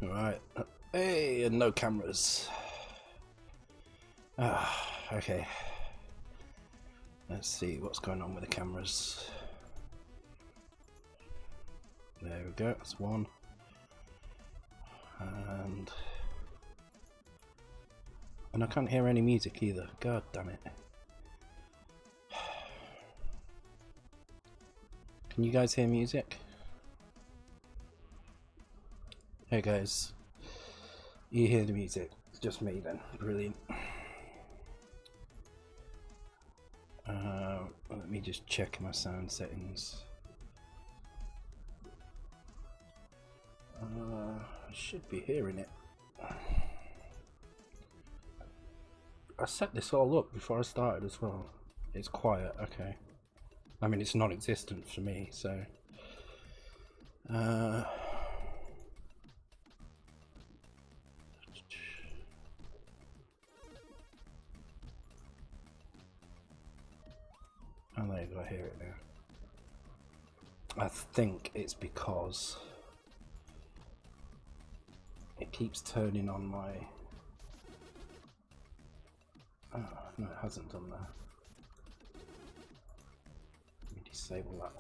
Alright. Hey, and no cameras. Okay. Let's see what's going on with the cameras. There we go, that's one. And I can't hear any music either. God damn it. Can you guys hear music? Hey guys. You hear the music? It's just me then. Brilliant. Let me just check my sound settings. I should be hearing it. I set this all up before I started as well. It's quiet, okay. I mean, it's non-existent for me, so... Oh, there you go, I hear it now. I think it's because it keeps turning on my... Oh, no, it hasn't done that. Let me disable that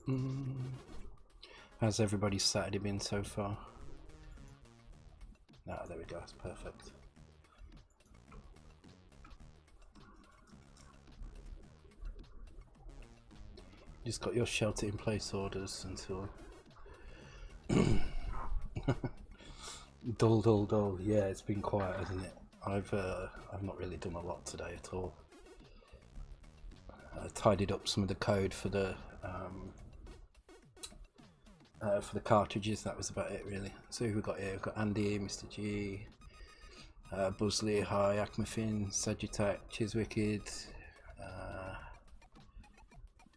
one. How's everybody's Saturday been so far? Ah, there we go, that's perfect. Just got your shelter in place orders until... dull. Yeah, it's been quiet, hasn't it? I've not really done a lot today at all. I tidied up some of the code for the cartridges. That was about it, really. So who we got here? We've got Andy, Mr. G, Buzzley, Hi, Acmafin, Sagittac, Chiswicked,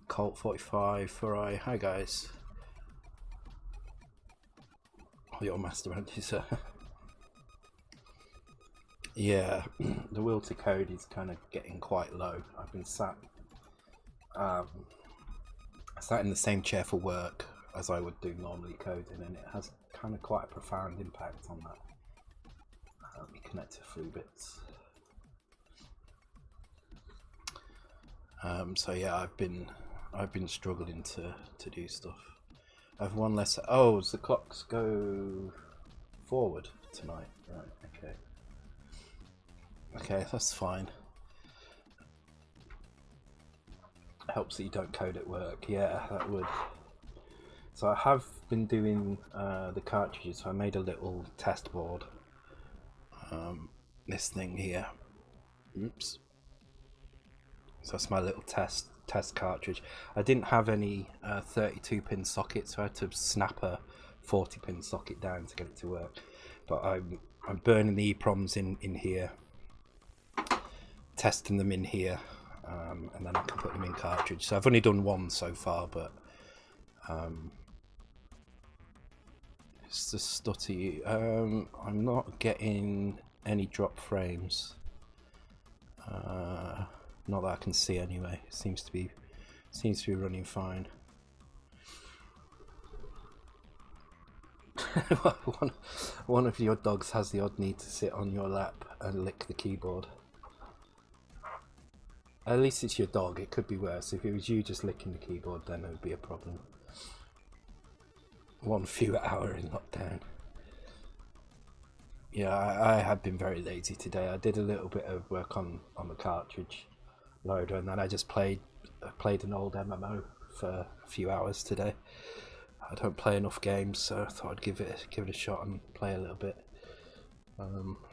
Colt 45, Furai. Hi guys. Your master Andy, sir. Yeah, the will to code is kind of getting quite low. I've been sat in the same chair for work as I would do normally coding, and it has kind of quite a profound impact on that. Let me connect to FreeBits. So yeah, I've been struggling to do stuff. I've one less. Oh, so the clocks go forward tonight, right? Okay. Okay, that's fine. Helps that you don't code at work. Yeah, that would. So I have been doing the cartridges. So I made a little test board. This thing here. Oops. So that's my little test cartridge. I didn't have any 32-pin sockets, so I had to snap a 40-pin socket down to get it to work. But I'm burning the EEPROMs in here, testing them in here, and then I can put them in cartridge. So I've only done one so far, but it's the stutty. I'm not getting any drop frames. Not that I can see anyway. It seems to be running fine. one of your dogs has the odd need to sit on your lap and lick the keyboard. At least it's your dog. It could be worse. If it was you just licking the keyboard, then it would be a problem. One fewer hour in lockdown. Yeah, I have been very lazy today. I did a little bit of work on the cartridge loader, and then I just played an old MMO for a few hours today. I don't play enough games, so I thought I'd give it a shot and play a little bit.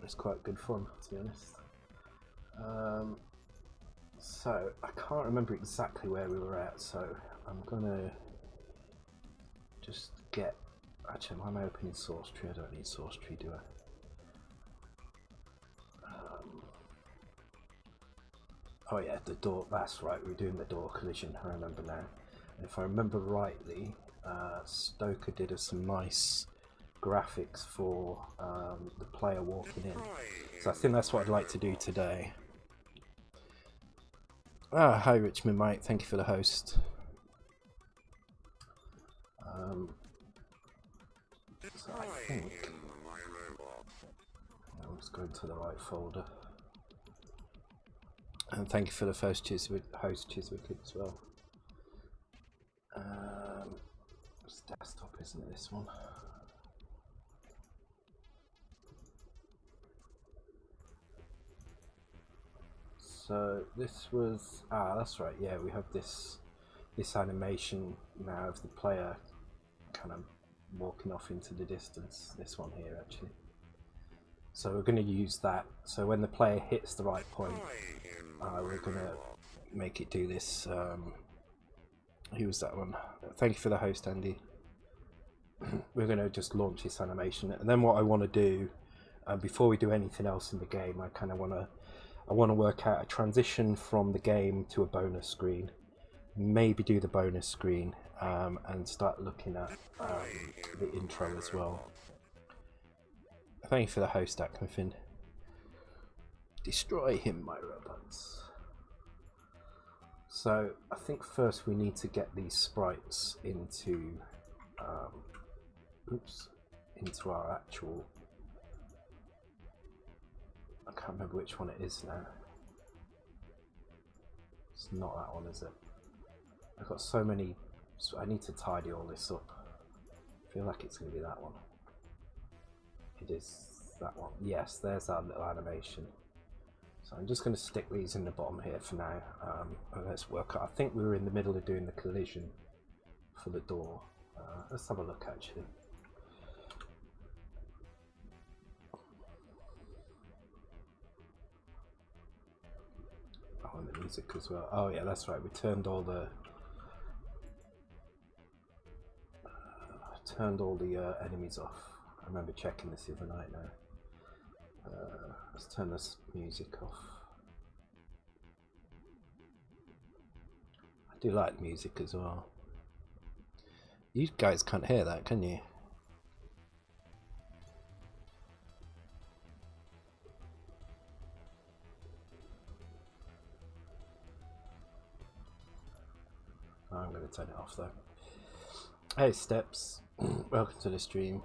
It's quite good fun, to be honest. So I can't remember exactly where we were at, so I'm gonna just get. Actually, am I opening source tree? I don't need source tree, do I? Oh yeah, the door, that's right, we're doing the door collision, I remember now. And if I remember rightly, Stoker did us some nice graphics for the player walking in. So I think that's what I'd like to do today. Hi Richmond Mike, thank you for the host. So I think let's go into the right folder. And thank you for the host Chiswick as well. It's desktop, isn't it, this one? So this was that's right. Yeah, we have this animation now of the player kind of walking off into the distance. This one here, actually. So we're going to use that. So when the player hits the right point, we're going to make it do this. Who was that one? Thank you for the host, Andy. We're going to just launch this animation, and then what I want to do before we do anything else in the game, I kind of want to work out a transition from the game to a bonus screen. Maybe do the bonus screen and start looking at the intro as well. Thank you for the host, Acmafin. Destroy him, my robots. So I think first we need to get these sprites into into our actual. I can't remember which one it is now. It's not that one, is it? I've got so many. So I need to tidy all this up. I feel like it's going to be that one. It is that one. Yes, there's our little animation. So I'm just going to stick these in the bottom here for now. And let's work. I think we were in the middle of doing the collision for the door. Let's have a look actually. Oh, and the music as well. Oh yeah, that's right. We turned all the enemies off. I remember checking this the other night now. Let's turn this music off. I do like music as well. You guys can't hear that, can you? I'm going to turn it off though. Hey Steps, welcome to the stream.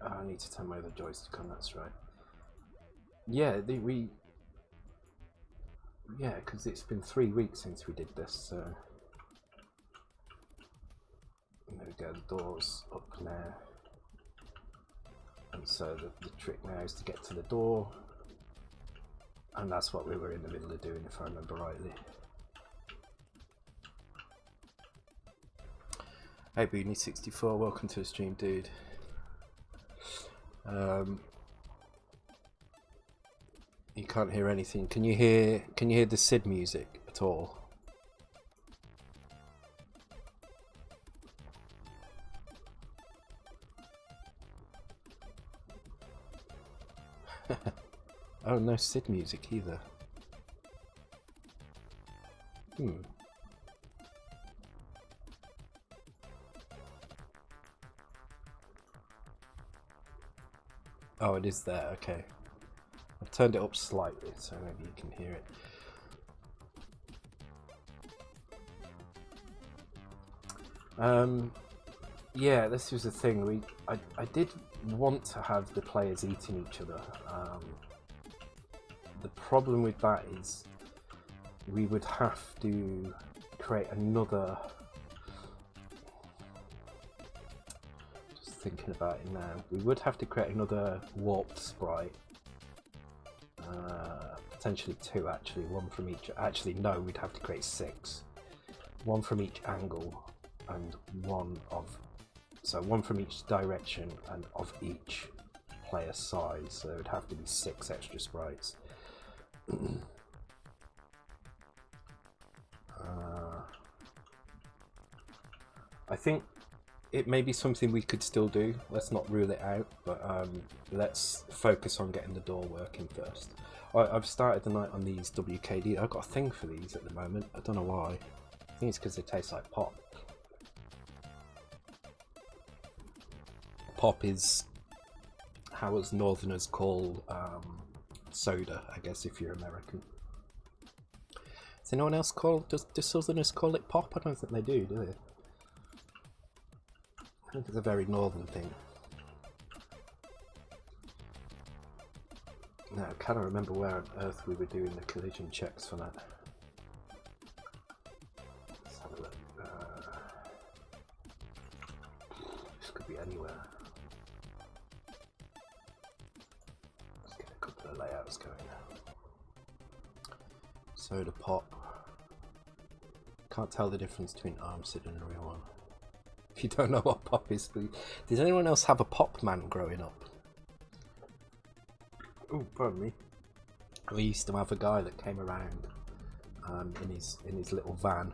I need to turn my other joystick on, that's right. Yeah, because it's been 3 weeks since we did this, so there we go, the door's up now. And so the trick now is to get to the door, and that's what we were in the middle of doing, if I remember rightly. Hey Booney64, welcome to the stream, dude. You can't hear anything. Can you hear the SID music at all? Oh, no SID music either. Oh, it is there, okay. I've turned it up slightly, so maybe you can hear it. Yeah, this was the thing. I did want to have the players eating each other. The problem with that is we would have to create another. Just thinking about it now, we would have to create another warped sprite. Potentially 2 actually, 1 from each. Actually, no, we'd have to create 6. 1 from each angle and 1 from each direction and of each player size. So it would have to be 6 extra sprites. I think it may be something we could still do. Let's not rule it out, but let's focus on getting the door working first. I've started the night on these WKD. I've got a thing for these at the moment. I don't know why. I think it's because they taste like pop. Pop is how us northerners call soda, I guess, if you're American. Does anyone else do Southerners call it pop? I don't think they do they? I think it's a very northern thing. Now, I can't remember where on earth we were doing the collision checks for that. Let's have a look. This could be anywhere. Let's get a couple of layouts going now. Soda pop. Can't tell the difference between Armstead and a real one. If you don't know what pop is, please. Did anyone else have a pop man growing up? Oh, pardon me. We used to have a guy that came around in his little van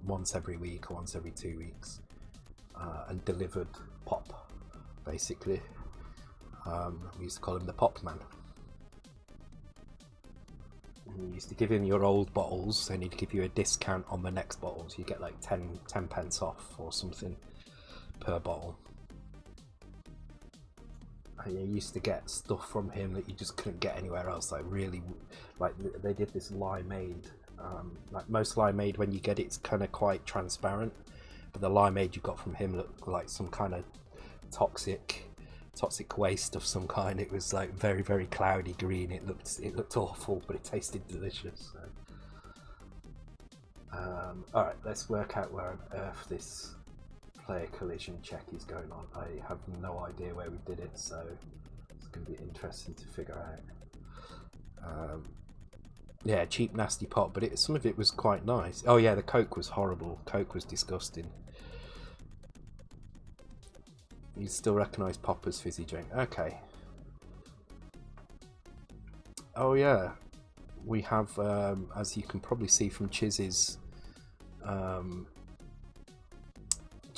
once every week or once every 2 weeks and delivered pop, basically. We used to call him the pop man. And you used to give him your old bottles and he'd give you a discount on the next bottles. You get like 10 pence off or something per bottle. And you used to get stuff from him that you just couldn't get anywhere else. Like really, like they did this limeade. Like most limeade, when you get it, it's kind of quite transparent. But the limeade you got from him looked like some kind of toxic waste of some kind. It was like very, very cloudy green. It looked awful, but it tasted delicious. So. All right, let's work out where on earth this player collision check is going on. I have no idea where we did it, so it's going to be interesting to figure out. Yeah, cheap nasty pop, but some of it was quite nice. Oh yeah, the Coke was horrible. Coke was disgusting. You still recognise pop as fizzy drink. Okay. Oh yeah, we have, as you can probably see from Chiz's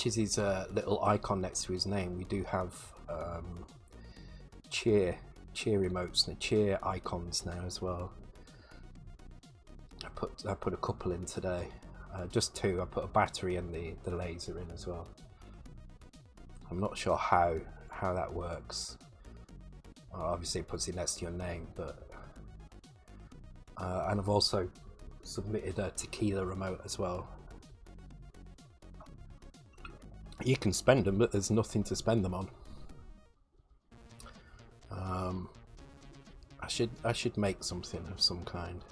little icon next to his name, we do have cheer emotes and cheer icons now as well. I put a couple in today, just two. I put a battery and the laser in as well. I'm not sure how that works. Well, obviously it puts it next to your name, but and I've also submitted a tequila remote as well. You can spend them, but there's nothing to spend them on. I should make something of some kind.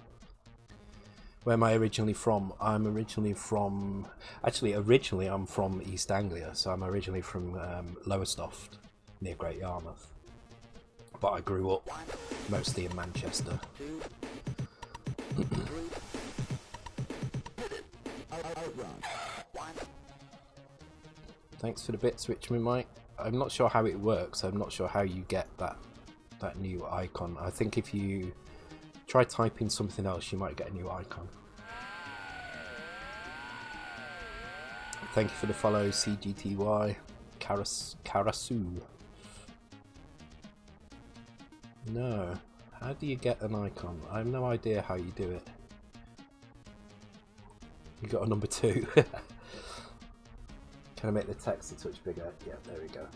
Where am I originally from? I'm originally from East Anglia, so I'm originally from Lowestoft, near Great Yarmouth. But I grew up mostly in Manchester. Thanks for the bits, Richmond Mike. I'm not sure how it works. I'm not sure how you get that new icon. I think if you try typing something else, you might get a new icon. Thank you for the follow, CGTY. Karasu. No. How do you get an icon? I have no idea how you do it. You got a number 2. Can I make the text a touch bigger? Yeah, there we go.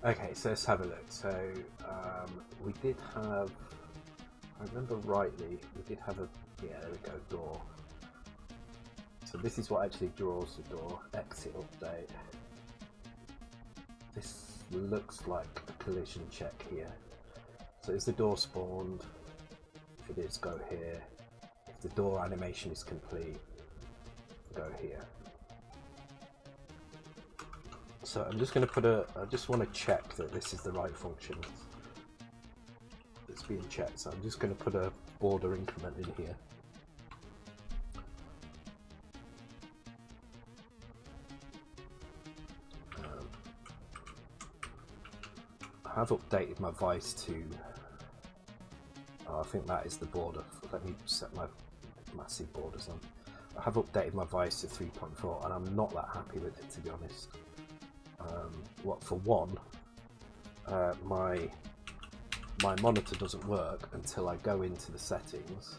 Okay, so let's have a look. So we did have, if I remember rightly, we did have a, yeah, there we go, door. So this is what actually draws the door. Exit update. This looks like a collision check here. So is the door spawned? If it is, go here. If the door animation is complete, go here. So I'm just going to put I just want to check that this is the right function that's being checked. So I'm just going to put a border increment in here. I have updated my vice to, I think that is the border. Let me set my massive borders on. I have updated my vice to 3.4 and I'm not that happy with it, to be honest. For one, my monitor doesn't work until I go into the settings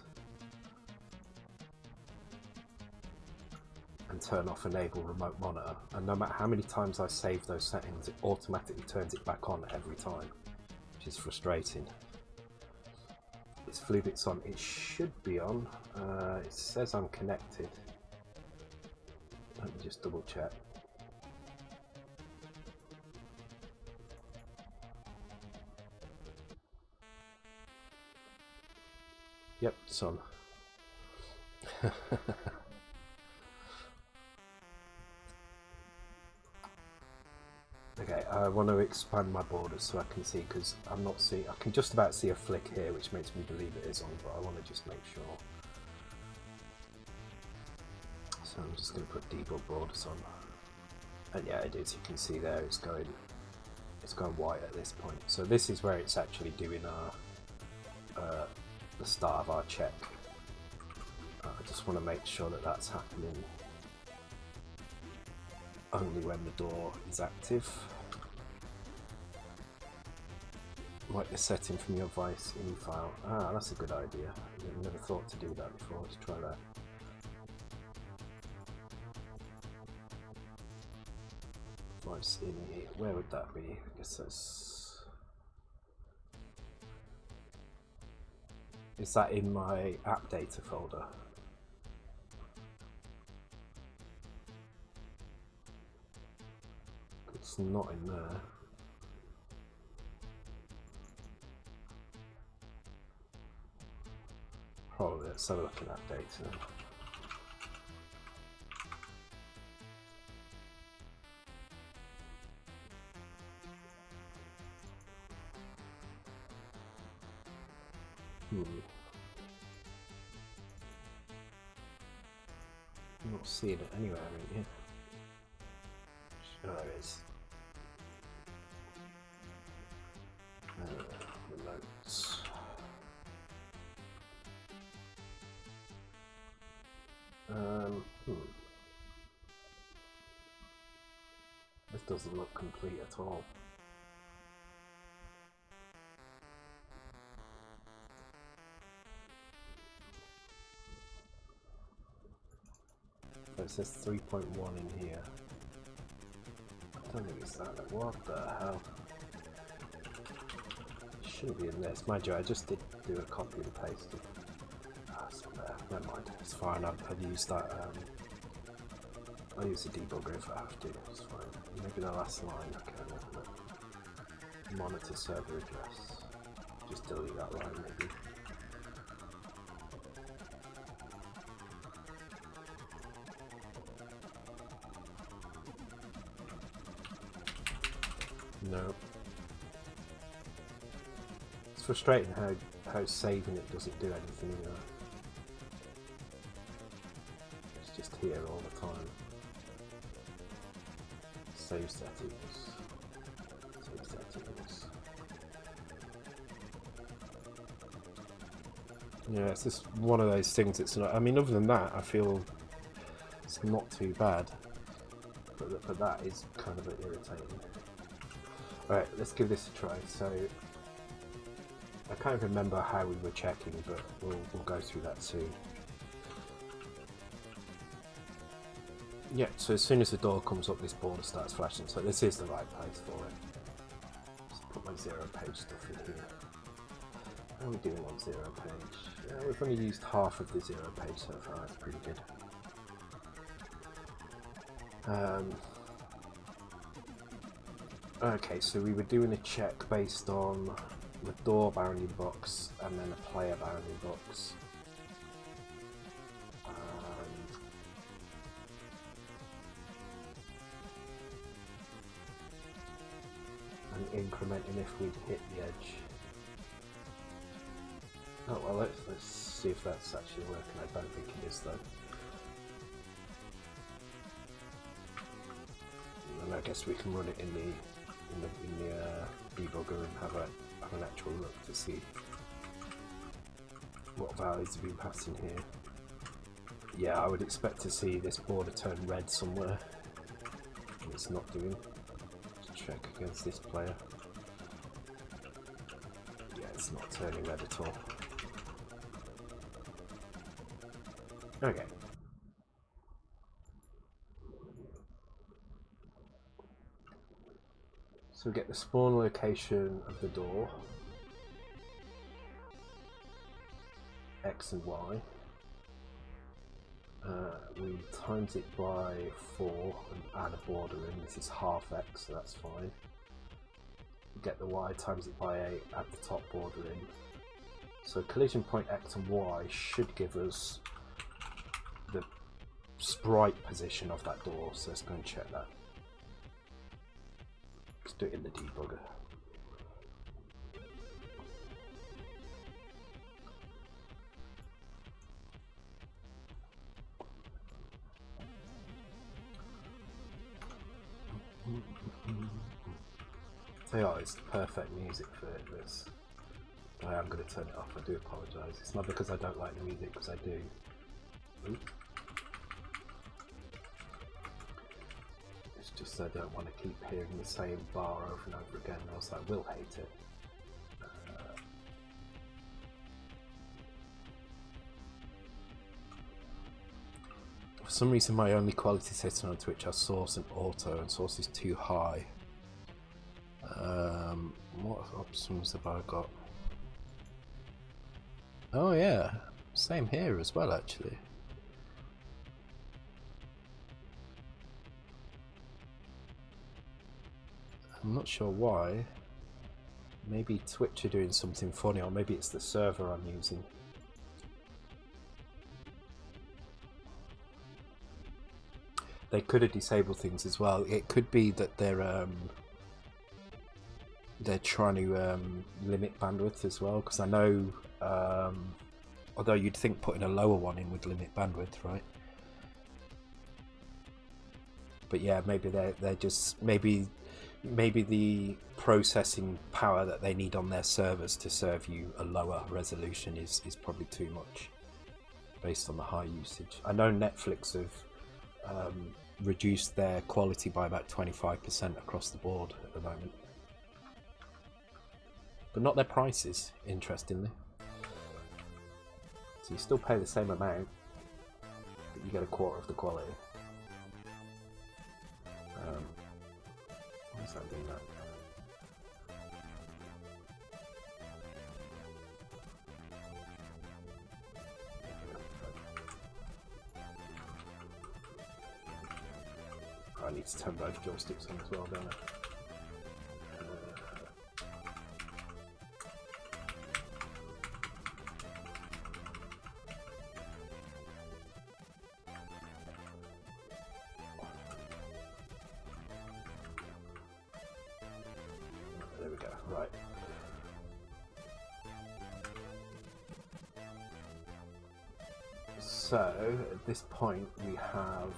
and turn off enable remote monitor, and no matter how many times I save those settings, it automatically turns it back on every time, which which is frustrating. Is Fluebits on? It should be on. It says I'm connected. Let me just double check. Yep, it's on. Okay, I want to expand my borders so I can see, because I'm not seeing. I can just about see a flick here, which makes me believe it is on, but I want to just make sure. So I'm just going to put debug borders on, and yeah, it is. You can see there it's going white at this point. So this is where it's actually doing our the start of our check. I just want to make sure that that's happening only when the door is active. Like the setting from your device in file. Ah, that's a good idea. I've never thought to do that before. Let's try that. Device in here. Where would that be? I guess that's. Is that in my app data folder? It's not in there. Probably. Let's have a look at app data. I'm not seeing it anywhere in here. Oh, there it is. Remotes. This doesn't look complete at all. It says 3.1 in here. I don't think it's that. What the hell? It shouldn't be in this. Mind you, I just did do a copy and paste it. Ah, it's not there. Never mind. It's fine. I've used that. I'll use the debugger if I have to. It's fine. Maybe the last line. Okay. Monitor server address. Just delete that line maybe. No. It's frustrating how saving it doesn't do anything, you know. It's just here all the time. Save settings. Save settings. Yeah, it's just one of those things. It's not. I mean, other than that, I feel it's not too bad. But that is kind of a bit irritating. Alright, let's give this a try. So, I can't remember how we were checking, but we'll go through that soon. Yeah, so as soon as the door comes up, this border starts flashing, so this is the right place for it. Just put my 0 page stuff in here. How are we doing on 0 page? Yeah, we've only used half of the 0 page so far, that's pretty good. Okay, so we were doing a check based on the door bounding box and then a player bounding box. And incrementing if we'd hit the edge. Oh well, let's see if that's actually working. I don't think it is though. And I guess we can run it in the debugger and have an actual look to see what values have been passed in here. Yeah, I would expect to see this border turn red somewhere. And it's not doing. Let's check against this player. Yeah, it's not turning red at all. Okay. So we get the spawn location of the door, X and Y. We times it by 4 and add a border in. This is half X, so that's fine. We get the Y, times it by 8, add the top border in. So collision point X and Y should give us the sprite position of that door, so let's go and check that. Let's do it in the debugger. So yeah, it's perfect music for this. I am going to turn it off, I do apologise. It's not because I don't like the music, because I do. Oop. It's just I don't want to keep hearing the same bar over and over again, or else I will hate it. For some reason my only quality setting on Twitch are source and auto, and source is too high. What options have I got? Oh yeah, same here as well actually. I'm not sure why. Maybe Twitch are doing something funny, or maybe it's the server I'm using. They could have disabled things as well. It could be that they're trying to limit bandwidth as well, because I know, although you'd think putting a lower one in would limit bandwidth, right? But yeah, maybe they're just maybe the processing power that they need on their servers to serve you a lower resolution is probably too much based on the high usage. I know Netflix have reduced their quality by about 25% across the board at the moment. But not their prices, interestingly. So you still pay the same amount, but you get a quarter of the quality. Why is that doing that? I need to turn both joysticks on as well, don't I? There we go, right. So, at this point we have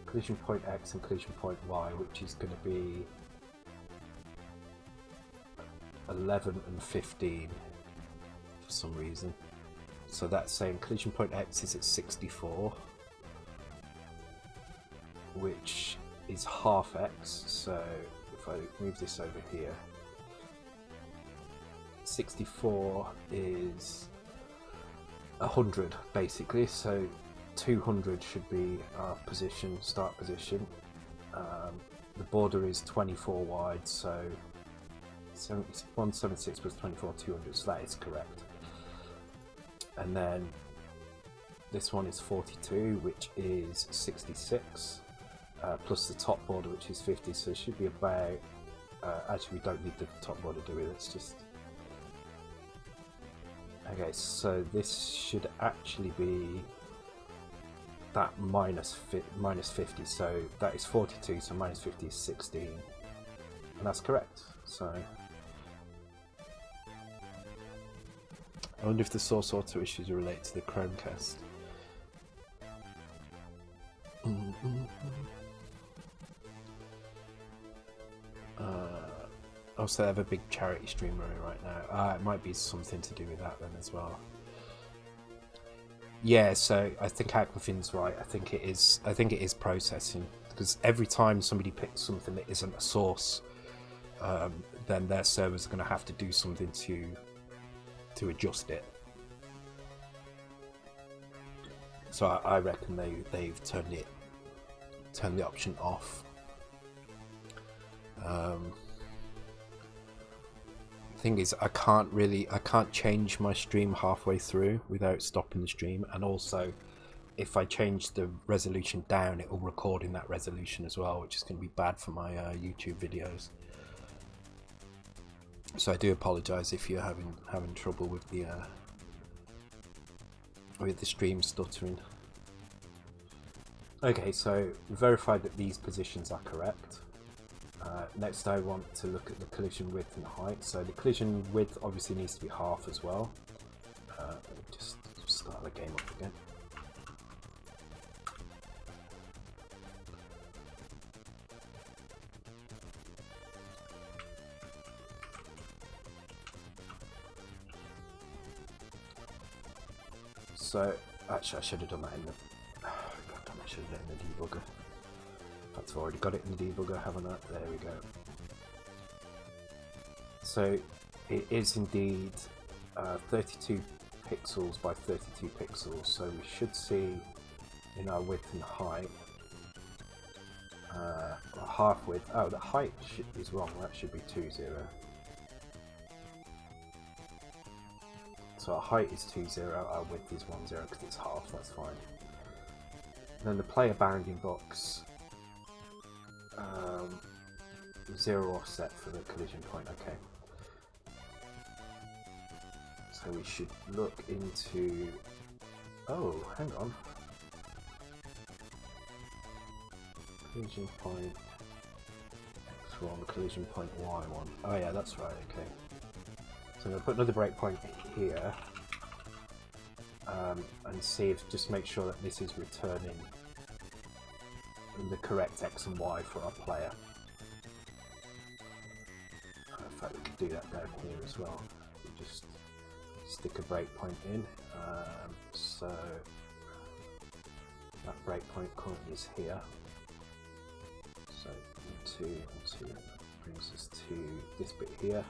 collision point X and collision point Y, which is going to be 11 and 15 for some reason. So that's saying collision point X is at 64, which is half X. So if I move this over here, 64 is 100 basically, so 200 should be our position, start position. The border is 24 wide, so 176 plus 24, 200, so that is correct. And then this one is 42, which is 66, plus the top border, which is 50, so it should be about, actually we don't need the top border, do we? Let's just, okay, so this should actually be that minus 50, so that is 42, so minus 50 is 16, and that's correct. So I wonder if the source auto issues are related to the Chromecast. Also, they have a big charity stream running right now. It might be something to do with that then as well. Yeah, so I think Aquafin's right. I think it is processing, because every time somebody picks something that isn't a source, then their servers are going to have to do something to adjust it. So I reckon they've turned the option off Thing is, I can't change my stream halfway through without stopping the stream, and also if I change the resolution down, it will record in that resolution as well, which is going to be bad for my YouTube videos. So I do apologise if you're having trouble with the stream stuttering. Okay, so verified that these positions are correct. Next I want to look at the collision width and height. So the collision width obviously needs to be half as well. Let me just start the game up again. So, actually I should have done that in the... God damn, I should have done it in the debugger. I've already got it in the debugger, haven't I? There we go. So, it is indeed 32 pixels by 32 pixels, so we should see in our width and height, half width. Oh, the height is wrong, that should be 20. So our height is 20, our width is 10 because it's half, that's fine. And then the player bounding box, 0 offset for the collision point, okay. So we should look into... Oh, hang on. Collision point X1, collision point Y1. Oh yeah, that's right, okay. So I'm going to put another breakpoint here and see if, just make sure that this is returning the correct X and Y for our player. In fact, we could do that down here as well. We just stick a breakpoint in. So that breakpoint currently is here. So 2 and 2 brings us to this bit here.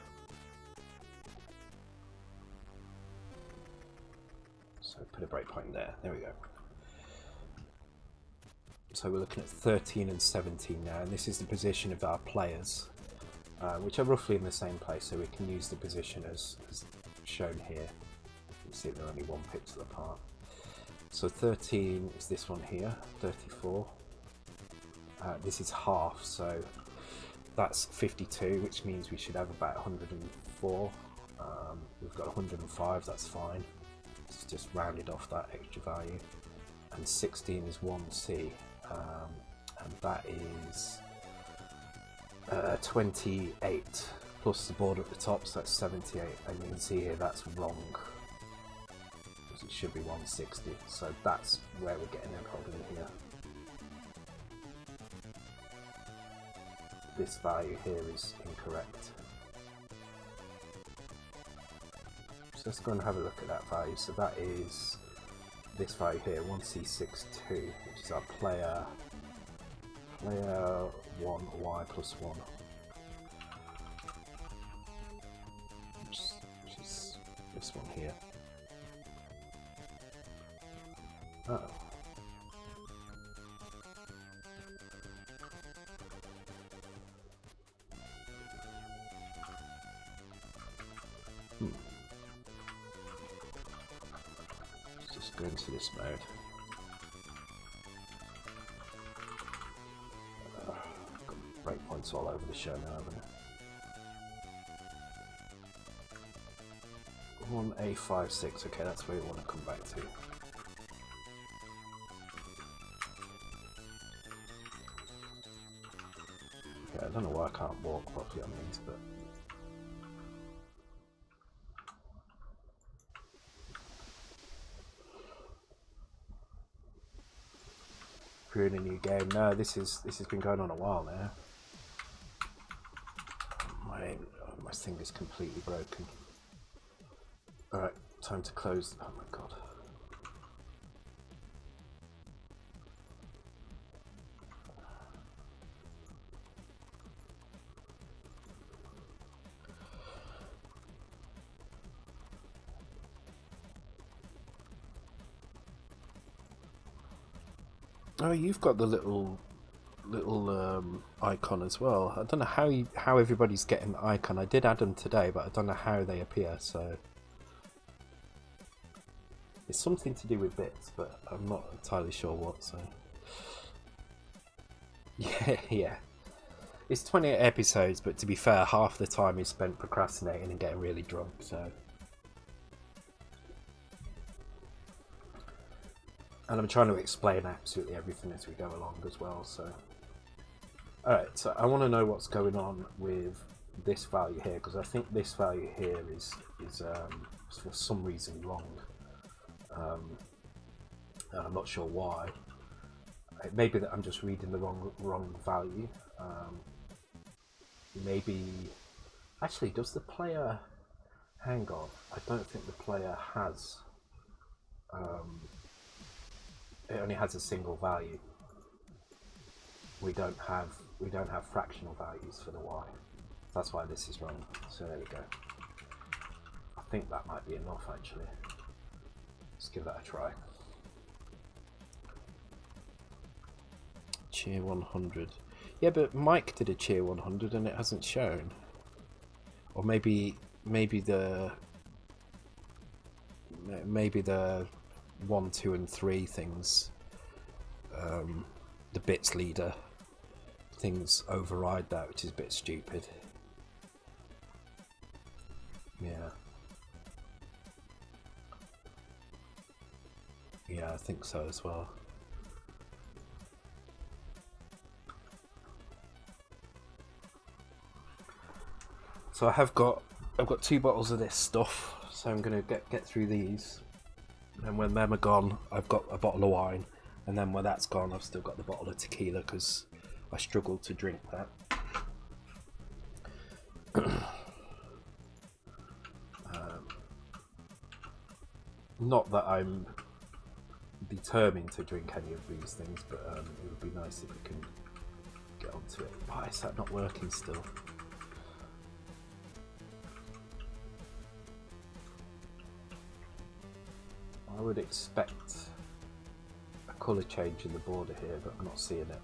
So put a breakpoint there. There we go. So we're looking at 13 and 17 now, and this is the position of our players, which are roughly in the same place, so we can use the position as shown here. You can see they're only 1 pixel apart. So 13 is this one here, 34. This is half, so that's 52, which means we should have about 104. We've got 105, that's fine. It's just rounded off that extra value. And 16 is 1C, and that is 28 plus the border at the top, so that's 78. And you can see here that's wrong, because it should be 160. So that's where we're getting a problem here. This value here is incorrect. So let's go and have a look at that value. So that is this value here, 1C62, which is our player 1Y plus 1, which is this one here. Oh. Let's just go into this mode. Breakpoints all over the show now, haven't I? 1A56, okay, that's where we want to come back to. Okay, I don't know why I can't walk properly on these, but... If you're in a new game, no, this has been going on a while now. My thing is completely broken. Alright, time to close. Oh my god. Oh, you've got the little little icon as well. I don't know how everybody's getting the icon. I did add them today, but I don't know how they appear. So it's something to do with bits, but I'm not entirely sure what. So yeah. It's 28 episodes, but to be fair, half the time is spent procrastinating and getting really drunk. So. And I'm trying to explain absolutely everything as we go along as well. So, alright, so I want to know what's going on with this value here, because I think this value here is for some reason wrong. And I'm not sure why. It may be that I'm just reading the wrong value. Maybe, actually, does the player? Hang on, I don't think the player has. It only has a single value. We don't have fractional values for the y. That's why this is wrong. So there we go. I think that might be enough actually. Let's give that a try. Cheer 100. Yeah, but Mike did a cheer 100 and it hasn't shown. Or maybe the 1, 2, and 3 things, the bits leader things override that, which is a bit stupid. Yeah, I think so as well. So I've got 2 bottles of this stuff, so I'm gonna get through these. And when them are gone, I've got a bottle of wine, and then when that's gone, I've still got the bottle of tequila because I struggle to drink that. Not that I'm determined to drink any of these things, but it would be nice if we can get onto it. Why is that not working still? I would expect a colour change in the border here, but I'm not seeing it.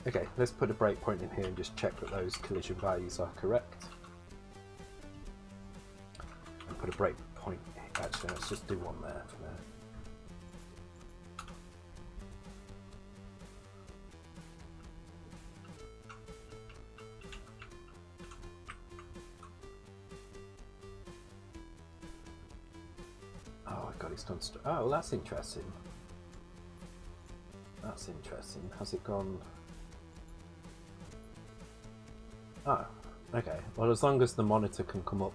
Okay, let's put a breakpoint in here and just check that those collision values are correct. And put a breakpoint, actually let's just do one there for now. Oh, well, that's interesting. That's interesting. Has it gone? Oh, okay. Well, as long as the monitor can come up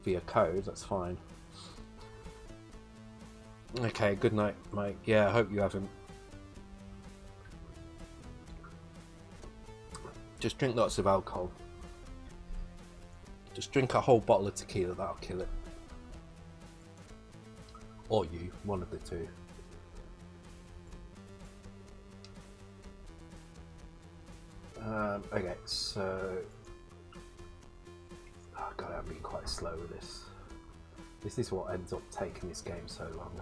via code, that's fine. Okay, good night, Mike. Yeah, I hope you haven't. Just drink lots of alcohol. Just drink a whole bottle of tequila, that'll kill it. Or you, one of the two. Okay, so... Oh god, I'm being quite slow with this. This is what ends up taking this game so long.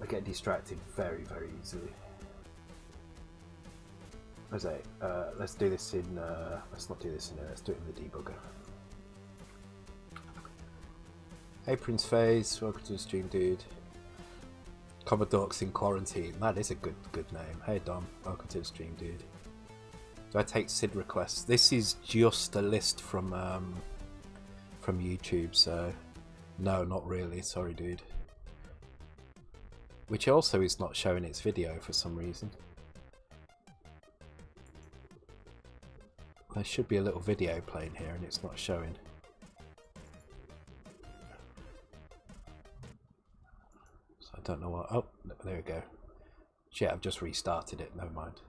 I get distracted very, very easily. Let's do this in... let's not do this in there, let's do it in the debugger. Hey Prince Phase, welcome to the stream, dude. Commodore's in quarantine. That is a good name. Hey Dom, welcome to the stream, dude. Do I take SID requests? This is just a list from YouTube, so no, not really. Sorry, dude. Which also is not showing its video for some reason. There should be a little video playing here, and it's not showing. I don't know what. Oh, there we go. Shit, I've just restarted it. Never mind.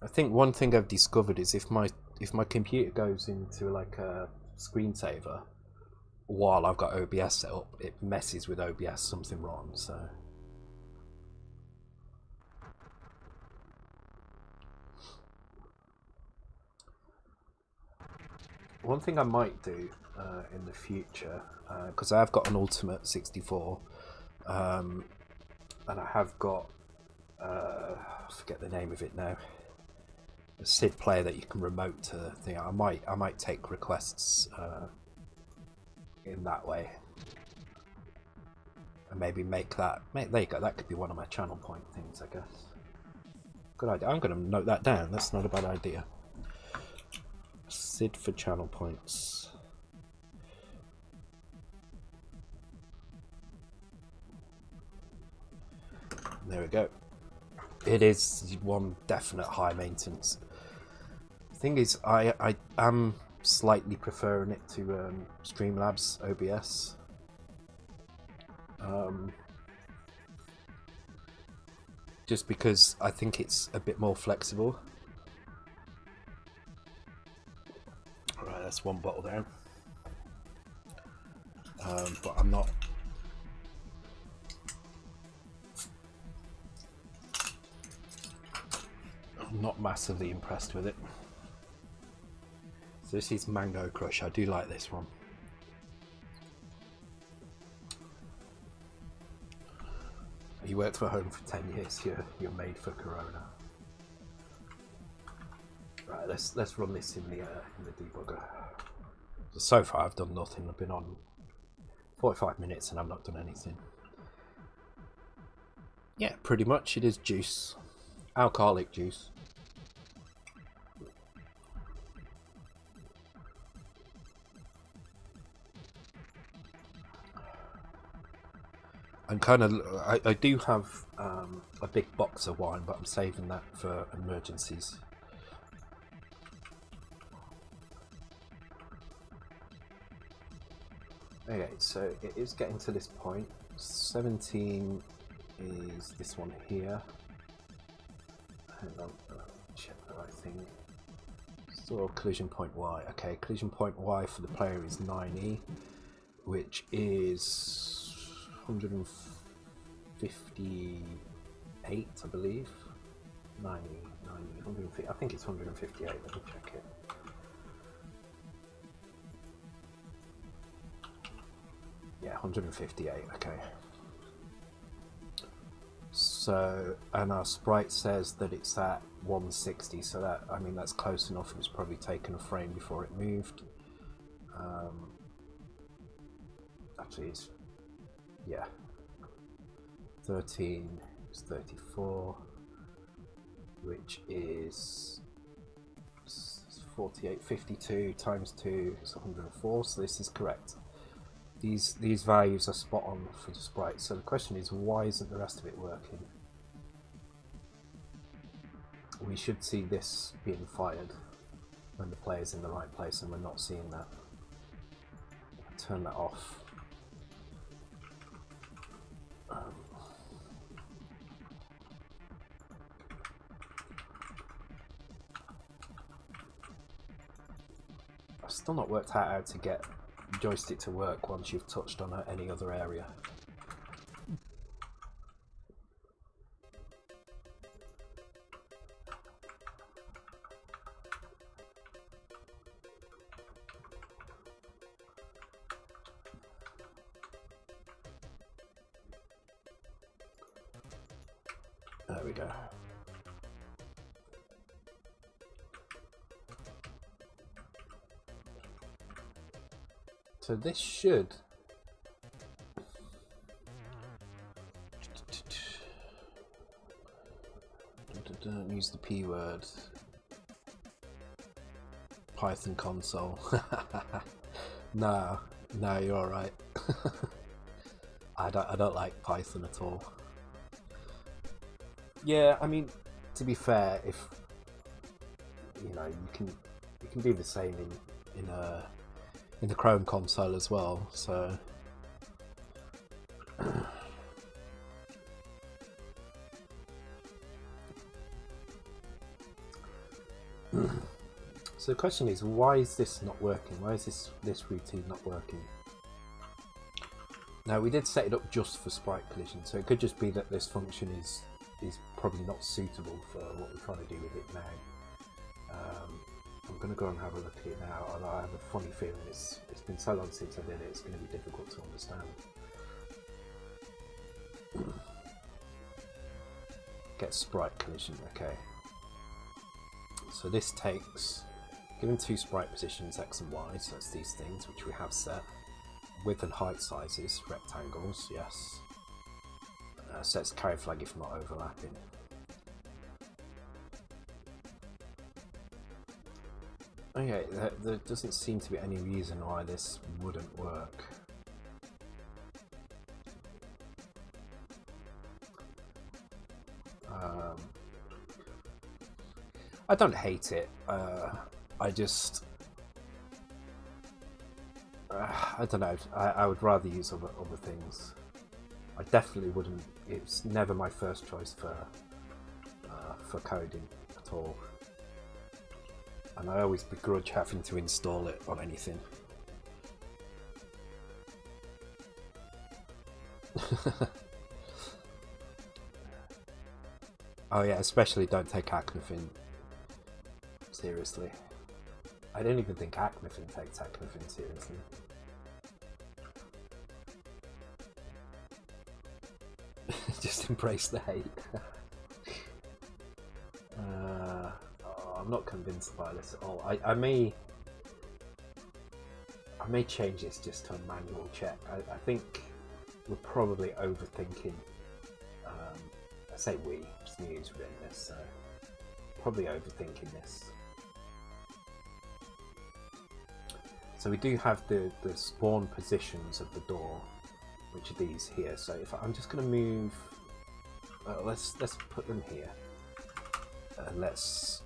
I think one thing I've discovered is if my computer goes into like a screensaver while I've got OBS set up, it messes with OBS. Something wrong. So. one thing I might do in the future, because I have got an Ultimate 64, and I have got I forget the name of it now, a SID player that you can remote to the thing. I might take requests in that way, and maybe make that. There you go. That could be one of my channel point things, I guess. Good idea. I'm going to note that down. That's not a bad idea. SID for channel points. There we go. It is one definite high maintenance. The thing is, I am slightly preferring it to Streamlabs OBS. Just because I think it's a bit more flexible. Alright, that's one bottle down. But I'm not massively impressed with it. So this is Mango Crush. I do like this one. You worked for home for 10 years. You're made for Corona. Right, let's run this in the debugger. So far, I've done nothing. I've been on 45 minutes and I've not done anything. Yeah, pretty much. It is juice, alcoholic juice. I'm kind of. I do have a big box of wine, but I'm saving that for emergencies. Okay, so it is getting to this point. 17 is this one here. Hang on, check the right thing. Store collision point Y. Okay, collision point Y for the player is 9E, which is 158, I believe. 90, 150. I think it's 158. Let me check it. Yeah, 158. Okay. So, and our sprite says that it's at 160. So that, I mean, that's close enough. It was probably taken a frame before it moved. Actually, it's, yeah, 13 is 34, which is 48. 52 times 2 is 104. So this is correct. These values are spot on for the sprite. So the question is, why isn't the rest of it working? We should see this being fired when the player's in the right place, and we're not seeing that. Turn that off. I've still not worked out how to get the joystick to work once you've touched on any other area. There we go. So this should don't use the P word. Python console. No, you're all right. I don't like Python at all. Yeah, I mean, to be fair, if you know, you can do the same in the Chrome console as well. So so the question is, why is this not working? Why is this routine not working? Now, we did set it up just for sprite collision, so it could just be that this function is probably not suitable for what we're trying to do with it now. I'm going to go and have a look at it now, although I have a funny feeling it's been so long since I did it, it's going to be difficult to understand. Get sprite collision, okay. So this takes, given two sprite positions X and Y, so it's these things which we have set, width and height sizes, rectangles, yes. Sets carry flag if not overlapping. Okay, there doesn't seem to be any reason why this wouldn't work. I don't hate it. I just... I don't know. I would rather use other things. I definitely wouldn't. It's never my first choice for coding at all. And I always begrudge having to install it on anything. Oh yeah, especially don't take Acnafin seriously. I don't even think Acnafin takes Acnafin seriously. Just embrace the hate. I'm not convinced by this at all. I may change this just to a manual check. I think we're probably overthinking. I say we, just me who's written this, so probably overthinking this. So we do have the spawn positions of the door, which are these here. So if I'm just going to move, let's put them here. Let's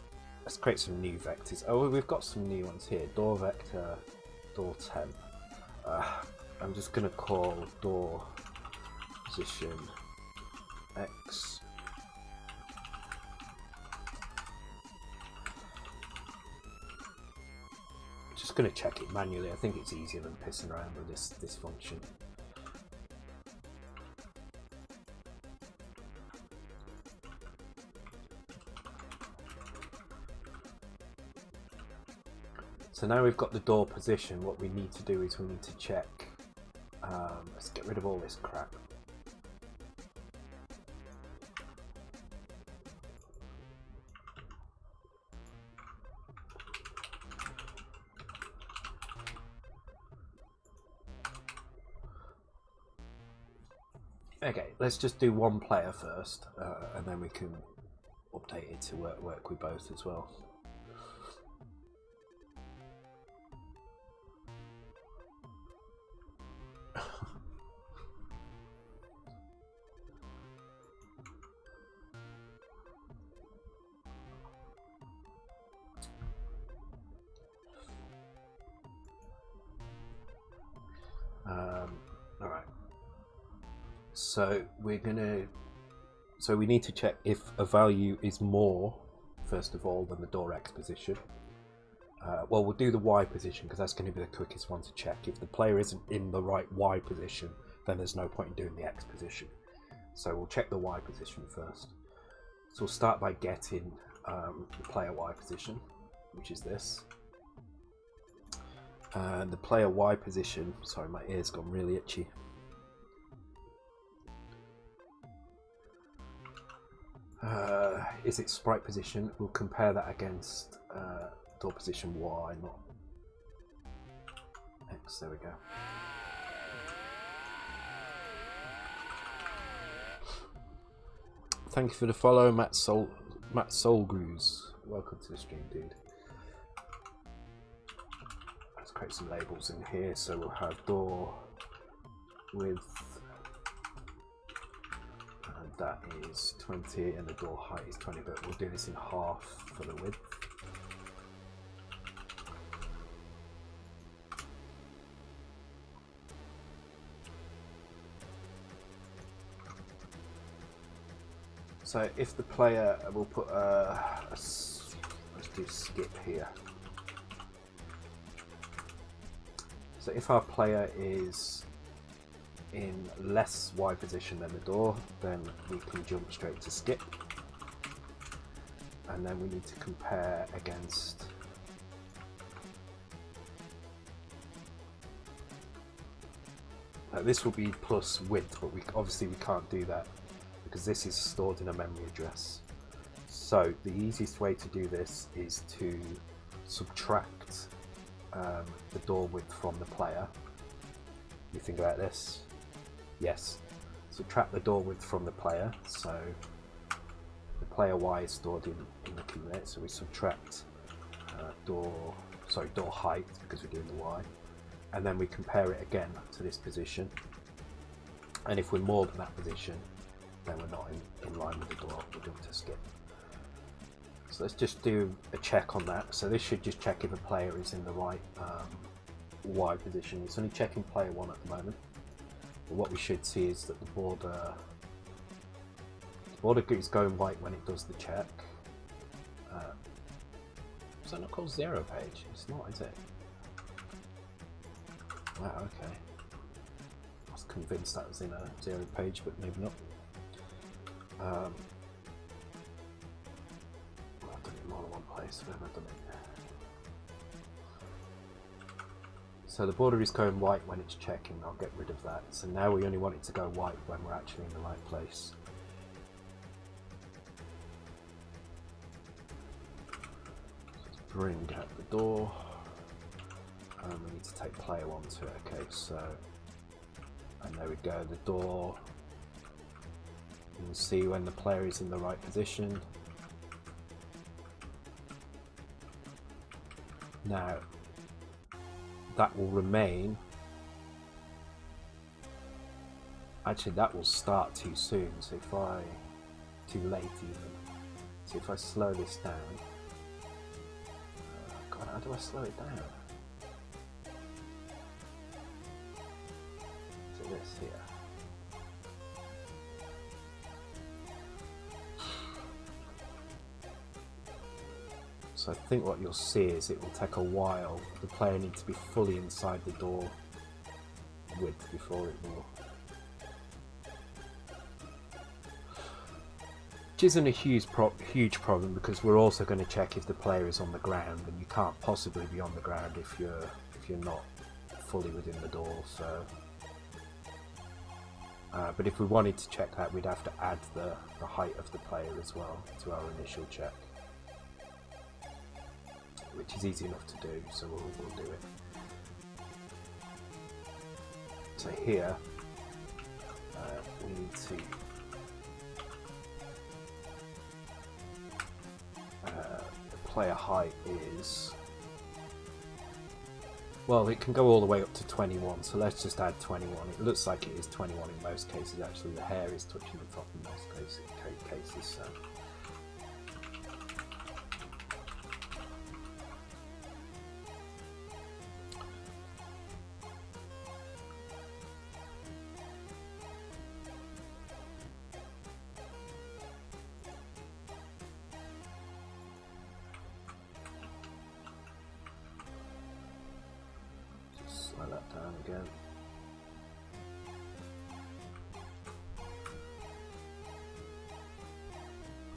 create some new vectors. Oh, we've got some new ones here. Door vector, door temp. I'm just going to call door position X. Just going to check it manually. I think it's easier than pissing around with this function. So now we've got the door position, what we need to do is we need to check, let's get rid of all this crap. Okay, let's just do one player first, and then we can update it to work with both as well. All right. So we need to check if a value is more, first of all, than the door X position. Well, we'll do the Y position because that's going to be the quickest one to check. If the player isn't in the right Y position, then there's no point in doing the X position. So we'll check the Y position first. So we'll start by getting the player Y position, which is this. And the player Y position, sorry, my ear's gone really itchy. Is its sprite position? We'll compare that against door position Y, not X. There we go. Thank you for the follow, Matt Solgrews. Welcome to the stream, dude. Let's create some labels in here. So we'll have door width. And that is 20 and the door height is 20, but we'll do this in half for the width. So if the player, we'll put let's do skip here. So if our player is in less Y position than the door, then we can jump straight to skip, and then we need to compare against This will be plus width, but obviously we can't do that because this is stored in a memory address. So the easiest way to do this is to subtract the door width from the player. You think about this? Yes. Subtract the door width from the player. So the player Y is stored in the commit. So we subtract door height because we're doing the Y, and then we compare it again to this position. And if we're more than that position, then we're not in line with the door. We're going to skip. So let's just do a check on that. So this should just check if a player is in the right Y position. It's only checking player 1 at the moment. But what we should see is that the border is going white when it does the check. Is that not called zero page? It's not, is it? Wow, okay. I was convinced that was in a zero page, but maybe not. I've done it more than one place. Where have I done it? So the border is going white when it's checking. I'll get rid of that. So now we only want it to go white when we're actually in the right place. Let's bring out the door. And we need to take player 1 to it. Okay, so, and there we go. The door. You can see when the player is in the right position. Now, that will remain. Actually, that will start too soon. So if I, too late even. So if I slow this down. God, how do I slow it down? So this here. So I think what you'll see is it will take a while. The player needs to be fully inside the door width before it will. Which isn't a huge problem because we're also going to check if the player is on the ground, and you can't possibly be on the ground if you're not fully within the door. So, but if we wanted to check that, we'd have to add the height of the player as well to our initial check, which is easy enough to do, so we'll do it. So here we need to the player height is, well, it can go all the way up to 21, so let's just add 21. It looks like it is 21 in most cases. Actually, the hair is touching the top in most cases. So. Slow that down again.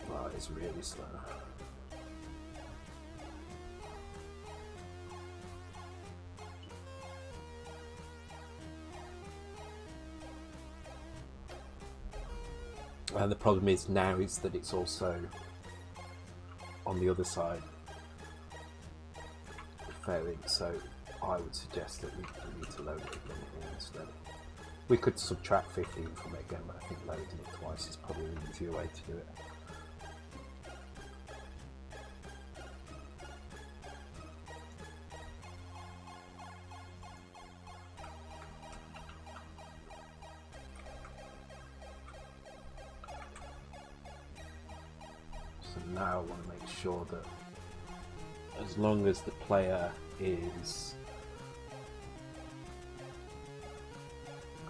Wow, it's really slow. And the problem is now is that it's also on the other side failing, so I would suggest that we need to load it again instead. We could subtract 15 from it again, but I think loading it twice is probably an easier way to do it. So now I want to make sure that as long as the player is...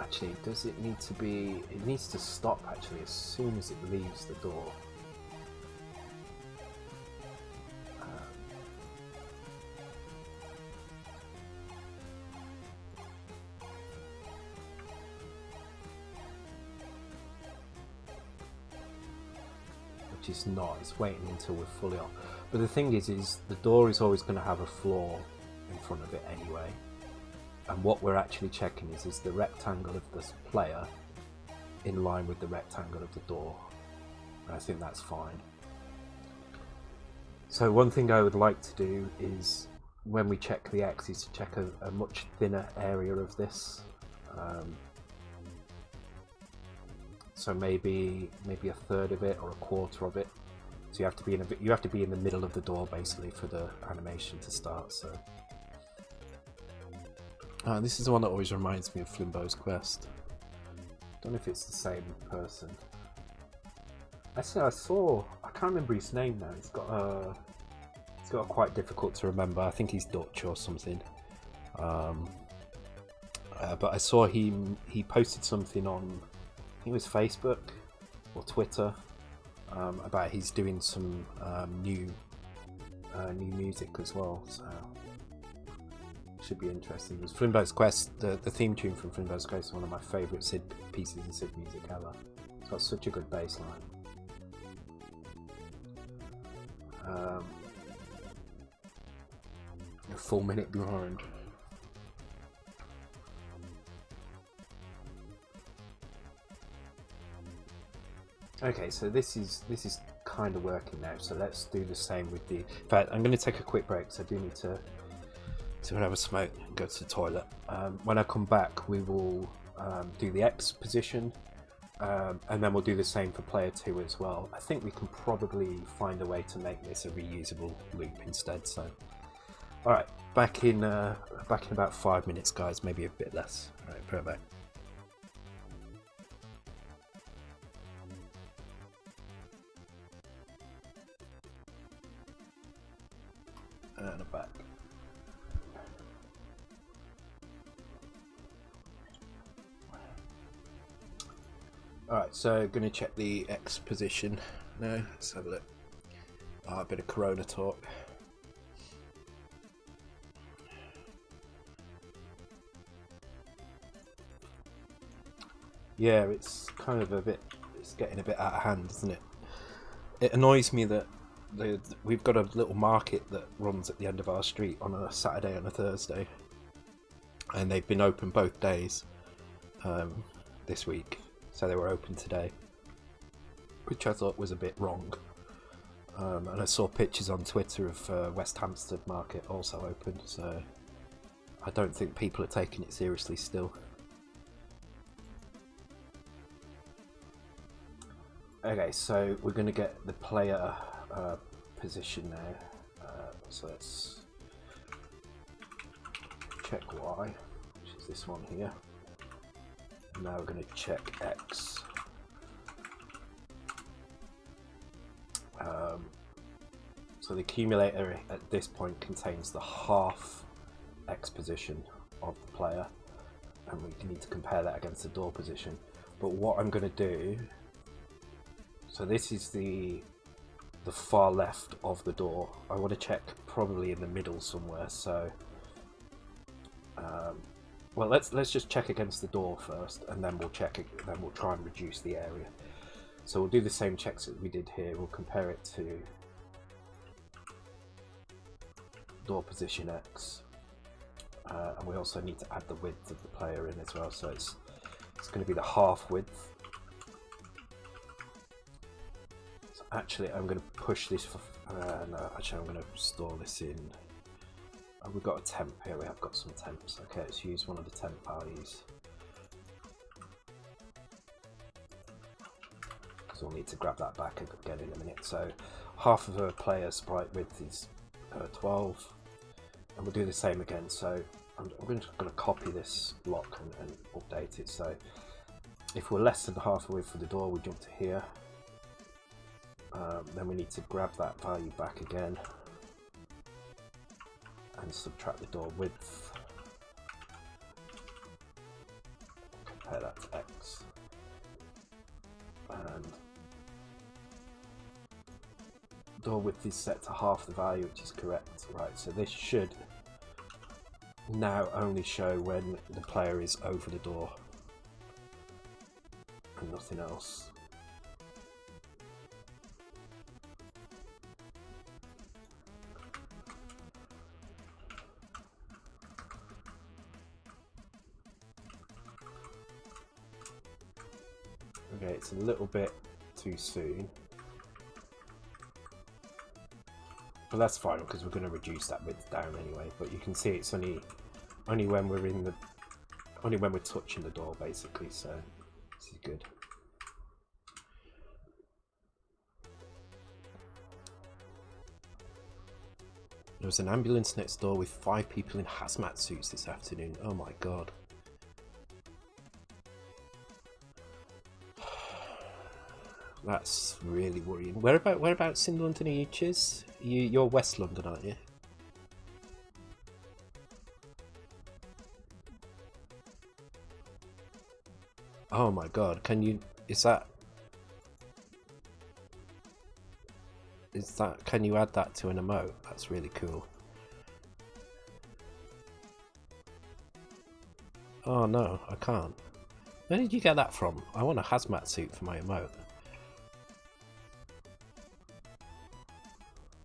Actually, does it need to be... It needs to stop actually as soon as it leaves the door. Which is not, it's waiting until we're fully on. But the thing is the door is always going to have a floor in front of it anyway. And what we're actually checking is the rectangle of this player in line with the rectangle of the door. And I think that's fine. So one thing I would like to do is, when we check the X, is to check a much thinner area of this. So maybe a third of it or a quarter of it. So you have to be in the middle of the door basically for the animation to start. So this is the one that always reminds me of Flimbo's Quest. Don't know if it's the same person. Actually, I can't remember his name now. It's got quite difficult to remember. I think he's Dutch or something. But I saw he posted something on, I think it was Facebook or Twitter, about he's doing some new music as well. So should be interesting. Because Flimbo's Quest, the theme tune from Flimbo's Quest is one of my favourite pieces of Sid music ever. It's got such a good bass line. A full minute behind. Okay, so this is kind of working now. So let's do the same with the. In fact, I'm going to take a quick break. So I do need to have a smoke and go to the toilet. When I come back, we will do the X position. And then we'll do the same for player 2 as well. I think we can probably find a way to make this a reusable loop instead. So, all right, back in about 5 minutes, guys. Maybe a bit less. All right, put it back. And I'm back. Alright, so going to check the X position now. Let's have a look. A bit of Corona talk. Yeah, it's kind of it's getting a bit out of hand, isn't it? It annoys me that we've got a little market that runs at the end of our street on a Saturday and a Thursday. And they've been open both days this week. So they were open today, which I thought was a bit wrong. And I saw pictures on Twitter of West Hampstead Market also open, so I don't think people are taking it seriously still. Okay, so we're going to get the player position now. So let's check Y, which is this one here. Now we're going to check X. So the accumulator at this point contains the half X position of the player, and we need to compare that against the door position. But what I'm going to do, so this is the far left of the door. I want to check probably in the middle somewhere. So well, let's just check against the door first, and then we'll check it. Then we'll try and reduce the area. So we'll do the same checks that we did here. We'll compare it to door position X, and we also need to add the width of the player in as well. So it's going to be the half width. So actually, I'm going to push this for. No, actually, I'm going to store this in. We've got a temp here, we have got some temps. Okay, let's use one of the temp values. Because we'll need to grab that back again in a minute. So half of a player's sprite width is 12. And we'll do the same again. So I'm going to copy this block and update it. So if we're less than half the width for the door, we jump to here. Then we need to grab that value back again. And subtract the door width. Compare that to X. And door width is set to half the value, which is correct. Right, so this should now only show when the player is over the door and nothing else. Okay, it's a little bit too soon. But that's fine because we're going to reduce that width down anyway. But you can see it's only when we're touching the door basically. So this is good. There was an ambulance next door with 5 people in hazmat suits this afternoon. Oh my god. That's really worrying. Whereabouts in London are you, Chiz? You're West London, aren't you? Oh my god, can you... Can you add that to an emote? That's really cool. Oh no, I can't. Where did you get that from? I want a hazmat suit for my emote.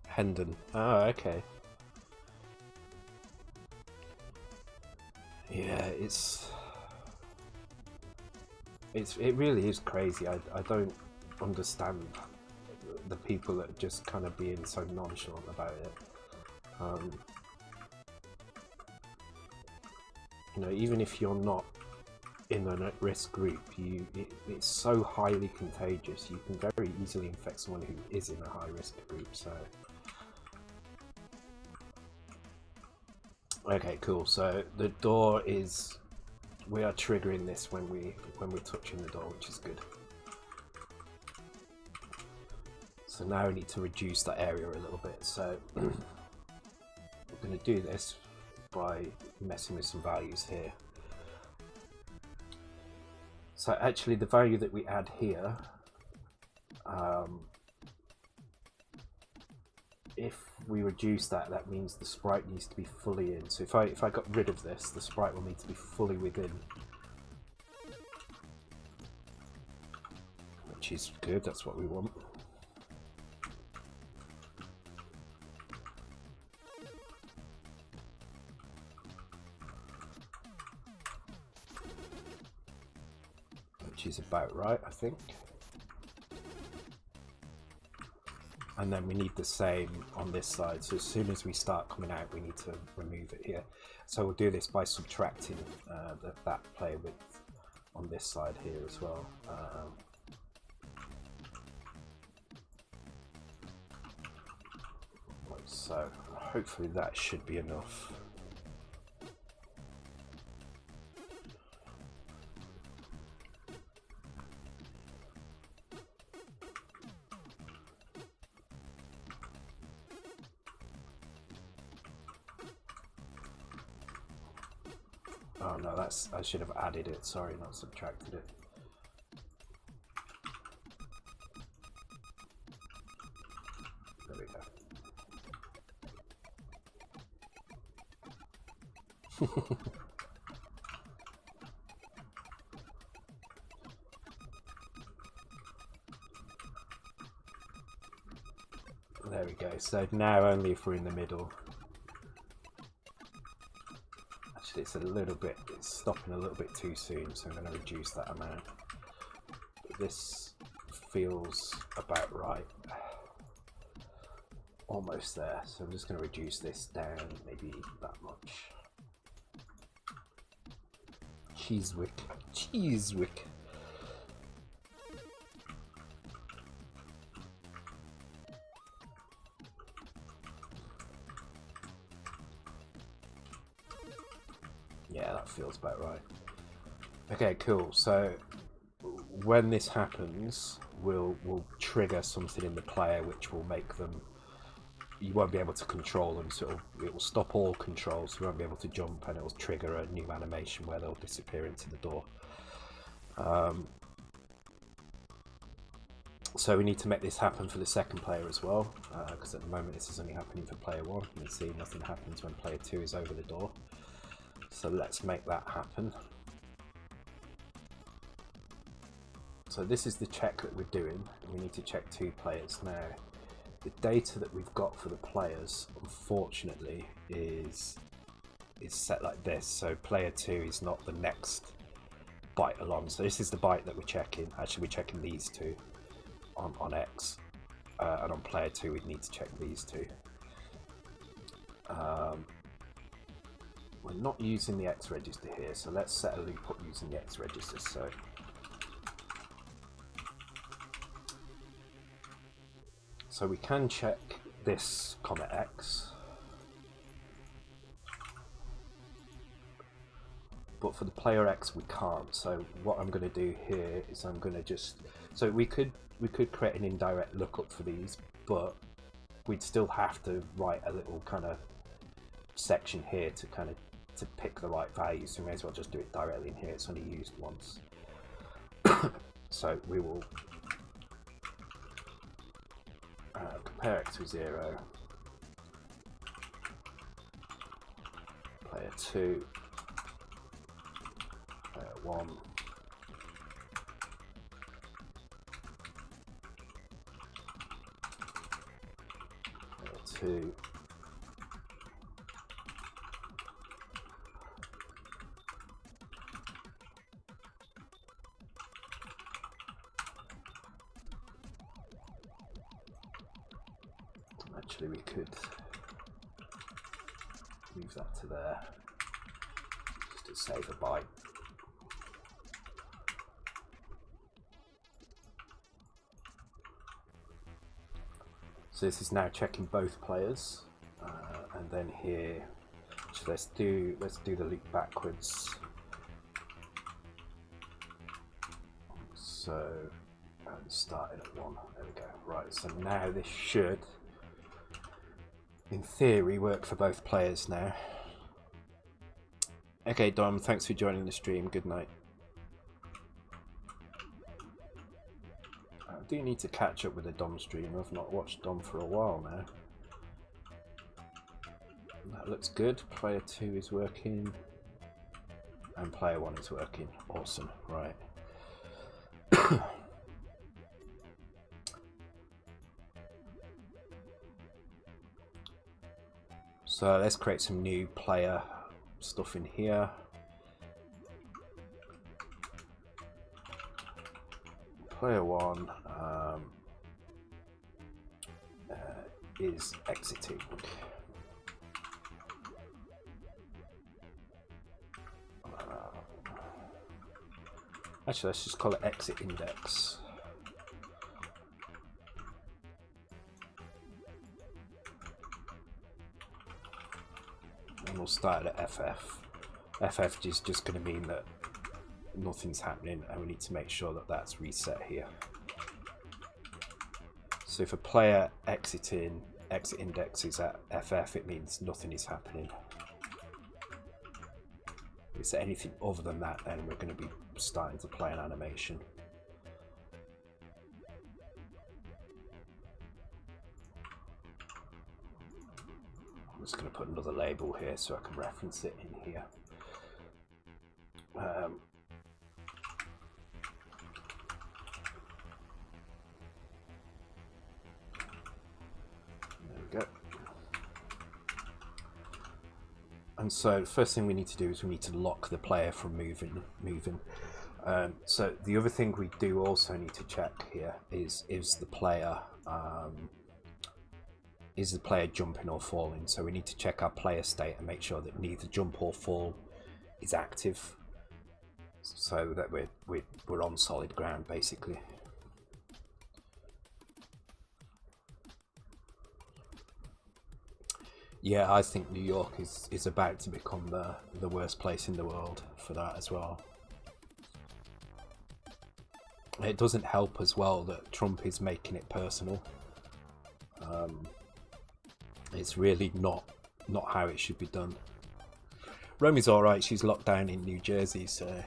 Hendon. Oh, okay. Yeah, it really is crazy. I don't understand the people that are just kind of being so nonchalant about it. You know, even if you're not in an at-risk group, it's so highly contagious. You can very easily infect someone who is in a high-risk group. So, okay, cool. So the door is. We are triggering this when we're touching the door, which is good. So now we need to reduce that area a little bit. So we're going to do this by messing with some values here. So actually the value that we add here, if we reduce that, that means the sprite needs to be fully in. So if I got rid of this, the sprite will need to be fully within. Which is good, that's what we want. Which is about right, I think. And then we need the same on this side. So as soon as we start coming out, we need to remove it here. So we'll do this by subtracting that player width on this side here as well. So hopefully that should be enough. Oh no, I should have added it, sorry, not subtracted it. There we go. There we go, so now only if we're in the middle. Actually it's stopping a little bit too soon, so I'm going to reduce that amount. But this feels about right. Almost there, so I'm just going to reduce this down maybe that much. Cheesewick. Yeah, that feels about right. Okay, cool. So when this happens, we'll trigger something in the player which will make them. You won't be able to control them, so it will stop all controls. So you won't be able to jump, and it will trigger a new animation where they'll disappear into the door. So we need to make this happen for the second player as well, because at the moment this is only happening for player 1. You can see nothing happens when player 2 is over the door. So let's make that happen. So this is the check that we're doing. We need to check 2 players now. The data that we've got for the players, unfortunately, is set like this. So player 2 is not the next byte along. So this is the byte that we're checking. Actually, we're checking these two on X, and on player 2 we need to check these two. We're not using the X register here, so let's set a loop up using the X register. So we can check this comma X, but for the player X we can't. So what I'm going to do here is I'm going to just, so we could create an indirect lookup for these, but we'd still have to write a little kind of section here to pick the right value, so we may as well just do it directly in here. It's only used once. So we will compare X with 0, player 2, player 1, player 2, actually we could move that to there just to save a byte. So this is now checking both players, and then here, so let's do the loop backwards. So starting at 1. There we go. Right. So now this should, in theory, work for both players now. Okay, Dom. Thanks for joining the stream. Good night. I do need to catch up with the Dom stream. I've not watched Dom for a while now. That looks good. Player 2 is working, and player 1 is working. Awesome. Right. So let's create some new player stuff in here. Player 1 is exiting. Actually, let's just call it exit index. And we'll start at FF. FF is just going to mean that nothing's happening, and we need to make sure that that's reset here. So if a player exit index is at FF, it means nothing is happening. If it's anything other than that, then we're going to be starting to play an animation. I'm just going to put another label here so I can reference it in here. There we go. And so the first thing we need to do is we need to lock the player from moving. So the other thing we do also need to check here is the player jumping or falling. So we need to check our player state and make sure that neither jump or fall is active, so that we're on solid ground basically. Yeah, I think New York is about to become the worst place in the world for that as well. It doesn't help as well that Trump is making it personal. It's really not how it should be done. Romy's alright, she's locked down in New Jersey, so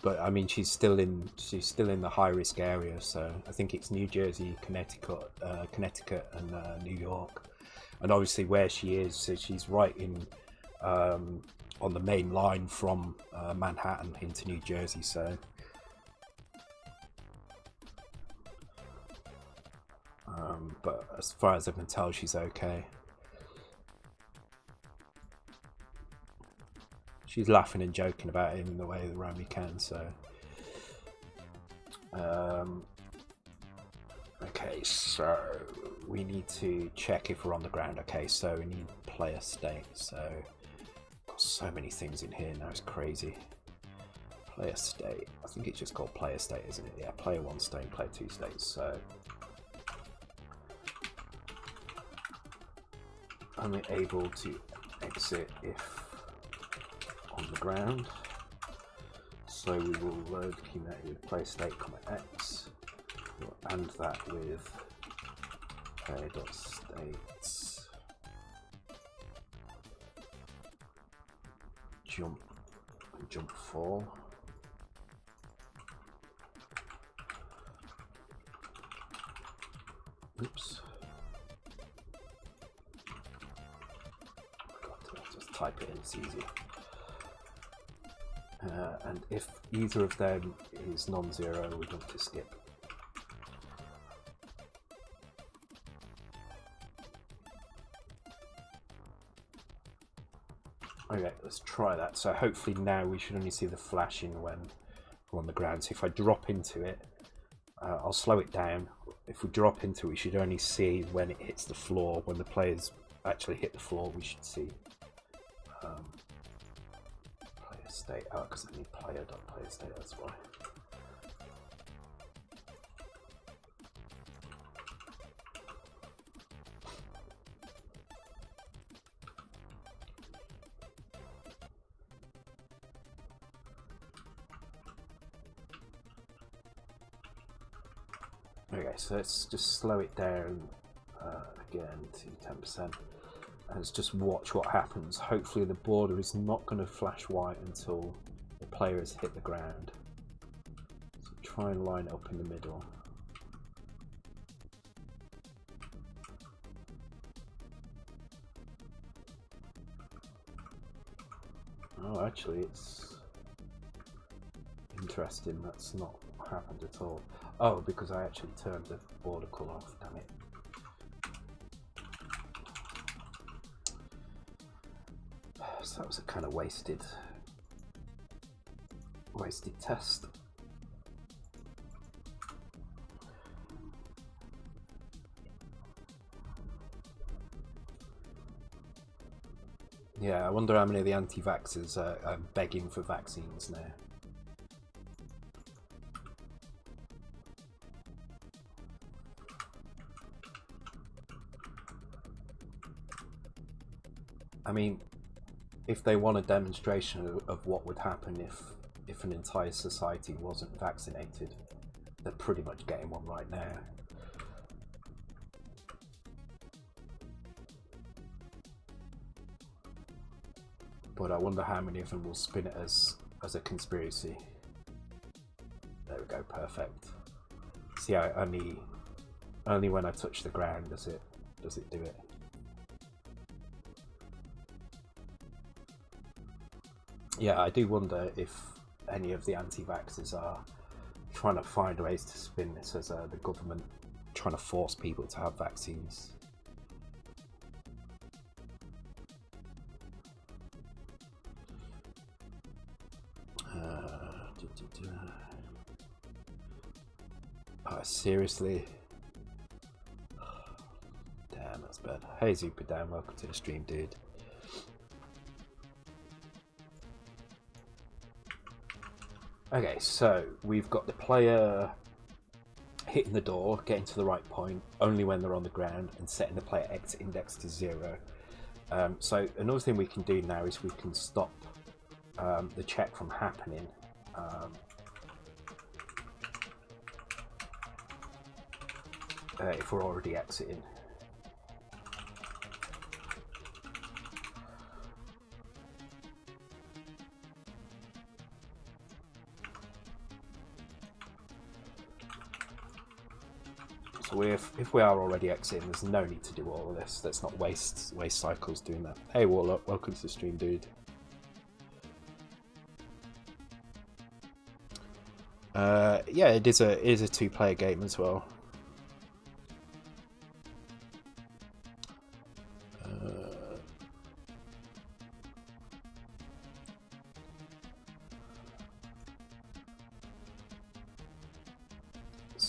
but I mean she's still in the high risk area, so I think it's New Jersey, Connecticut and New York. And obviously where she is, so she's right in on the main line from Manhattan into New Jersey, so but as far as I can tell, she's okay. she's laughing and joking about it in the way that Romy can. So, okay, so we need to check if we're on the ground. Okay, so we need player state. So, got so many things in here now, it's crazy. Player state. I think it's just called player state, isn't it? Yeah, player 1 state, player 2 state. So, I'm able to exit if on the ground. So we will load Qnet with player state, X. We'll and that with player.states jump fall. Oops. Just type it in, it's easier. And if either of them is non-zero, we jump to skip. Okay, let's try that. So hopefully now we should only see the flashing when we're on the ground. So if I drop into it, I'll slow it down. If we drop into it, we should only see when it hits the floor. When the players actually hit the floor, we should see player state. Oh, because I need player.player state, that's why. Okay, so let's just slow it down again to 10%, and let's just watch what happens. Hopefully the border is not going to flash white until the player has hit the ground. So try and line it up in the middle. Oh, actually it's interesting, that's not happened at all. Oh, because I actually turned the border colour off, damn it. So that was a kind of wasted test. Yeah, I wonder how many of the anti-vaxxers are begging for vaccines now. I mean, if they want a demonstration of what would happen if an entire society wasn't vaccinated, they're pretty much getting one right now. But I wonder how many of them will spin it as a conspiracy. There we go, perfect. See, only when I touch the ground does it do it. Yeah, I do wonder if any of the anti-vaxxers are trying to find ways to spin this as the government trying to force people to have vaccines. Oh, seriously? Damn, that's bad. Hey Zupadam, welcome to the stream, dude. Okay, so we've got the player hitting the door, getting to the right point only when they're on the ground, and setting the player exit index to 0. So another thing we can do now is we can stop the check from happening. If we're already exiting. So if we are already exiting, there's no need to do all of this. Let's not waste cycles doing that. Hey Warlock, welcome to the stream, dude. Yeah, it is a 2-player game as well.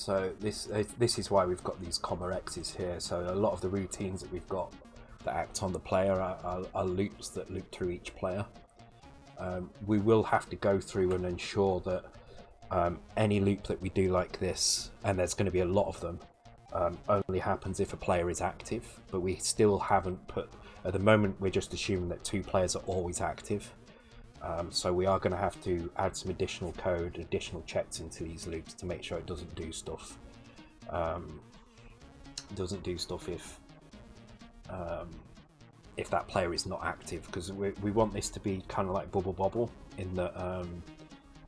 So this is why we've got these comma X's here. So a lot of the routines that we've got that act on the player are loops that loop through each player. We will have to go through and ensure that any loop that we do like this, and there's going to be a lot of them, only happens if a player is active. But we still haven't put, at the moment we're just assuming that 2 players are always active. So we are going to have to add some additional code, additional checks into these loops to make sure it doesn't do stuff. If that player is not active, because we want this to be kind of like Bubble Bobble in that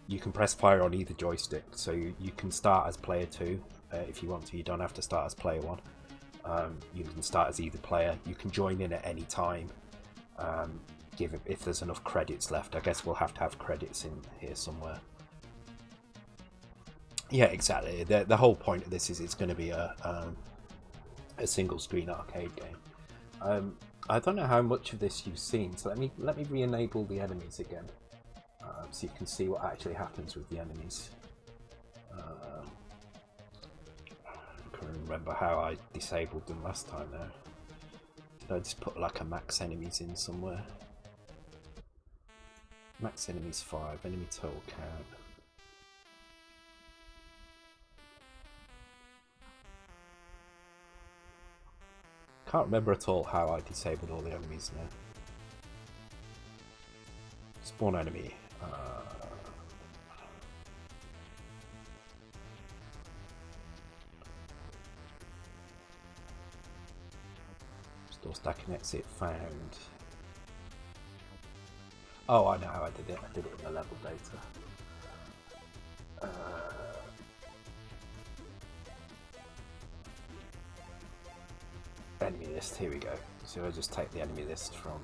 you can press fire on either joystick, so you can start as player 2 if you want to. You don't have to start as player 1. You can start as either player. You can join in at any time, if there's enough credits left. I guess we'll have to have credits in here somewhere. Yeah, exactly. The whole point of this is it's going to be a single screen arcade game. I don't know how much of this you've seen, so let me re-enable the enemies again, so you can see what actually happens with the enemies. I can't remember how I disabled them last time now. Did I just put like a max enemies in somewhere? Max enemies 5, enemy total count. Can't remember at all how I disabled all the enemies now. Spawn enemy. Store stacking exit found. Oh, I know how I did it. I did it in the level data. Enemy list, here we go. So I just take the enemy list from,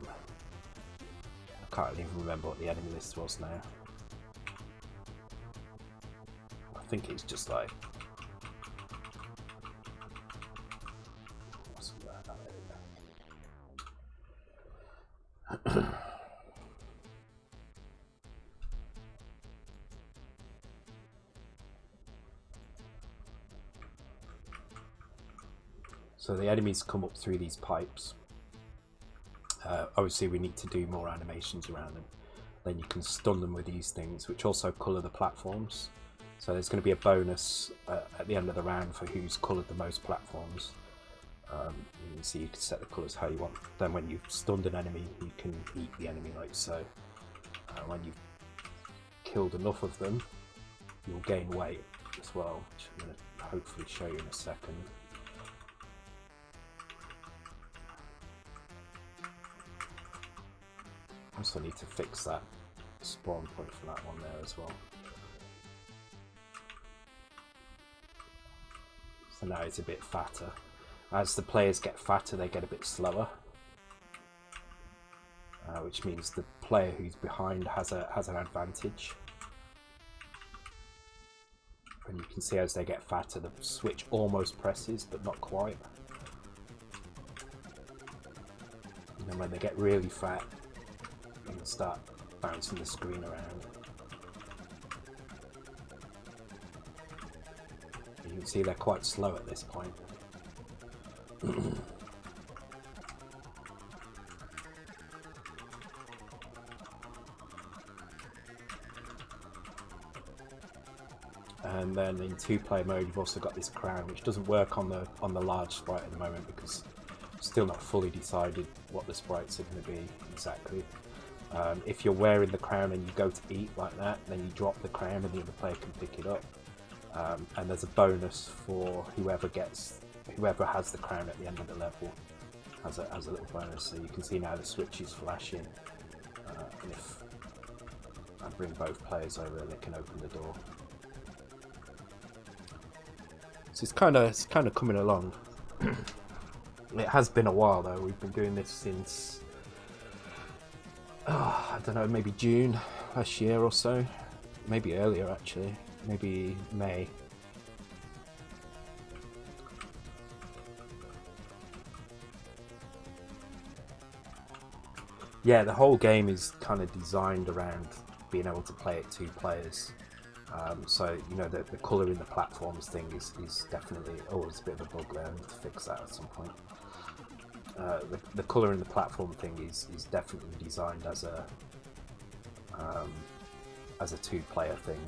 I can't even remember what the enemy list was now. I think it's just like, there we go. So the enemies come up through these pipes. Obviously we need to do more animations around them. Then you can stun them with these things, which also colour the platforms. So there's going to be a bonus at the end of the round for who's coloured the most platforms. You can see you can set the colours how you want. Then when you've stunned an enemy, you can eat the enemy like so. When you've killed enough of them, you'll gain weight as well, which I'm going to hopefully show you in a second. Also need to fix that spawn point for that one there as well. So now it's a bit fatter. As the players get fatter, they get a bit slower, which means the player who's behind has an advantage. And you can see as they get fatter, the switch almost presses, but not quite. And then when they get really fat, you can start bouncing the screen around. You can see they're quite slow at this point. And then in 2-player mode, you've also got this crown, which doesn't work on the large sprite at the moment because it's still not fully decided what the sprites are going to be exactly. If you're wearing the crown and you go to eat like that, then you drop the crown and the other player can pick it up. And there's a bonus for whoever has the crown at the end of the level as a little bonus. So you can see now the switch is flashing, and if I bring both players over, they can open the door. So it's kind of coming along. It has been a while though. We've been doing this since I don't know, maybe June last year or so, maybe earlier actually, maybe May. Yeah, the whole game is kind of designed around being able to play it 2 players. So you know the colour in the platforms thing is definitely, oh, there's a bit of a bug there. I need to fix that at some point. The colour in the platform thing is definitely designed as a two-player thing.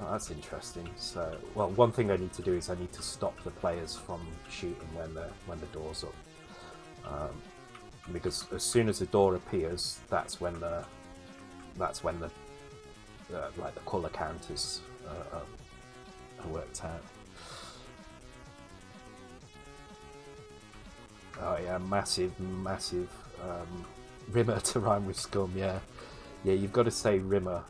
Oh, that's interesting. So, well, one thing I need to do is I need to stop the players from shooting when the door's up, because as soon as the door appears, that's when the like the colour counters are worked out. Oh yeah, massive rimmer to rhyme with scum. Yeah, you've got to say rimmer.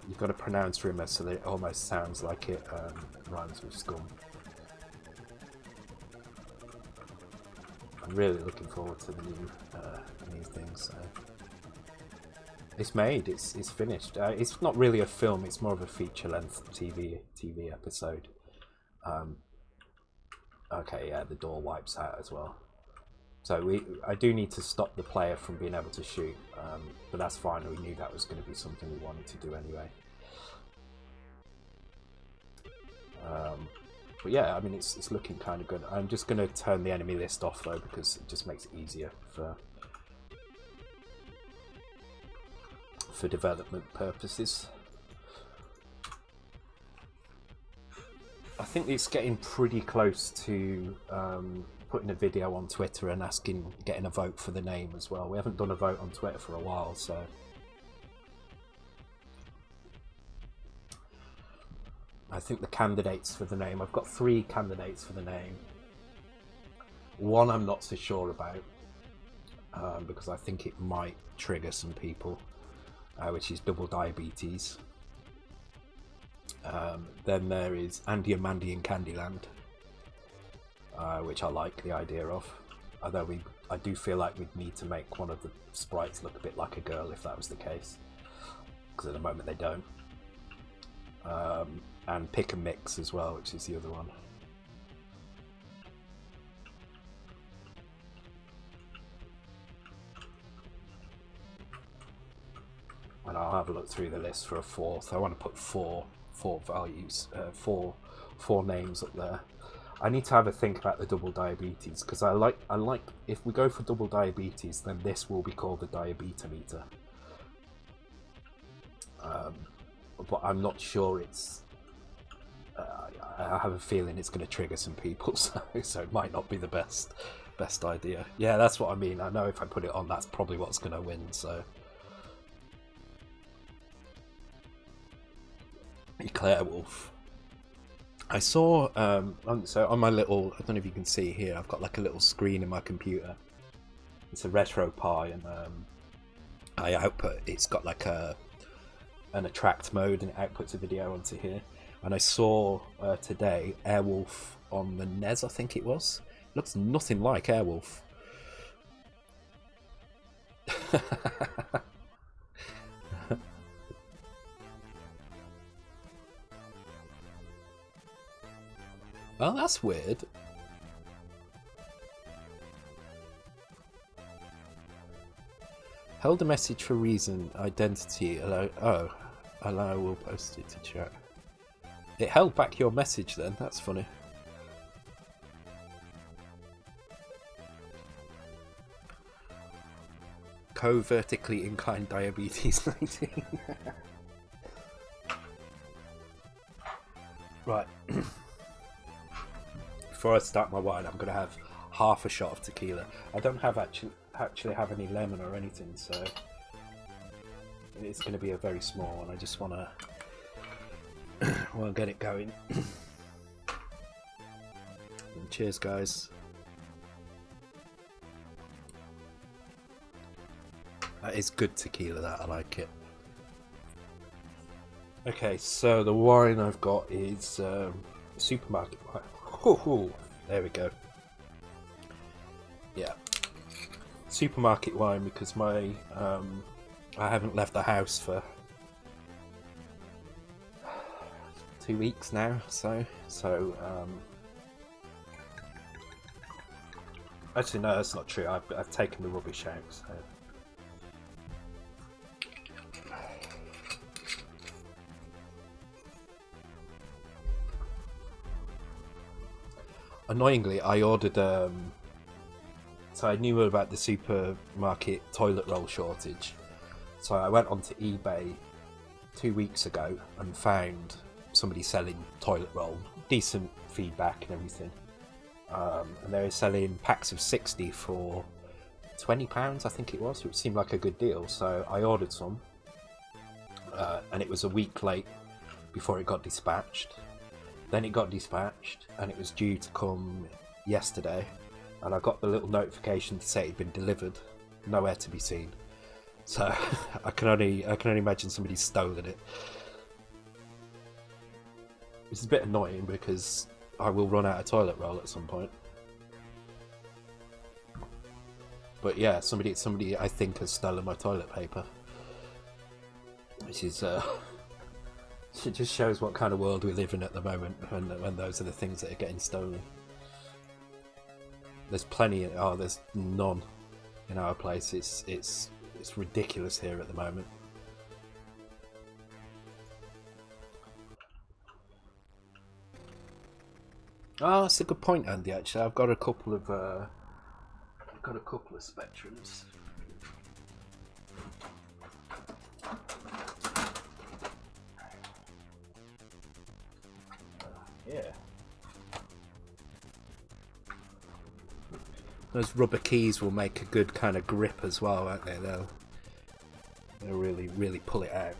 You've got to pronounce rimmer so that it almost sounds like it rhymes with scum. I'm really looking forward to the new things. So. It's made. It's finished. It's not really a film. It's more of a feature-length TV episode. Okay, yeah, the door wipes out as well. So I do need to stop the player from being able to shoot, but that's fine. We knew that was going to be something we wanted to do anyway. But yeah, I mean, it's looking kind of good. I'm just going to turn the enemy list off though, because it just makes it easier for development purposes. I think it's getting pretty close to putting a video on Twitter and getting a vote for the name as well. We haven't done a vote on Twitter for a while, so I think the candidates for the name, I've got 3 candidates for the name. One I'm not so sure about, because I think it might trigger some people, which is Double Diabetes. Then there is Andy and Mandy in Candyland, which I like the idea of, although I do feel like we'd need to make one of the sprites look a bit like a girl if that was the case, because at the moment they don't. And Pick and Mix as well, which is the other one. And I'll have a look through the list for a 4th. I want to put four values, four names up there. I need to have a think about the Double Diabetes, because I like if we go for Double Diabetes, then this will be called the Diabetometer. But I'm not sure it's. I have a feeling it's going to trigger some people, so it might not be the best idea. Yeah, that's what I mean. I know if I put it on, that's probably what's going to win. So. Eclair Wolf. I saw so on my little, I don't know if you can see here, I've got like a little screen in my computer. It's a RetroPie, and I output. It's got like an attract mode, and it outputs a video onto here. And I saw today Airwolf on the NES, I think it was. Looks nothing like Airwolf. Well, that's weird. Held a message for reason, identity, allow will post it to chat. It held back your message then, that's funny. Co-vertically inclined diabetes 19. Right. Before I start my wine, I'm going to have half a shot of tequila. I don't have actually have any lemon or anything, so it's going to be a very small one. I just want to get it going. And cheers, guys. That is good tequila, that. I like it. Okay, so the wine I've got is supermarket wine. Ooh, there we go. Yeah, supermarket wine, because my I haven't left the house for 2 weeks now, so actually no, that's not true. I've taken the rubbish out. So. Annoyingly, I ordered. So I knew about the supermarket toilet roll shortage. So I went onto eBay 2 weeks ago and found somebody selling toilet roll, decent feedback and everything. And they were selling packs of 60 for £20, I think it was, which seemed like a good deal. So I ordered some, and it was a week late before it got dispatched. Then it got dispatched, and it was due to come yesterday. And I got the little notification to say it'd been delivered, nowhere to be seen. So I can only imagine somebody's stolen it. It's a bit annoying because I will run out of toilet roll at some point. But yeah, somebody I think has stolen my toilet paper, which is it just shows what kind of world we live in at the moment when those are the things that are getting stolen. There's plenty. There's none in our place. It's ridiculous here at the moment. Oh, that's a good point, Andy. Actually, I've got a couple of Spectrums. Yeah. Those rubber keys will make a good kind of grip as well, won't they? They'll really pull it out.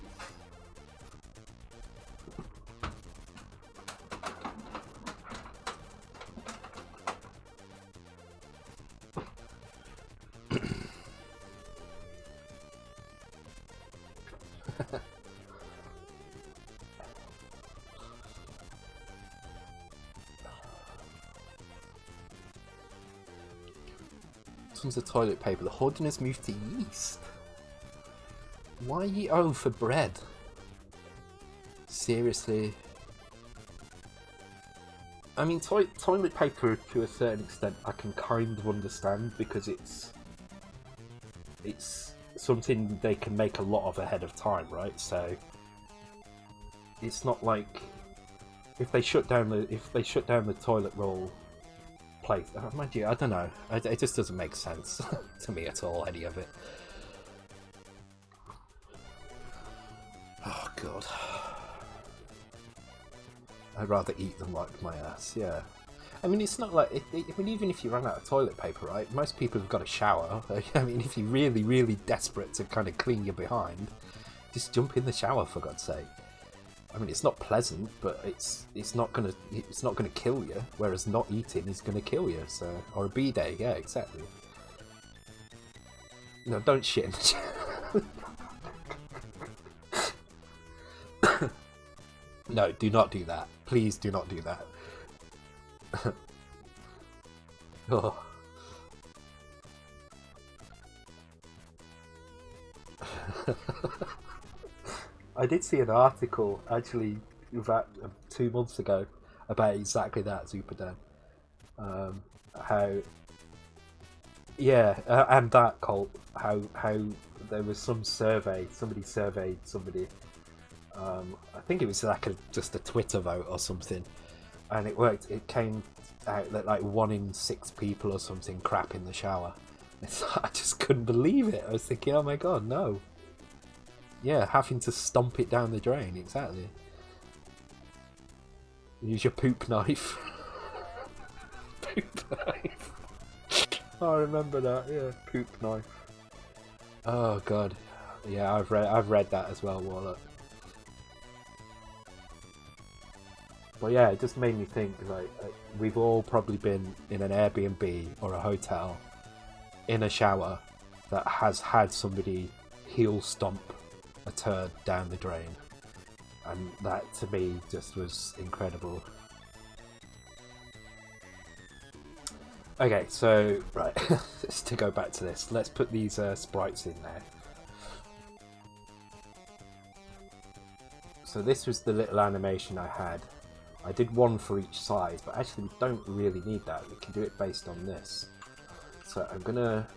Tons of toilet paper. The hoarding has moved to yeast. Why ye for bread? Seriously? I mean, toilet paper to a certain extent I can kind of understand, because it's something they can make a lot of ahead of time, right? So it's not like if they shut down the toilet roll place. Mind you, I don't know. It just doesn't make sense to me at all, any of it. Oh god. I'd rather eat than wipe my ass, yeah. I mean, it's not like... I mean, even if you run out of toilet paper, right? Most people have got a shower. I mean, if you're really, really desperate to kind of clean your behind, just jump in the shower, for God's sake. I mean, it's not pleasant, but it's not gonna kill you. Whereas not eating is gonna kill you. So, or a bidet, yeah, exactly. No, don't shit in the shower. No, do not do that. Please do not do that. Oh. I did see an article actually about 2 months ago about exactly that, Zupadan. How, yeah, and that cult. How there was some survey. Somebody surveyed somebody. I think it was like just a Twitter vote or something, and it worked. It came out that like 1 in 6 people or something crap in the shower. I just couldn't believe it. I was thinking, oh my god, no. Yeah, having to stomp it down the drain, exactly. Use your poop knife. Poop knife. I remember that, yeah, poop knife. Oh god. Yeah, I've read that as well, Warlock. But yeah, it just made me think, like, we've all probably been in an Airbnb or a hotel in a shower that has had somebody heel stomp a turd down the drain, and that to me just was incredible. Okay, so right, just to go back to this, let's put these sprites in there. So this was the little animation I had. I did one for each side, but actually we don't really need that. We can do it based on this. So I'm gonna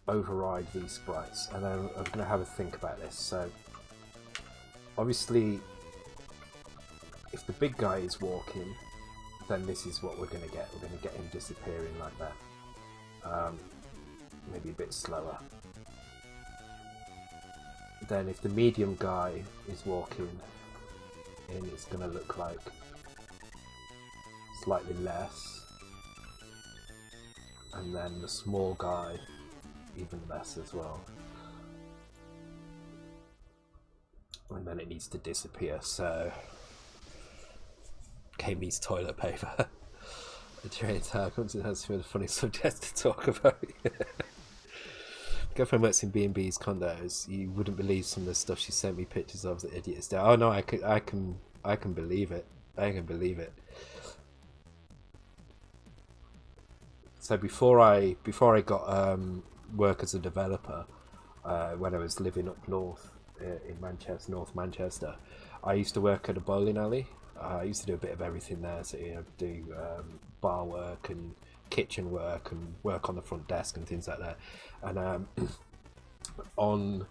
override these sprites, and then I'm gonna have a think about this. So obviously, if the big guy is walking, then this is what we're going to get. We're going to get him disappearing like that. Maybe a bit slower. Then if the medium guy is walking in, it's going to look like slightly less. And then the small guy, even less as well. And then it needs to disappear, so K means toilet paper. A train attack has been a funny subject to talk about. Girlfriend works in B&B's condos. You wouldn't believe some of the stuff she sent me pictures of. The idiot's there. Oh no, I can believe it. I can believe it. So before I got work as a developer, when I was living up north in Manchester, North Manchester, I used to work at a bowling alley. I used to do a bit of everything there, so do bar work and kitchen work and work on the front desk and things like that. And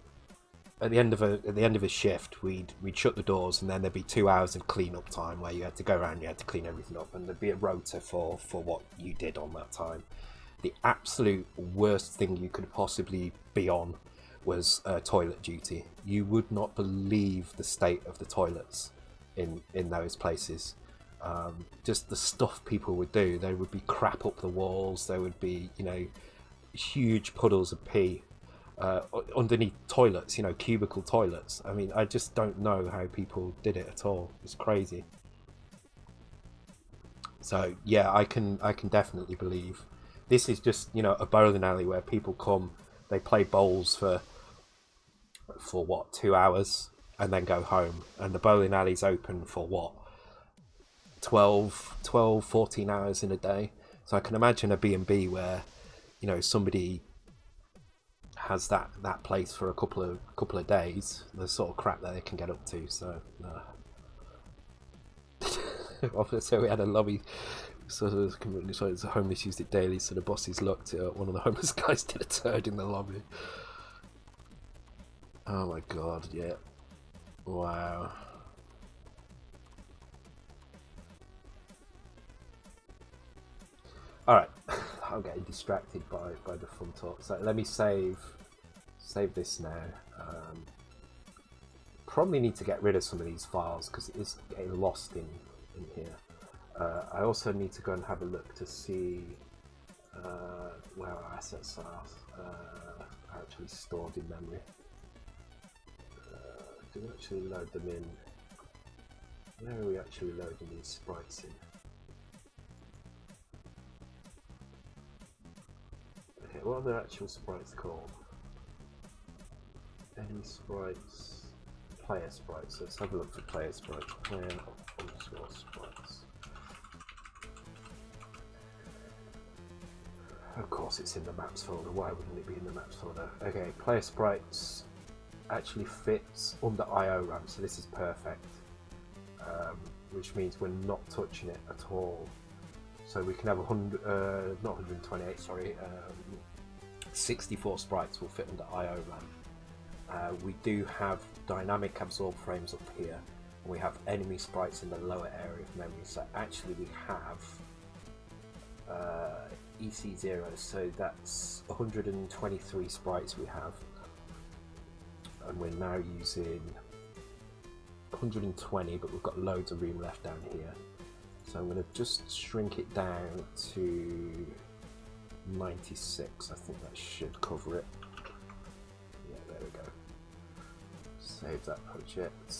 at the end of a shift, we'd shut the doors, and then there'd be 2 hours of clean up time where you had to go around, you had to clean everything up, and there'd be a rota for what you did on that time. The absolute worst thing you could possibly be on was toilet duty. You would not believe the state of the toilets in those places. Just the stuff people would do. There would be crap up the walls. There would be, huge puddles of pee underneath toilets, cubicle toilets. I mean, I just don't know how people did it at all. It's crazy. So yeah, I can definitely believe this is just, a bowling alley where people come, they play bowls for what, 2 hours, and then go home. And the bowling alley's open for what, 12, 14 hours in a day. So I can imagine a B&B where, somebody has that place for a couple of days, the sort of crap that they can get up to. So so we had a lobby, so the homeless used it daily, so the bosses looked at one of the homeless guys did a turd in the lobby. Oh my god, yeah. Wow. Alright, I'm getting distracted by the fun talk. So let me save this now. Probably need to get rid of some of these files because it is getting lost in here. I also need to go and have a look to see where our assets are actually stored in memory. Do we actually load them in? Where are we actually loading these sprites in? Okay, what are the actual sprites called? Enemy sprites, player sprites. So let's have a look for player sprites. Player underscore sprites. Of course it's in the maps folder. Why wouldn't it be in the maps folder? Okay, player sprites actually fits under IO RAM, so this is perfect. Which means we're not touching it at all. So we can have not 128, sorry, 64 sprites will fit under IO RAM. We do have dynamic absorb frames up here, and we have enemy sprites in the lower area of memory. So actually we have EC0, so that's 123 sprites we have, and we're now using 120, but we've got loads of room left down here. So I'm going to just shrink it down to 96. I think that should cover it. Yeah, there we go. Save that project.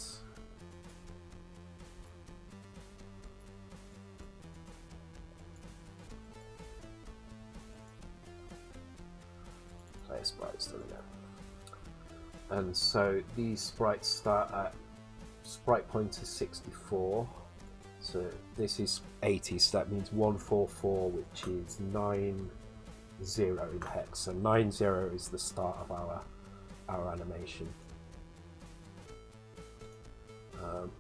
Player sprites, there we go. And so these sprites start at sprite pointer 64. So this is 80, so that means 144, which is 90 in hex. So 90 is the start of our animation.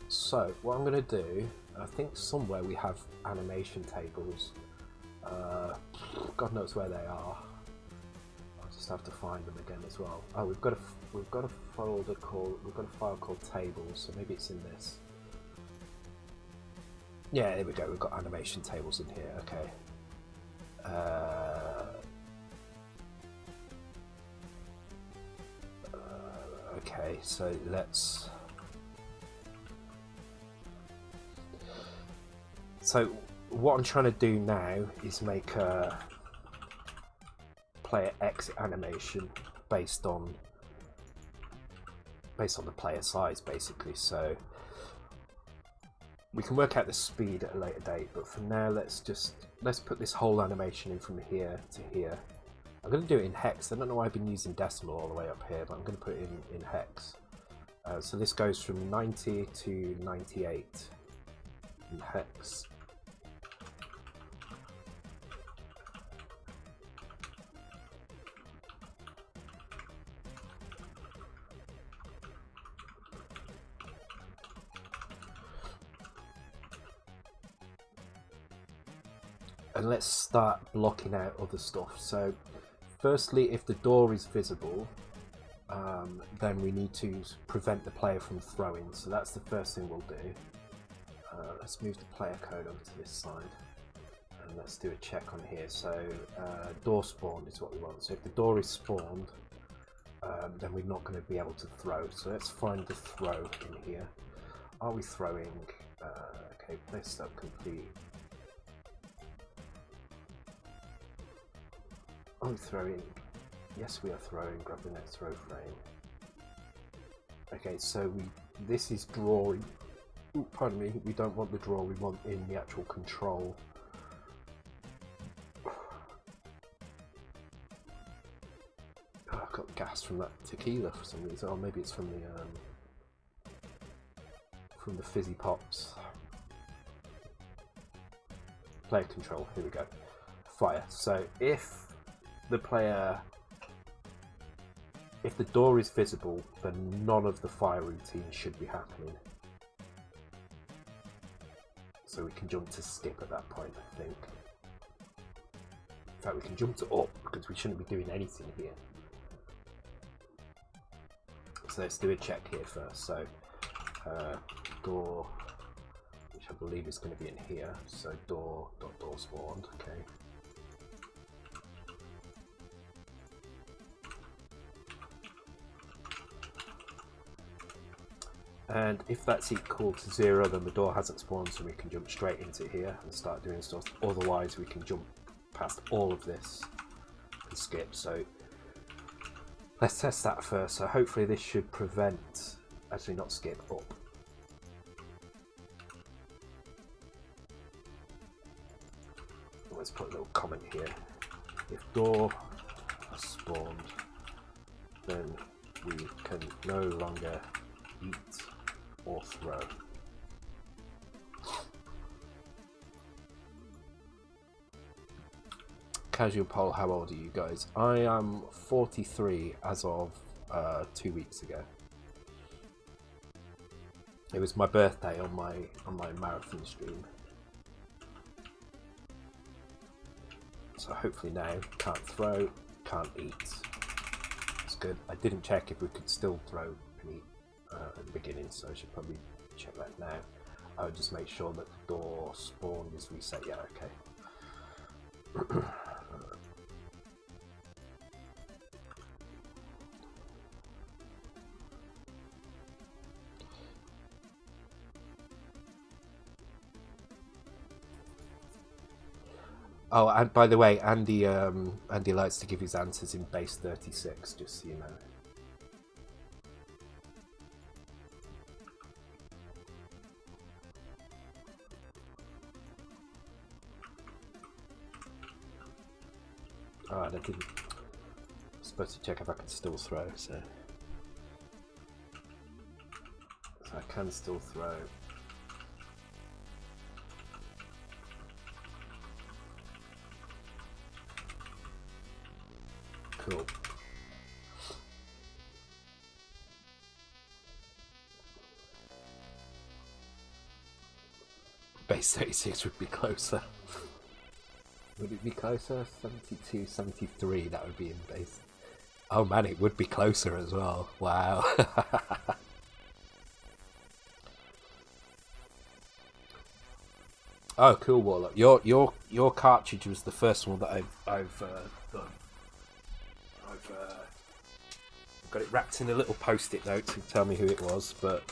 So what I'm going to do, I think somewhere we have animation tables. God knows where they are. I'll just have to find them again as well. Oh, we've got a folder called, we've got a file called tables, so maybe it's in this. Yeah, there we go. We've got animation tables in here. Okay. Okay, so let's. So what I'm trying to do now is make a player exit animation based on the player size, basically. So we can work out the speed at a later date, but for now let's put this whole animation in from here to here. I'm going to do it in hex. I don't know why I've been using decimal all the way up here, but I'm going to put it in hex. So this goes from 90 to 98 in hex. And let's start blocking out other stuff. So firstly, if the door is visible, then we need to prevent the player from throwing. So that's the first thing we'll do. Let's move the player code over to this side. And let's do a check on here. So door spawned is what we want. So if the door is spawned, then we're not going to be able to throw. So let's find the throw in here. Are we throwing? Okay, place up complete. Are we throwing? Yes, we are throwing. Grab the next throw frame. Okay, so this is drawing. Ooh, pardon me. We don't want the draw. We want in the actual control. Oh, I got gas from that tequila for some reason. Oh, maybe it's from the fizzy pops. Player control. Here we go. Fire. So if the door is visible, then none of the fire routine should be happening. So we can jump to skip at that point, I think. In fact, we can jump to up because we shouldn't be doing anything here. So let's do a check here first. So door, which I believe is going to be in here. So door spawned. Okay. And if that's equal to 0, then the door hasn't spawned, so we can jump straight into here and start doing stuff. Otherwise, we can jump past all of this and skip. So let's test that first. So hopefully this should prevent, actually not skip, up. Let's put a little comment here. If door has spawned, then we can no longer eat or throw. Casual poll, how old are you guys? I am 43 as of 2 weeks ago. It was my birthday on my marathon stream. So hopefully now, can't throw, can't eat. That's good. I didn't check if we could still throw and eat at the beginning, so I should probably check that now. I would just make sure that the door spawn is reset. Yeah, okay. Oh, and by the way, Andy likes to give his answers in base 36, just so you know. Alright, I was supposed to check if I could still throw, so I can still throw. Cool. Base 36 would be closer. Would it be closer? 72, 73, that would be in base. Oh man, it would be closer as well. Wow. Oh, cool, Warlock. Your cartridge was the first one that I've done. I've got it wrapped in a little post-it note to tell me who it was, but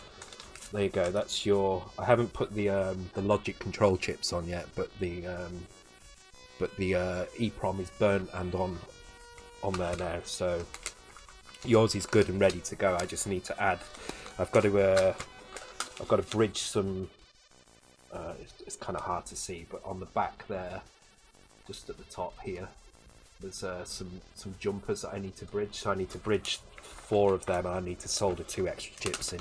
there you go. That's your. I haven't put the logic control chips on yet, but the EEPROM is burnt and on there now. So yours is good and ready to go. I just need to add. I've got to bridge some. It's kind of hard to see, but on the back there, just at the top here, there's some jumpers that I need to bridge. So I need to bridge 4 of them, and I need to solder 2 extra chips in.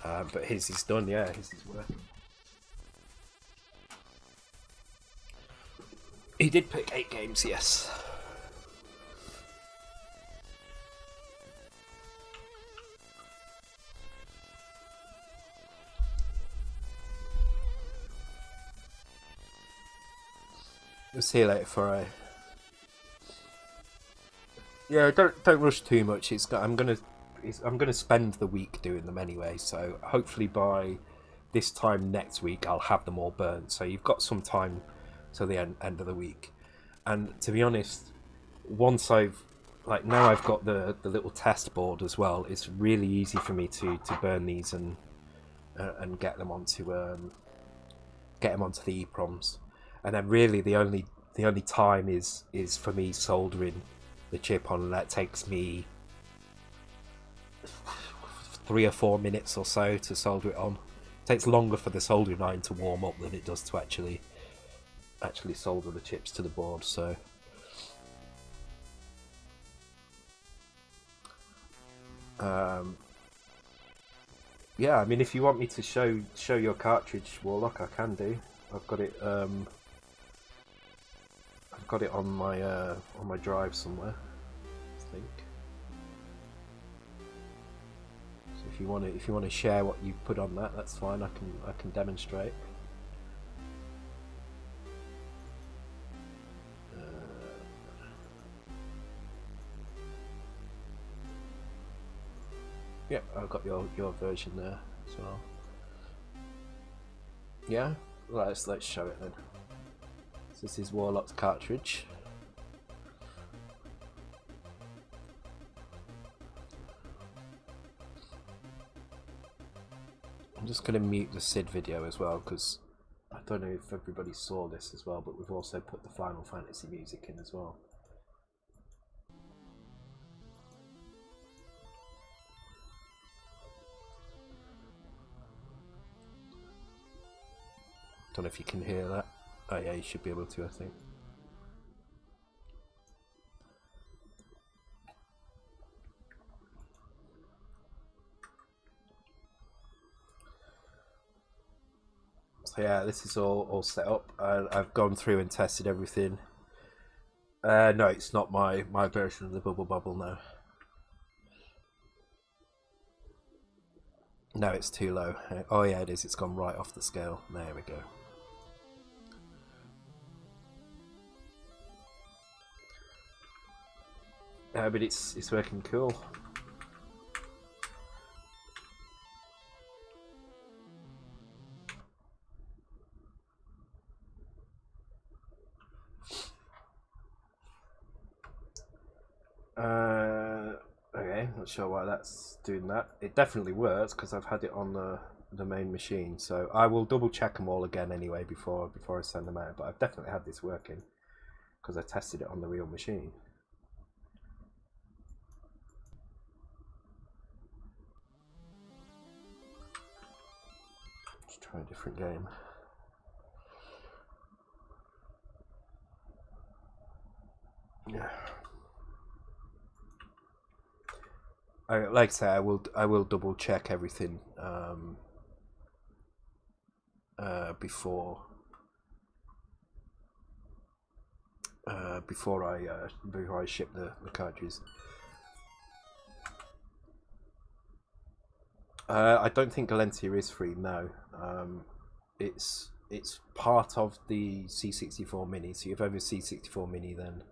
But his is done. Yeah, his is working. He did pick 8 games. Yes. We'll see you later for a. Yeah, don't rush too much. I'm gonna spend the week doing them anyway. So hopefully by this time next week I'll have them all burnt. So you've got some time till the end of the week. And to be honest, once now I've got the little test board as well. It's really easy for me to burn these and get them onto the EEPROMs. And then really the only time is for me soldering the chip on, and that takes me 3 or 4 minutes or so to solder it on. It takes longer for the soldering iron to warm up than it does to actually solder the chips to the board. So yeah, I mean, if you want me to show your cartridge, Warlock, I can do. I've got it on my drive somewhere, I think. So if you want to share what you put on that, that's fine. I can demonstrate. Yeah, I've got your version there as well. Yeah, let's show it then. So this is Warlock's cartridge. I'm just going to mute the Sid video as well, because I don't know if everybody saw this as well, but we've also put the Final Fantasy music in as well. Don't know if you can hear that. Oh yeah, you should be able to, I think. So yeah, this is all set up. I've gone through and tested everything. No, it's not my version of the bubble now. No, it's too low. Oh yeah, it is. It's gone right off the scale. There we go. But it's working cool. Okay, not sure why that's doing that. It definitely works because I've had it on the main machine. So I will double check them all again anyway before I send them out. But I've definitely had this working because I tested it on the real machine. Let's try a different game. Yeah. Like I say, I will double check everything before I ship the cartridges. I don't think Galentia is free. No, it's part of the C64 Mini. So if you have a C64 Mini, then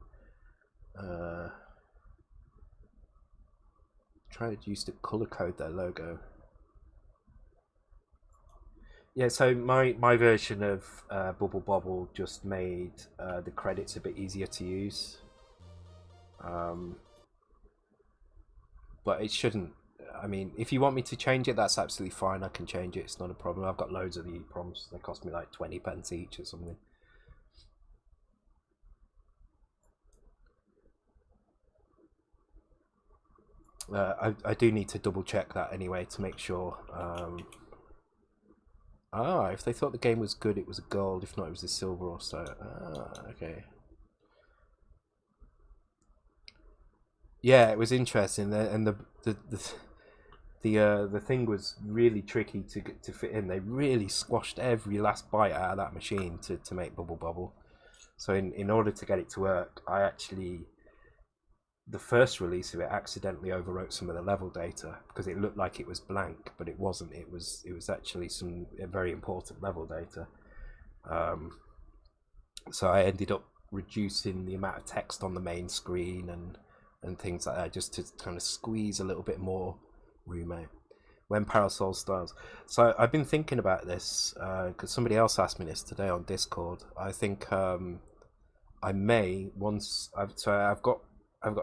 try to use to color code their logo. Yeah, so my version of Bubble Bobble just made the credits a bit easier to use. Um, but it shouldn't. I mean, if you want me to change it, that's absolutely fine. I can change it. It's not a problem. I've got loads of the EPROMs. They cost me like 20p each or something. I do need to double check that anyway to make sure. If they thought the game was good, it was a gold. If not, it was a silver or so. Okay. Yeah, it was interesting, and the thing was really tricky to fit in. They really squashed every last bite out of that machine to make Bubble Bobble. So in order to get it to work, I actually the first release of it accidentally overwrote some of the level data because it looked like it was blank, but it wasn't. It was actually some very important level data. So I ended up reducing the amount of text on the main screen and things like that, just to kind of squeeze a little bit more room out. When Parasol Stars. So I've been thinking about this because somebody else asked me this today on Discord. I think I may once. I've got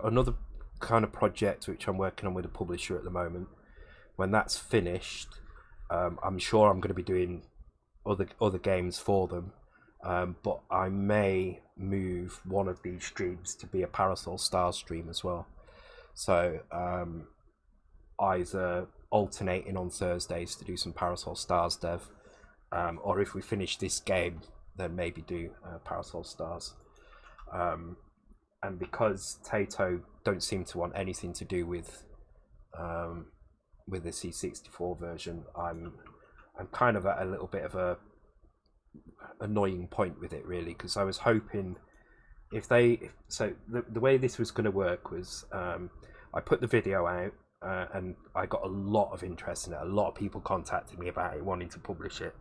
another kind of project which I'm working on with a publisher at the moment. When that's finished, I'm sure I'm going to be doing other games for them. But I may move one of these streams to be a Parasol Stars stream as well. So either alternating on Thursdays to do some Parasol Stars dev, or if we finish this game, then maybe do Parasol Stars. And because Taito don't seem to want anything to do with the C64 version, I'm kind of at a little bit of a annoying point with it, really, because I was hoping the way this was going to work was I put the video out and I got a lot of interest in it. A lot of people contacted me about it, wanting to publish it.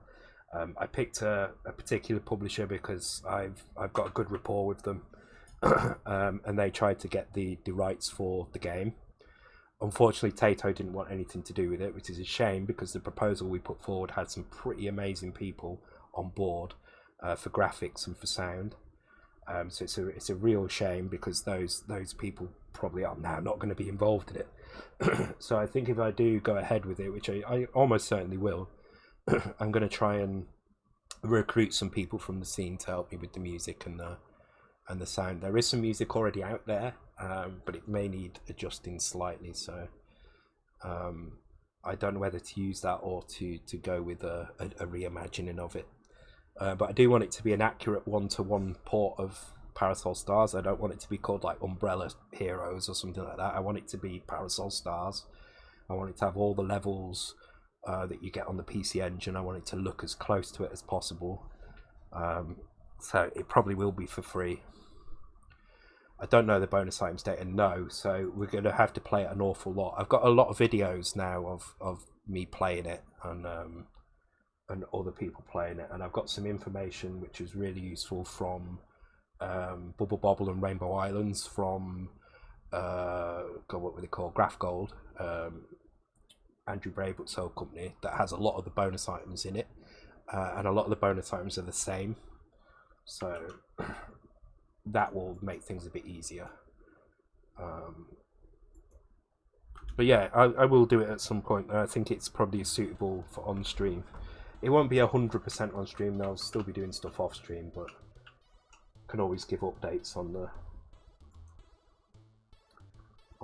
I picked a particular publisher because I've got a good rapport with them. And they tried to get the rights for the game. Unfortunately, Taito didn't want anything to do with it, which is a shame because the proposal we put forward had some pretty amazing people on board for graphics and for sound. So it's a real shame because those people probably are now not going to be involved in it. So I think if I do go ahead with it, which I almost certainly will, I'm going to try and recruit some people from the scene to help me with the music and the sound. There is some music already out there, but it may need adjusting slightly. So I don't know whether to use that or to go with a reimagining of it. But I do want it to be an accurate one-to-one port of Parasol Stars. I don't want it to be called like Umbrella Heroes or something like that. I want it to be Parasol Stars. I want it to have all the levels that you get on the PC Engine. I want it to look as close to it as possible. So it probably will be for free. I don't know the bonus items data, no, so we're going to have to play it an awful lot. I've got a lot of videos now of me playing it and other people playing it, and I've got some information which is really useful from Bubble Bobble and Rainbow Islands from what were they called, Graph Gold, Andrew Braybrook's old company, that has a lot of the bonus items in it, and a lot of the bonus items are the same, so that will make things a bit easier. But yeah, I will do it at some point. I think it's probably suitable for on stream. It won't be 100% on stream. I'll still be doing stuff off stream, but can always give updates on the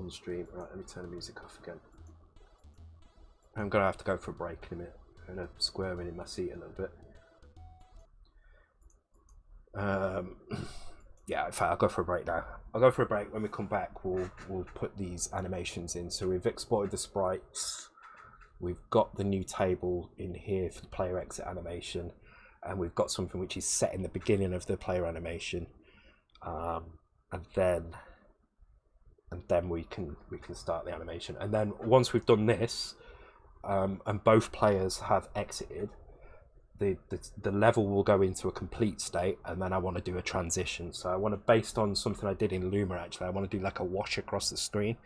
stream. Right, let me turn the music off again. I'm gonna have to go for a break in a minute. I'm gonna squirm in my seat a little bit. Yeah, in fact, I'll go for a break now. I'll go for a break. When we come back, we'll put these animations in. So we've exported the sprites. We've got the new table in here for the player exit animation, and we've got something which is set in the beginning of the player animation, and then we can start the animation. And then once we've done this, and both players have exited, the level will go into a complete state, and then I want to do a transition. So I want to, based on something I did in Luma, actually, I want to do like a wash across the screen.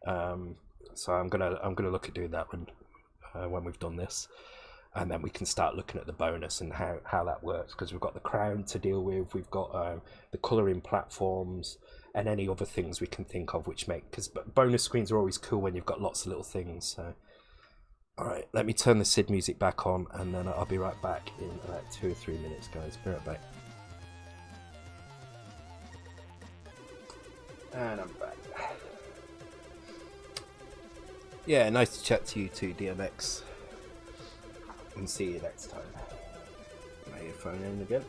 So I'm gonna look at doing that when we've done this. and then we can start looking at the bonus and how that works, because we've got the crown to deal with, we've got the colouring platforms, and any other things we can think of which make, because bonus screens are always cool when you've got lots of little things. So alright, let me turn the SID music back on, and then I'll be right back in about 2 or 3 minutes, guys. Be right back. And I'm back. Yeah, nice to chat to you too, DMX. And see you next time. Lay your phone in again.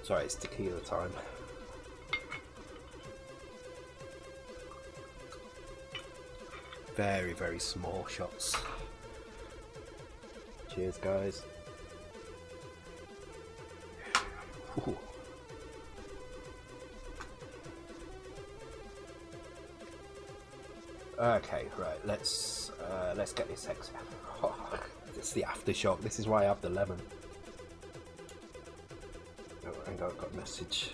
Sorry, it's tequila time. Very, very small shots. Cheers, guys. Ooh. Okay, right. Let's get this exit. Oh, it's the aftershock. This is why I have the lemon. Oh, hang on, I've got a message.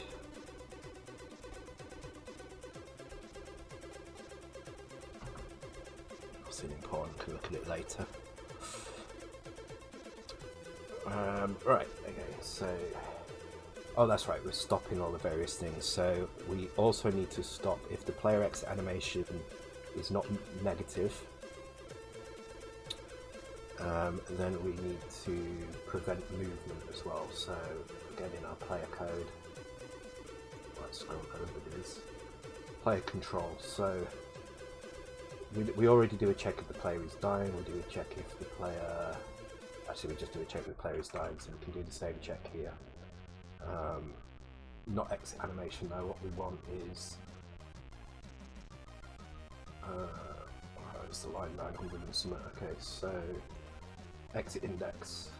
Nothing important. Can look at it later. Right. Okay. So. Oh, that's right. We're stopping all the various things. So we also need to stop if the player exit animation is not negative. Then we need to prevent movement as well. So again, in our player code, let's scroll over this. Player control. So we already do a check if the player is dying. We do a check if the player. Actually, we just do a check if the player is dying. So we can do the same check here. Not exit animation though. What we want is. It's the line 900 and something. Okay, so exit index.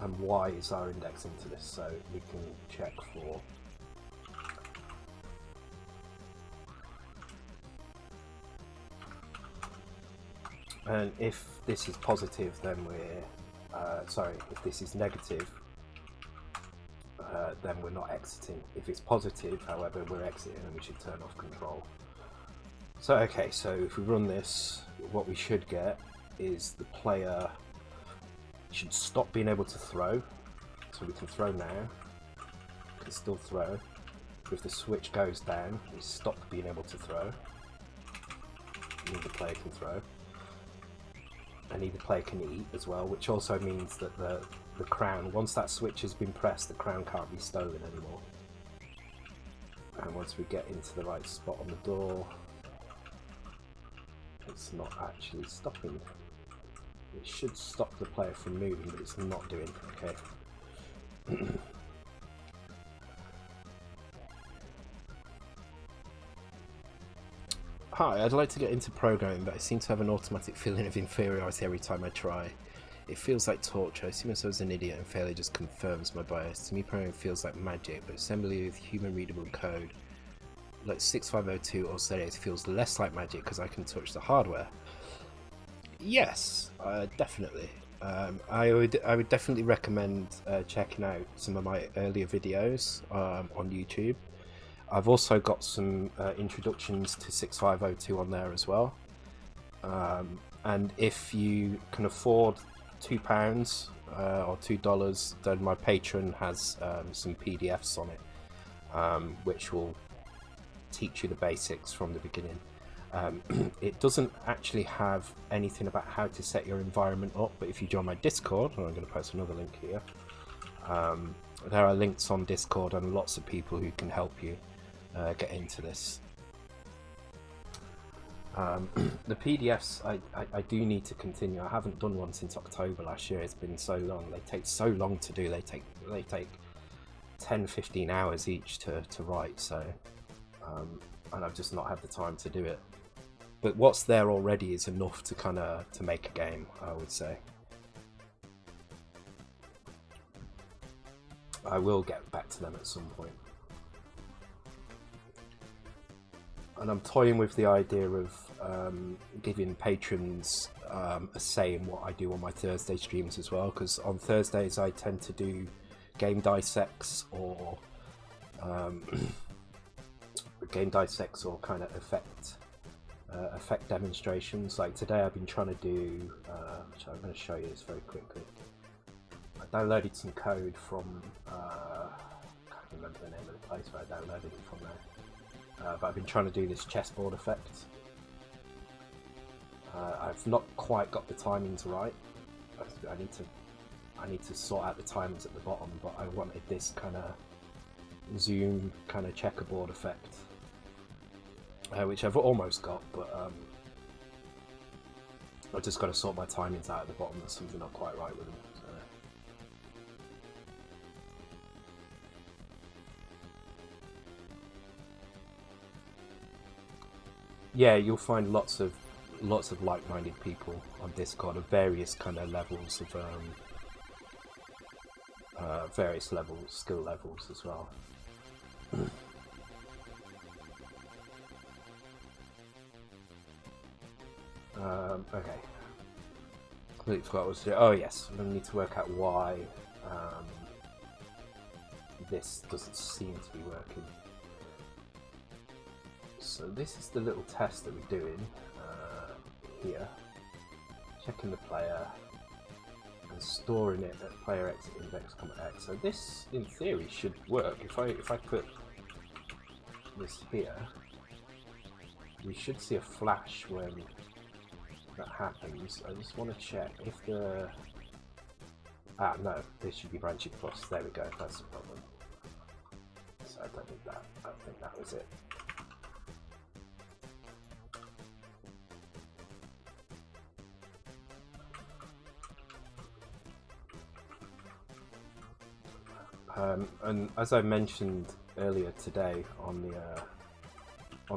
And Y is our index into this, so we can check for and if this is positive, then we're sorry, if this is negative, then we're not exiting. If it's positive, however, we're exiting and we should turn off control. So okay, so if we run this, what we should get is the player should stop being able to throw. So we can throw now, can still throw. If the switch goes down, we stop being able to throw. Neither player can throw. And neither player can eat as well, which also means that the crown, once that switch has been pressed, the crown can't be stolen anymore. And once we get into the right spot on the door, it's not actually stopping. It should stop the player from moving, but it's not doing. Okay. Hi, I'd like to get into programming, but I seem to have an automatic feeling of inferiority every time I try. It feels like torture. I see myself as an idiot and failure just confirms my bias. To me, programming feels like magic, but assembly with human readable code like 6502 or Series feels less like magic because I can touch the hardware. Yes, definitely. I would definitely recommend checking out some of my earlier videos on YouTube. I've also got some introductions to 6502 on there as well. And if you can afford £2 or $2, then my Patreon has some PDFs on it, which will teach you the basics from the beginning. It doesn't actually have anything about how to set your environment up, but if you join my Discord, and I'm going to post another link here, there are links on Discord and lots of people who can help you get into this. The PDFs, I do need to continue. I haven't done one since October last year. It's been so long. They take so long to do. They take 10-15 hours each to write, so and I've just not had the time to do it. But what's there already is enough to kind of to make a game, I would say. I will get back to them at some point. And I'm toying with the idea of giving patrons a say in what I do on my Thursday streams as well, because on Thursdays I tend to do game dissects or game dissects or kind of effect demonstrations. Like today I've been trying to do, which I'm going to show you this very quickly. I downloaded some code from, I can't remember the name of the place where I downloaded it from there, but I've been trying to do this chessboard effect. I've not quite got the timings right. I need to sort out the timings at the bottom, but I wanted this kind of zoom kind of checkerboard effect, which I've almost got, but I've just got to sort my timings out at the bottom. There's something not quite right with them. So. Yeah, you'll find lots of like-minded people on Discord of various kind of levels of various levels, skill levels as well. Okay. Completely forgot what I was doing. Oh yes, I'm going to need to work out why this doesn't seem to be working. So this is the little test that we're doing here. Checking the player and storing it at player exit index, X. So this, in theory, should work. If I put this here, we should see a flash when that happens. I just want to check if the... Ah, no, this should be branching plus. There we go, that's the problem. So I don't need that. I think that was it. And as I mentioned earlier today on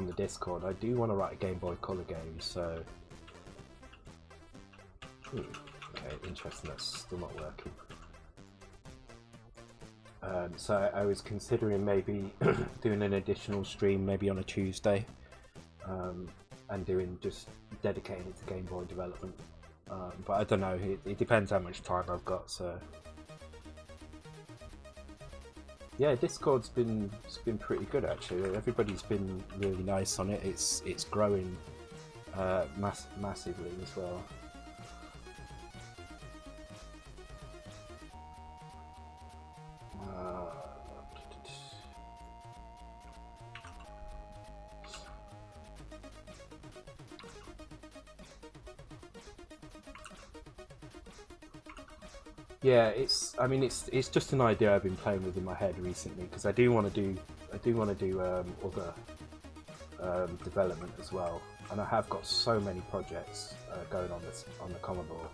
the Discord, I do want to write a Game Boy Color game. So, okay, interesting. That's still not working. So I was considering maybe doing an additional stream, maybe on a Tuesday, and doing just dedicating it to Game Boy development. But I don't know. It depends how much time I've got. So. Yeah, Discord's been pretty good actually. Everybody's been really nice on it. It's growing massively as well. Yeah, it's just an idea I've been playing with in my head recently, because I do want to do other development as well, and I have got so many projects going on the Commodore.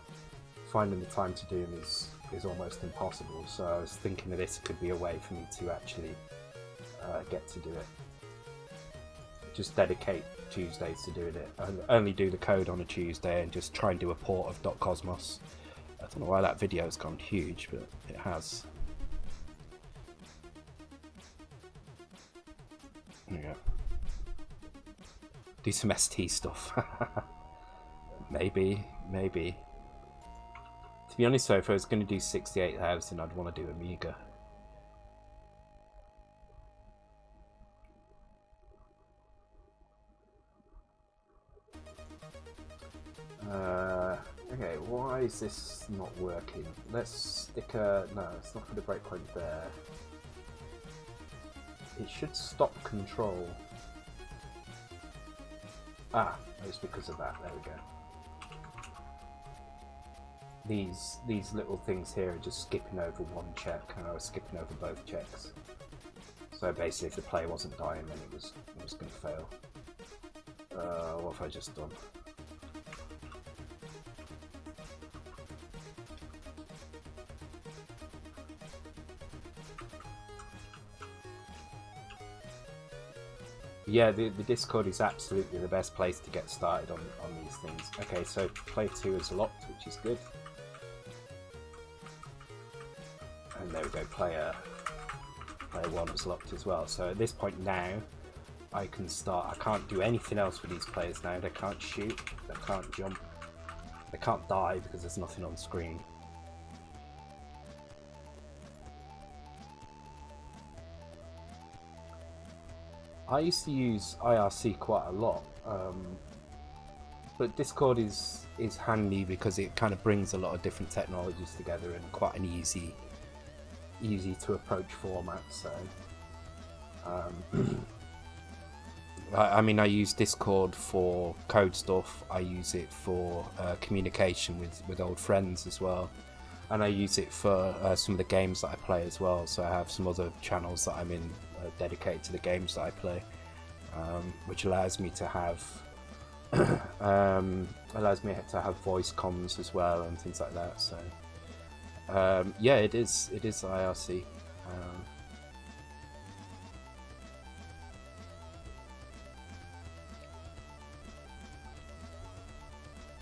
Finding the time to do them is almost impossible. So I was thinking that this could be a way for me to actually get to do it. Just dedicate Tuesdays to doing it, and only do the code on a Tuesday, and just try and do a port of .cosmos. I don't know why that video has gone huge, but it has. Yeah. Do some ST stuff. maybe. To be honest though, if I was going to do 68,000, I'd want to do Amiga. Okay, why is this not working? Let's stick a... No, let's not put a breakpoint there. It should stop control. Ah, it's because of that. There we go. These little things here are just skipping over one check, and I was skipping over both checks. So basically, if the player wasn't dying, then it was going to fail. What have I just done? Yeah, the Discord is absolutely the best place to get started on these things. Okay, so player 2 is locked, which is good. And there we go, player 1 is locked as well. So at this point now, I can start. I can't do anything else with these players now. They can't shoot, they can't jump, they can't die because there's nothing on screen. I used to use IRC quite a lot, but Discord is handy because it kind of brings a lot of different technologies together in quite an easy to approach format. So I mean, I use Discord for code stuff. I use it for communication with old friends as well, and I use it for some of the games that I play as well. So I have some other channels that I'm in dedicated to the games that I play, which allows me to have voice comms as well and things like that. So yeah, it is IRC.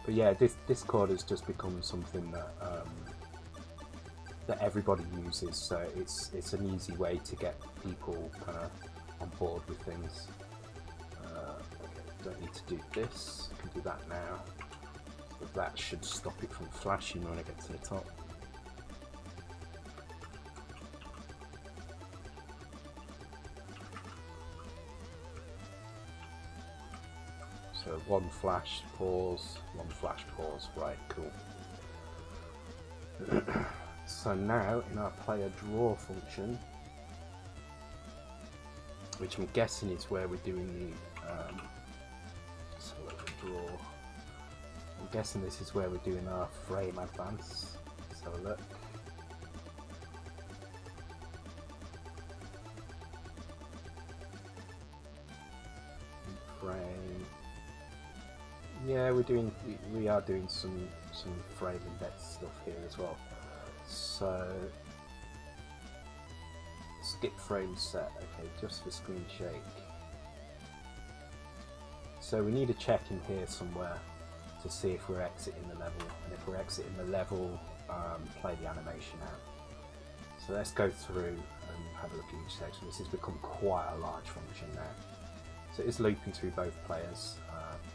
But yeah, Discord has just become something that that everybody uses, so it's an easy way to get people kind of on board with things. Okay, don't need to do this, I can do that now. So that should stop it from flashing when I get to the top. So one flash, pause, right, cool. So now in our player draw function, which I'm guessing is where we're doing the draw. I'm guessing this is where we're doing our frame advance. Let's have a look. Frame. Yeah, we are doing some frame index stuff here as well. So skip frame set, okay, just for screen shake. So we need a check in here somewhere to see if we're exiting the level, and if we're exiting the level, play the animation out. So let's go through and have a look at each section. This has become quite a large function now. So it's looping through both players.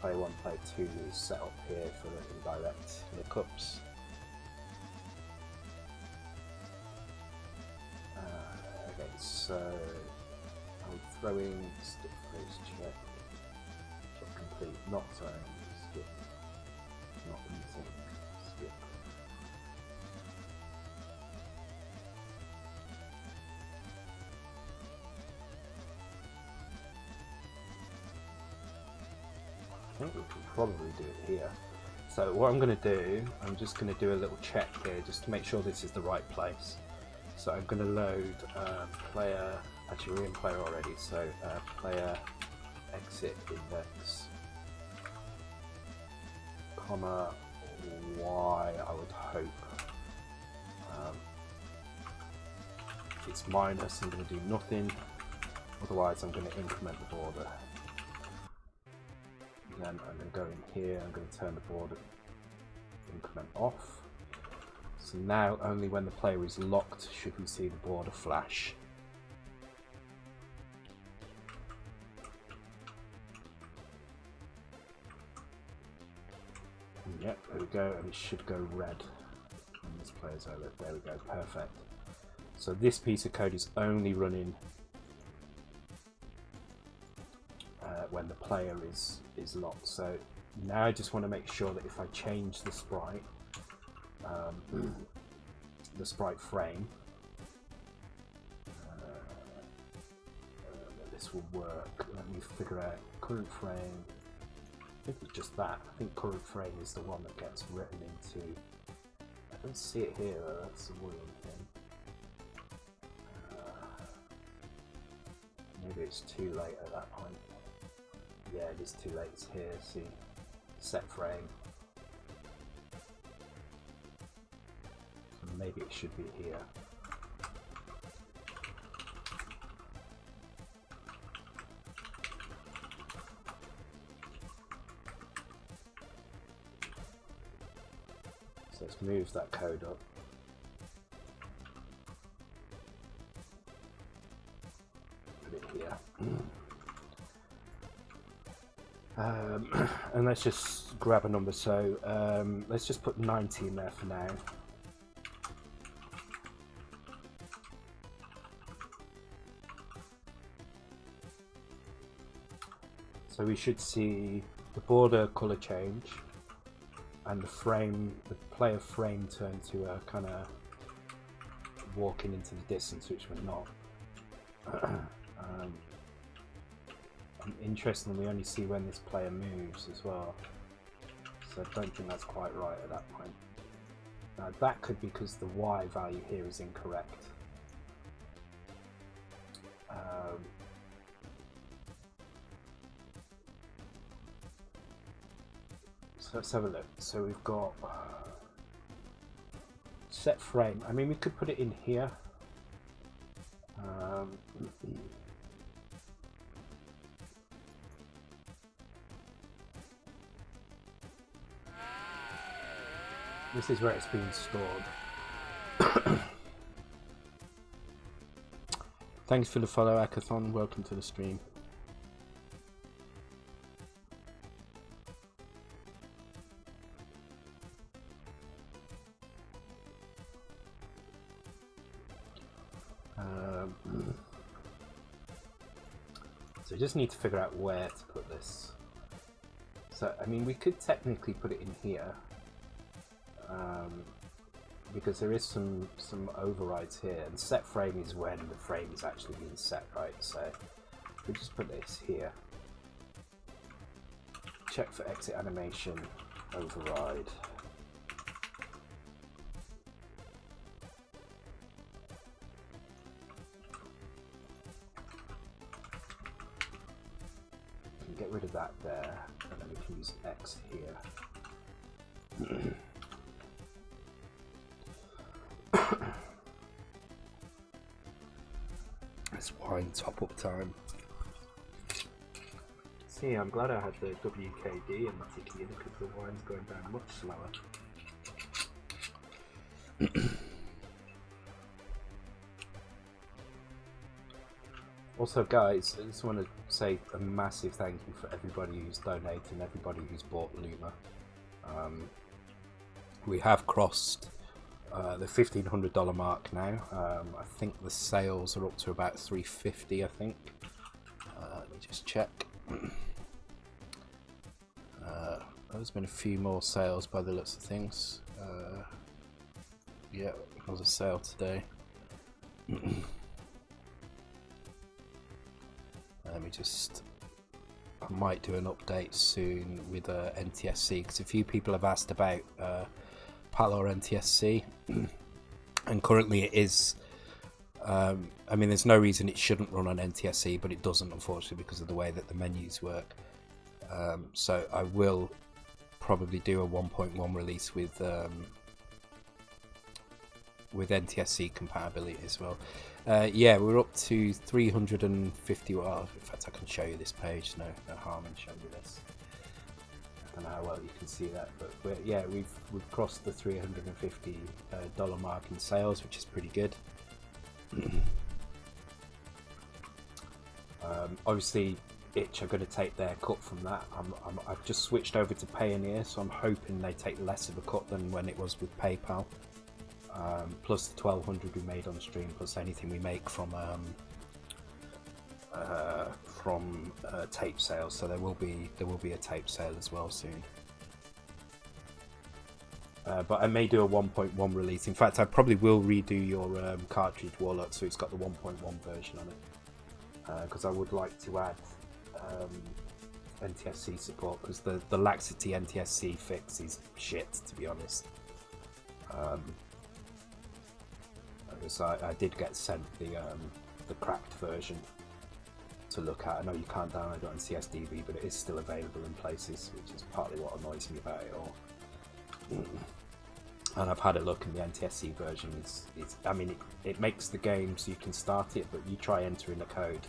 Player 1, player 2 is set up here for the indirect lookups. Okay, so I'm throwing skip phrase check, complete, not throwing, skip, not using, skip. I think we could probably do it here. So what I'm going to do, I'm just going to do a little check here just to make sure this is the right place. So I'm going to load player, actually we're in player already, so player exit index, comma Y, I would hope. If it's minus, I'm going to do nothing, otherwise I'm going to increment the border. Then I'm going to go in here, I'm going to turn the border increment off. So now only when the player is locked should we see the border flash. Yep, there we go, and it should go red when this player's over. There we go, perfect. So this piece of code is only running when the player is locked. So now I just want to make sure that if I change the sprite frame, that this will work. Let me figure out current frame. I think it's just that. I think current frame is the one that gets written into. I don't see it here though, that's the worrying thing. Maybe it's too late at that point. Yeah, it is too late. It's here. See, set frame. So maybe it should be here. So let's move that code up. Put it here. And let's just grab a number, so let's just put 90 in there for now. So we should see the border color change and the player frame turn to a kind of walking into the distance, which we're not. Interestingly, we only see when this player moves as well, so I don't think that's quite right at that point. Now that could be because the Y value here is incorrect. So let's have a look. So we've got set frame. I mean, we could put it in here. This is where it's being stored. Thanks for the follow, Akathon. Welcome to the stream. So we just need to figure out where to put this. So, I mean, we could technically put it in here. Because there is some overrides here, and set frame is when the frame is actually being set, right? So we just put this here. Check for exit animation override. We can get rid of that there, and then we can use X here. It's wine top up time. See, I'm glad I had the WKD in my ticket because the wine's going down much slower. Also, guys, I just want to say a massive thank you for everybody who's donated and everybody who's bought Luma. We have crossed the $1,500 mark now. I think the sales are up to about $350, I think. Let me just check. There's been a few more sales by the looks of things. Yeah, there was a sale today. Let me just... I might do an update soon with NTSC, because a few people have asked about Palo NTSC, and currently it is. I mean, there's no reason it shouldn't run on NTSC, but it doesn't, unfortunately, because of the way that the menus work. So I will probably do a 1.1 release with NTSC compatibility as well. Yeah, we're up to 350. Well, in fact, I can show you this page. No harm in showing you this. I don't know how well you can see that, but yeah, we've crossed the $350 mark in sales, which is pretty good. Obviously, Itch are going to take their cut from that. I've just switched over to Payoneer, so I'm hoping they take less of a cut than when it was with PayPal. Plus the 1,200 we made on stream, plus anything we make from tape sales. So there will be a tape sale as well soon. But I may do a 1.1 release. In fact, I probably will redo your cartridge wallet so it's got the 1.1 version on it. Because I would like to add NTSC support, because the laxity NTSC fix is shit, to be honest. Because I did get sent the cracked version to look at. I know you can't download it on CSDB, but it is still available in places, which is partly what annoys me about it all. And I've had a look, and the NTSC version is I mean, it makes the game so you can start it, but you try entering the code.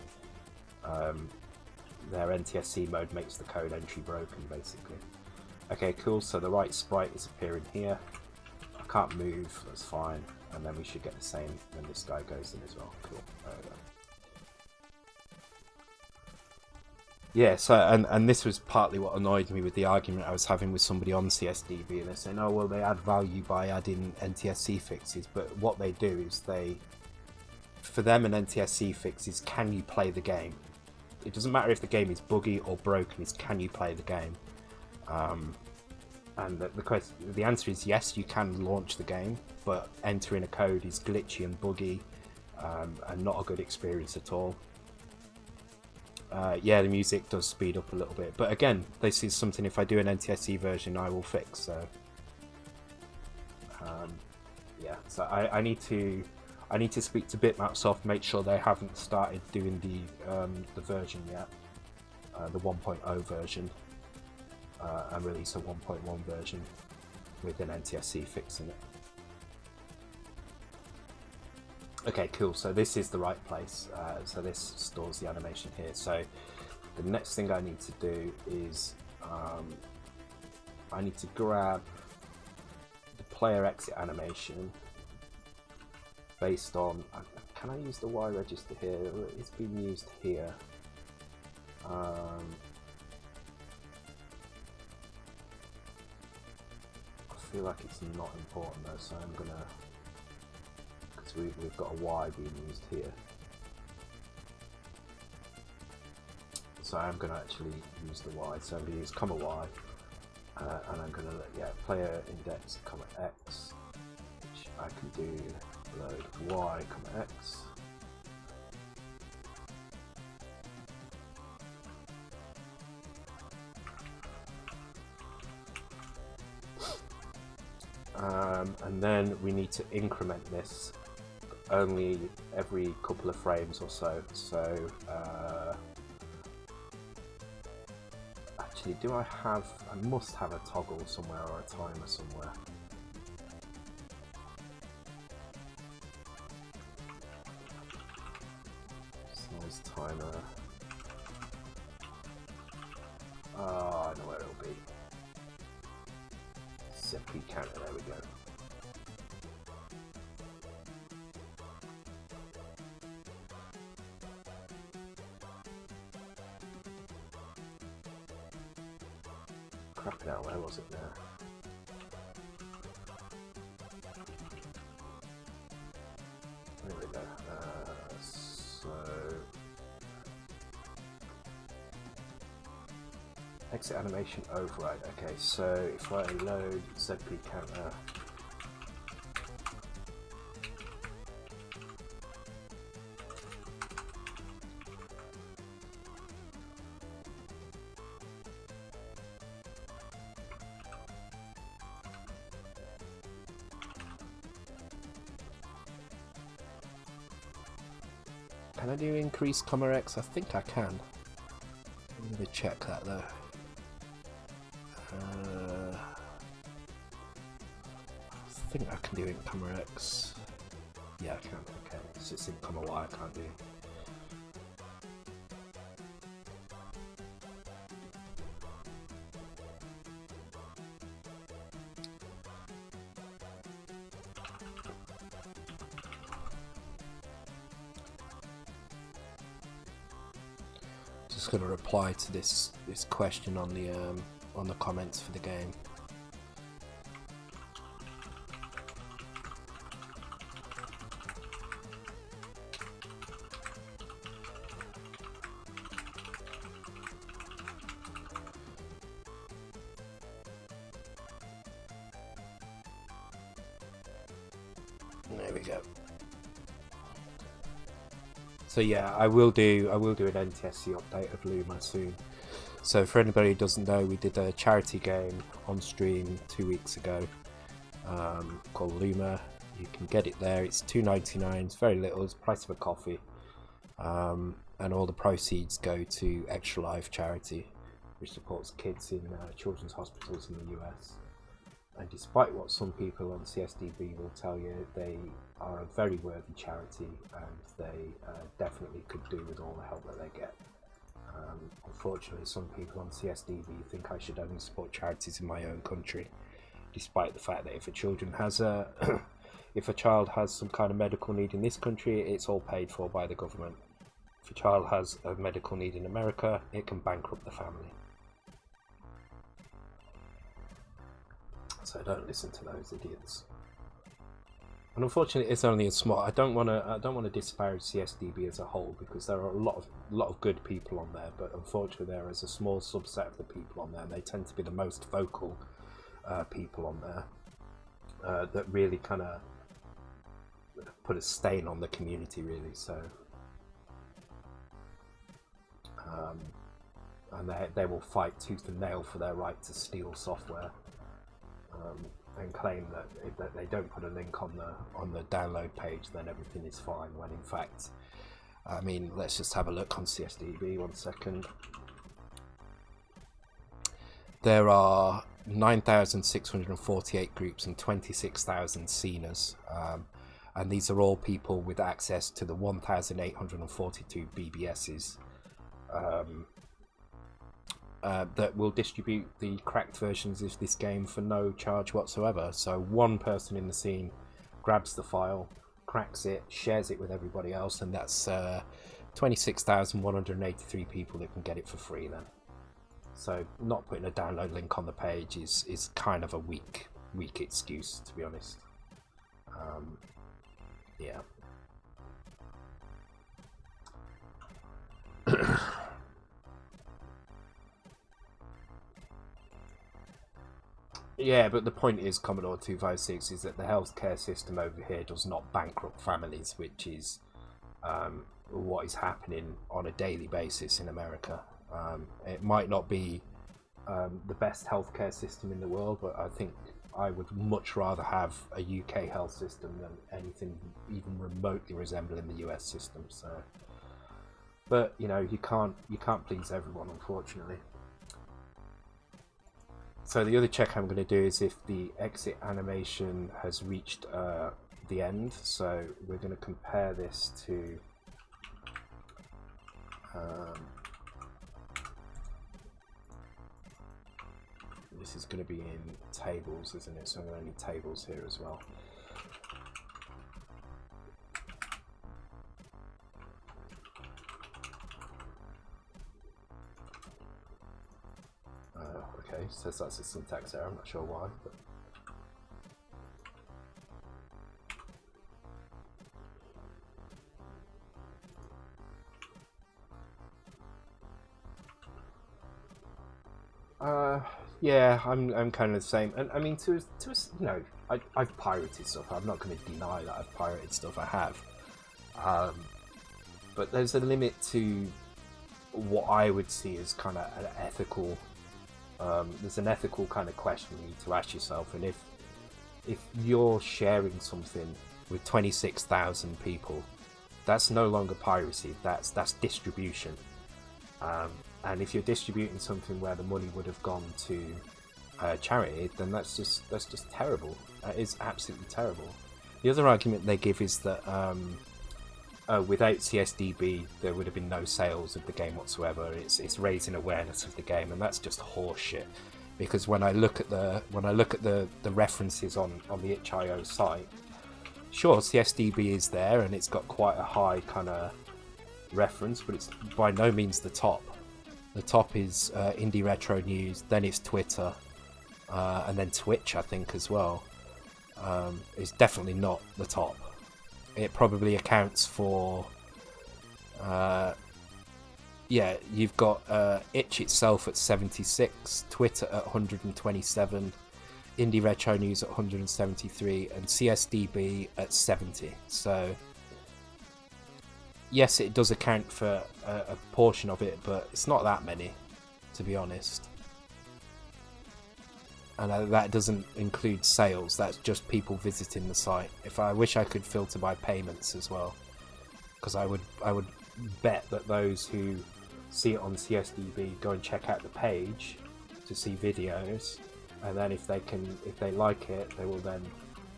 Their NTSC mode makes the code entry broken, basically. Okay, cool. So the right sprite is appearing here. I can't move. That's fine. And then we should get the same when this guy goes in as well. Cool. There we go. Yeah, so and this was partly what annoyed me with the argument I was having with somebody on CSDB, and they're saying, oh well, they add value by adding NTSC fixes, but what they do is for them an NTSC fix is, can you play the game? it doesn't matter if the game is buggy or broken, it's can you play the game. And the answer is yes, you can launch the game, but entering a code is glitchy and buggy, and not a good experience at all. Yeah, the music does speed up a little bit, but again, this is something, if I do an NTSC version, I will fix. So yeah, so I need to speak to Bitmapsoft, make sure they haven't started doing the version yet, the 1.0 version, and release a 1.1 version with an NTSC fixing it. Okay, cool. So this is the right place. So this stores the animation here. So the next thing I need to do is I need to grab the player exit animation based on. Can I use the Y register here? It's been used here. I feel like it's not important though, so I'm gonna. We've got a Y being used here, so I'm going to actually use the Y. So I'm going to use comma Y, and I'm going to player index comma X, which I can do load Y comma X. And then we need to increment this only every couple of frames or so. So actually, do I must have a toggle somewhere or a timer somewhere. Size timer. Oh, I know where it'll be. Simply counter, there we go. Crap it out, where was it now? There we go. So exit animation override. Okay, so if I load ZP counter, can I do increase comma X? I think I can. Let me check that though. I think I can do in comma X. Yeah, I can. Okay, so it's in comma Y. I can't do. Just going to reply to this question on the comments for the game. There we go. So yeah, I will do an NTSC update of Luma soon. So for anybody who doesn't know, we did a charity game on stream 2 weeks ago called Luma. You can get it there. It's $2.99. It's very little. It's the price of a coffee. And all the proceeds go to Extra Life charity, which supports kids in children's hospitals in the US. And despite what some people on CSDB will tell you, they are a very worthy charity, and they definitely could do with all the help that they get. Unfortunately, some people on CSDB think I should only support charities in my own country, despite the fact that if a child has some kind of medical need in this country, it's all paid for by the government. If a child has a medical need in America, it can bankrupt the family. So don't listen to those idiots. And unfortunately, it's only a small. I don't want to disparage CSDB as a whole, because there are a lot of good people on there. But unfortunately, there is a small subset of the people on there, and they tend to be the most vocal people on there that really kind of put a stain on the community, really. So, and they will fight tooth and nail for their right to steal software. And claim that if they don't put a link on the download page, then everything is fine, when in fact, I mean, let's just have a look on CSDB 1 second. There are 9,648 groups and 26,000 sceners, and these are all people with access to the 1,842 BBSs that will distribute the cracked versions of this game for no charge whatsoever. So one person in the scene grabs the file, cracks it, shares it with everybody else, and that's 26,183 people that can get it for free then. So not putting a download link on the page is kind of a weak excuse, to be honest. Yeah. Yeah, but the point is, Commodore 256, is that the healthcare system over here does not bankrupt families, which is what is happening on a daily basis in America. It might not be the best healthcare system in the world, but I think I would much rather have a UK health system than anything even remotely resembling the US system. So, but you know, you can't please everyone, unfortunately. So the other check I'm going to do is if the exit animation has reached the end. So we're going to compare this to this is going to be in tables, isn't it? So I'm going to need tables here as well. Okay, says that's a syntax error, I'm not sure why. But yeah, I'm kind of the same. And I mean, to you know, I've pirated stuff. I'm not going to deny that I've pirated stuff. I have. But there's a limit to what I would see as kind of an ethical. There's an ethical kind of question you need to ask yourself, and if you're sharing something with 26,000 people, that's no longer piracy. That's distribution. And if you're distributing something where the money would have gone to charity, then that's just terrible. That is absolutely terrible. The other argument they give is that without CSDB, there would have been no sales of the game whatsoever. It's raising awareness of the game, and that's just horseshit. Because when I look at the references on the itch.io site, sure, CSDB is there, and it's got quite a high kind of reference, but it's by no means the top. The top is Indie Retro News, then it's Twitter, and then Twitch, I think, as well. It's definitely not the top. It probably accounts for yeah, you've got itch itself at 76, Twitter at 127, Indie Retro News at 173, and CSDB at 70. So yes, it does account for a portion of it, but it's not that many, to be honest. And that doesn't include sales. That's just people visiting the site. I wish I could filter by payments as well, because I would bet that those who see it on CSDB go and check out the page to see videos, and then if they like it, they will then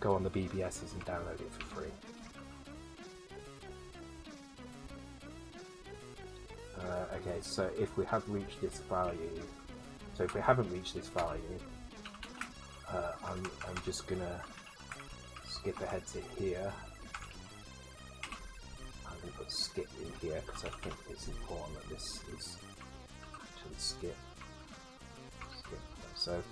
go on the BBSs and download it for free. Okay, so if we have reached this value, if we haven't reached this value, I'm just gonna skip ahead to here. I'm gonna put skip in here because I think it's important that this is actually skip. So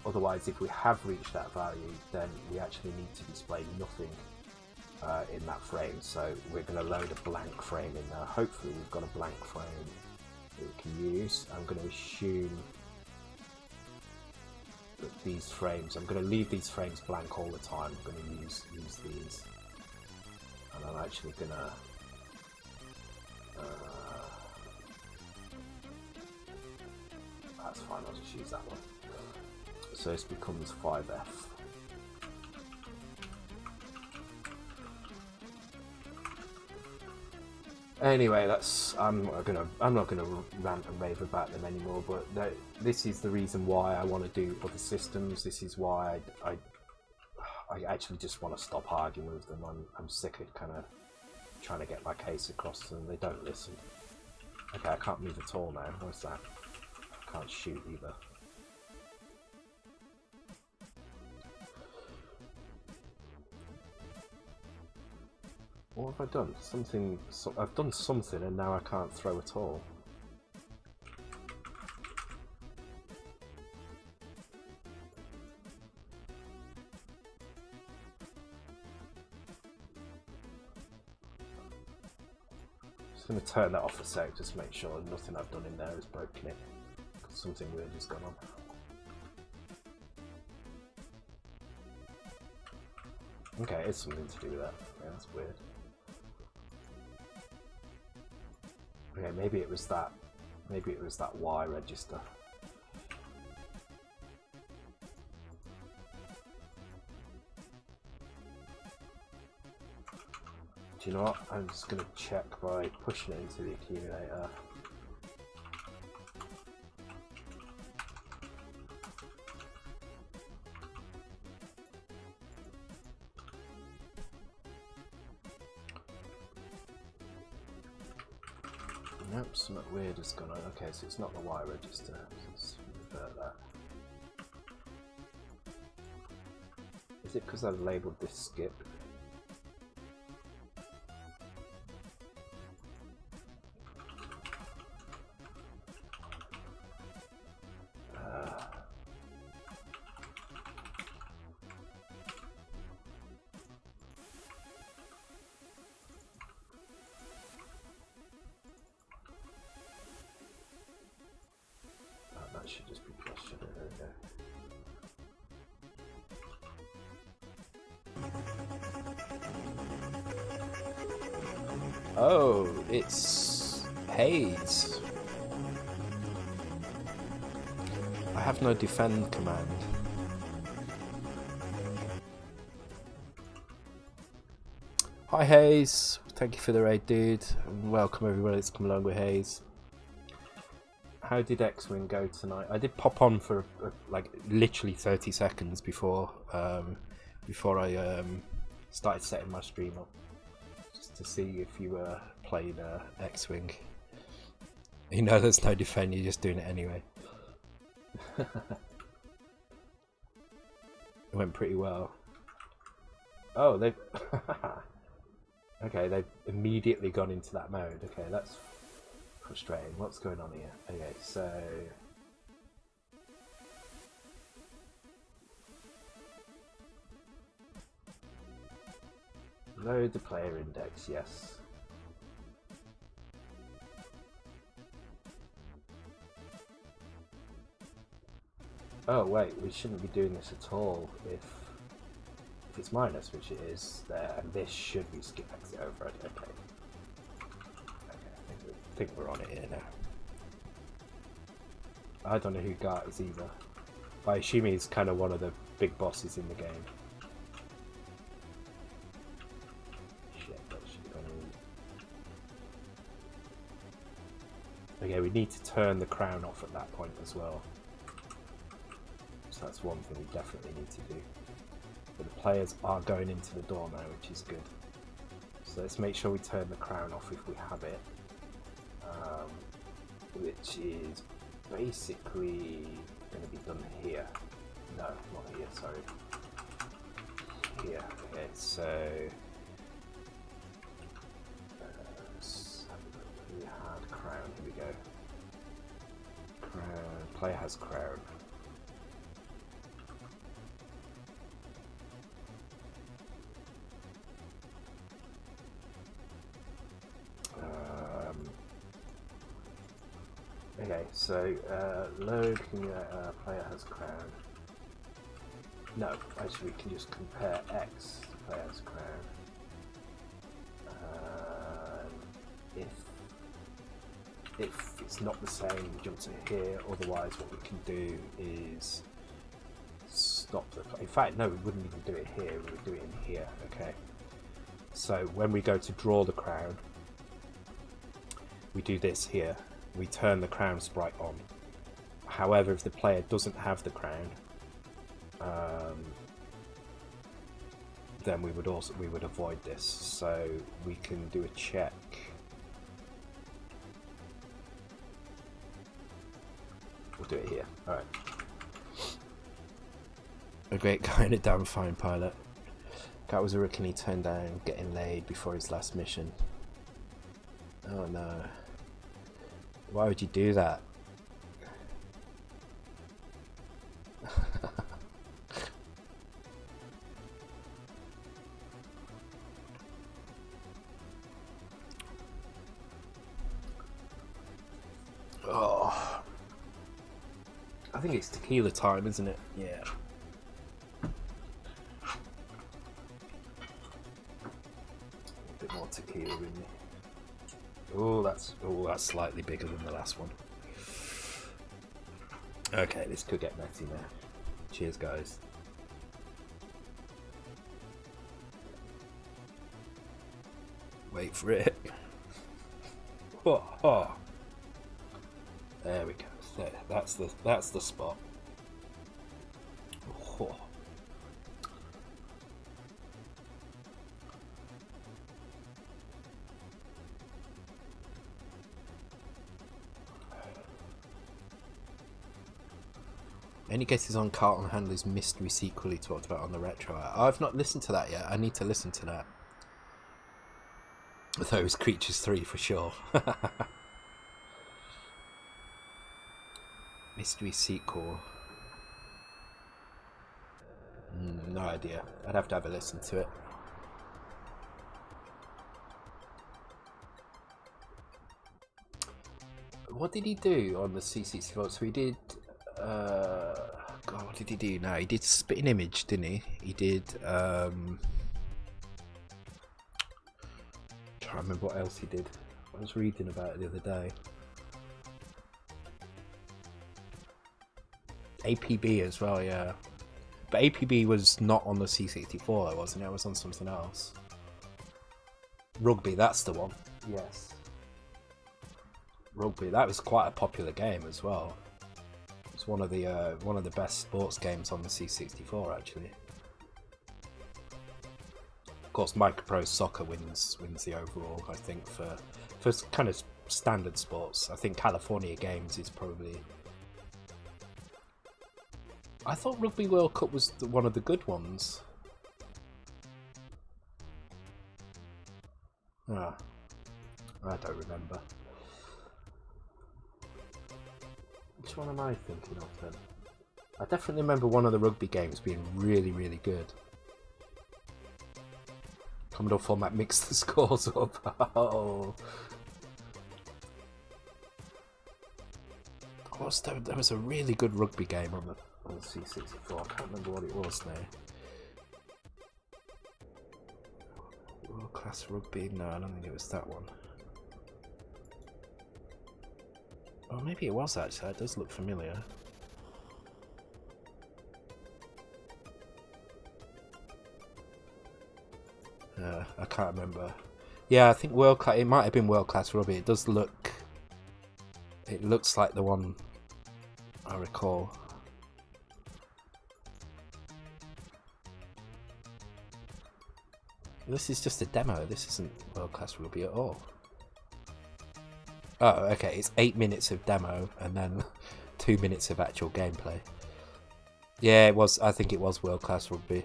Otherwise, if we have reached that value, then we actually need to display nothing in that frame. So we're going to load a blank frame in there. Hopefully we've got a blank frame that we can use. I'm going to assume that these frames, I'm going to leave these frames blank all the time. I'm going to use these, and I'm actually going to that's fine, I'll just use that one. So this becomes 5F. Anyway, that's I'm not gonna rant and rave about them anymore. But this is the reason why I want to do other systems. This is why I actually just want to stop arguing with them. I'm sick of kind of trying to get my case across to them. They don't listen. Okay, I can't move at all now. What's that? I can't shoot either. What have I done? Something. I've done something, and now I can't throw at all. Just going to turn that off a sec, just make sure nothing I've done in there has broken it. Because something weird has gone on. Okay, it's something to do with that. Yeah, that's weird. Okay, maybe it was that. Maybe it was that Y register. Do you know what? I'm just going to check by pushing it into the accumulator. Nope, something weird has gone on. Okay, so it's not the Y register. Let's revert that. Is it because I've labelled this skip? That should just be plus, shouldn't it? There we go. Oh, it's Haze. I have no defend command. Hi Haze, thank you for the raid, dude, and welcome everybody that's come along with Haze. How did X-Wing go tonight? I did pop on for like literally 30 seconds before I started setting my stream up, just to see if you were playing X-Wing. You know, there's no defend, you're just doing it anyway. It went pretty well. Oh, they've okay, they've immediately gone into that mode. Okay, that's frustrating. What's going on here? Okay, so load the player index, yes. Oh wait, we shouldn't be doing this at all if it's minus, which it is there, and this should be skip exit over it. Okay. I think we're on it here now. I don't know who Gart is either. I assume he's kind of one of the big bosses in the game. Shit, that should be on. Okay, we need to turn the crown off at that point as well. So that's one thing we definitely need to do. But the players are going into the door now, which is good. So let's make sure we turn the crown off if we have it. Which is basically going to be done here. No, not here, sorry. Here, okay, so we had crown, here we go. Crown, player has crown. Okay, so load player has crown. No, actually we can just compare X to player has crown. If it's not the same, jump to here. Otherwise, what we can do is stop the. In fact, no, we wouldn't even do it here. We would do it in here. Okay. So when we go to draw the crown, we do this here. We turn the crown sprite on. However, if the player doesn't have the crown, then we would avoid this. So we can do a check. We'll do it here. All right. A great guy in a damn fine pilot. That was a rookie he turned down getting laid before his last mission. Oh no. Why would you do that? Oh. I think it's tequila time, isn't it? Yeah. A bit more tequila in me. Oh, that's slightly bigger than the last one. Okay, this could get messy now. Cheers, guys. Wait for it. Oh, oh. There we go. There, that's the spot. Oh. Any guesses on Carlton Handler's mystery sequel he talked about on the retro? I've not listened to that yet. I need to listen to that. Those Creatures 3 for sure. Mystery sequel. No idea. I'd have to have a listen to it. What did he do on the C64? So he did. God, what did he do now? He did Spitting Image, didn't he? He did. Trying to remember what else he did. I was reading about it the other day. APB as well, yeah. But APB was not on the C64, wasn't it? It was on something else. Rugby, that's the one. Yes. Rugby, that was quite a popular game as well. It's one of the best sports games on the C64 actually. Of course, Microprose Soccer wins the overall. I think for kind of standard sports, I think California Games is probably. I thought Rugby World Cup was one of the good ones. Ah, I don't remember. Which one am I thinking of then? I definitely remember one of the rugby games being really, really good. Commodore format mixed the scores up. Oh. There was a really good rugby game on the C64. I can't remember what it was now. World Class Rugby? No, I don't think it was that one. Oh, maybe it was actually. It does look familiar. I can't remember. Yeah, I think World Class. It might have been World Class Rugby. It does look. It looks like the one I recall. This is just a demo. This isn't World Class Rugby at all. Oh, okay. It's 8 minutes of demo and then 2 minutes of actual gameplay. Yeah, it was. I think it was World Class Rugby.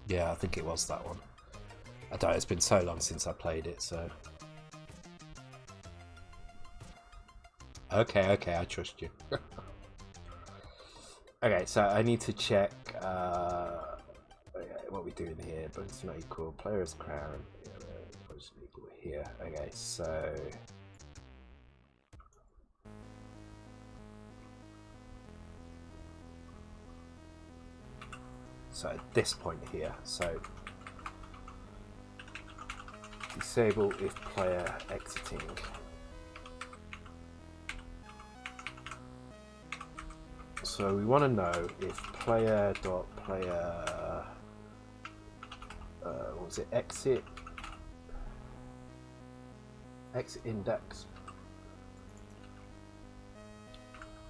Yeah, I think it was that one. I don't know. It's been so long since I played it, so. Okay, I trust you. Okay, so I need to check what we're doing here, but it's not equal. Player's crown. here. Okay, so at this point here, so disable if player exiting. So we want to know if player.player what was it, exit index,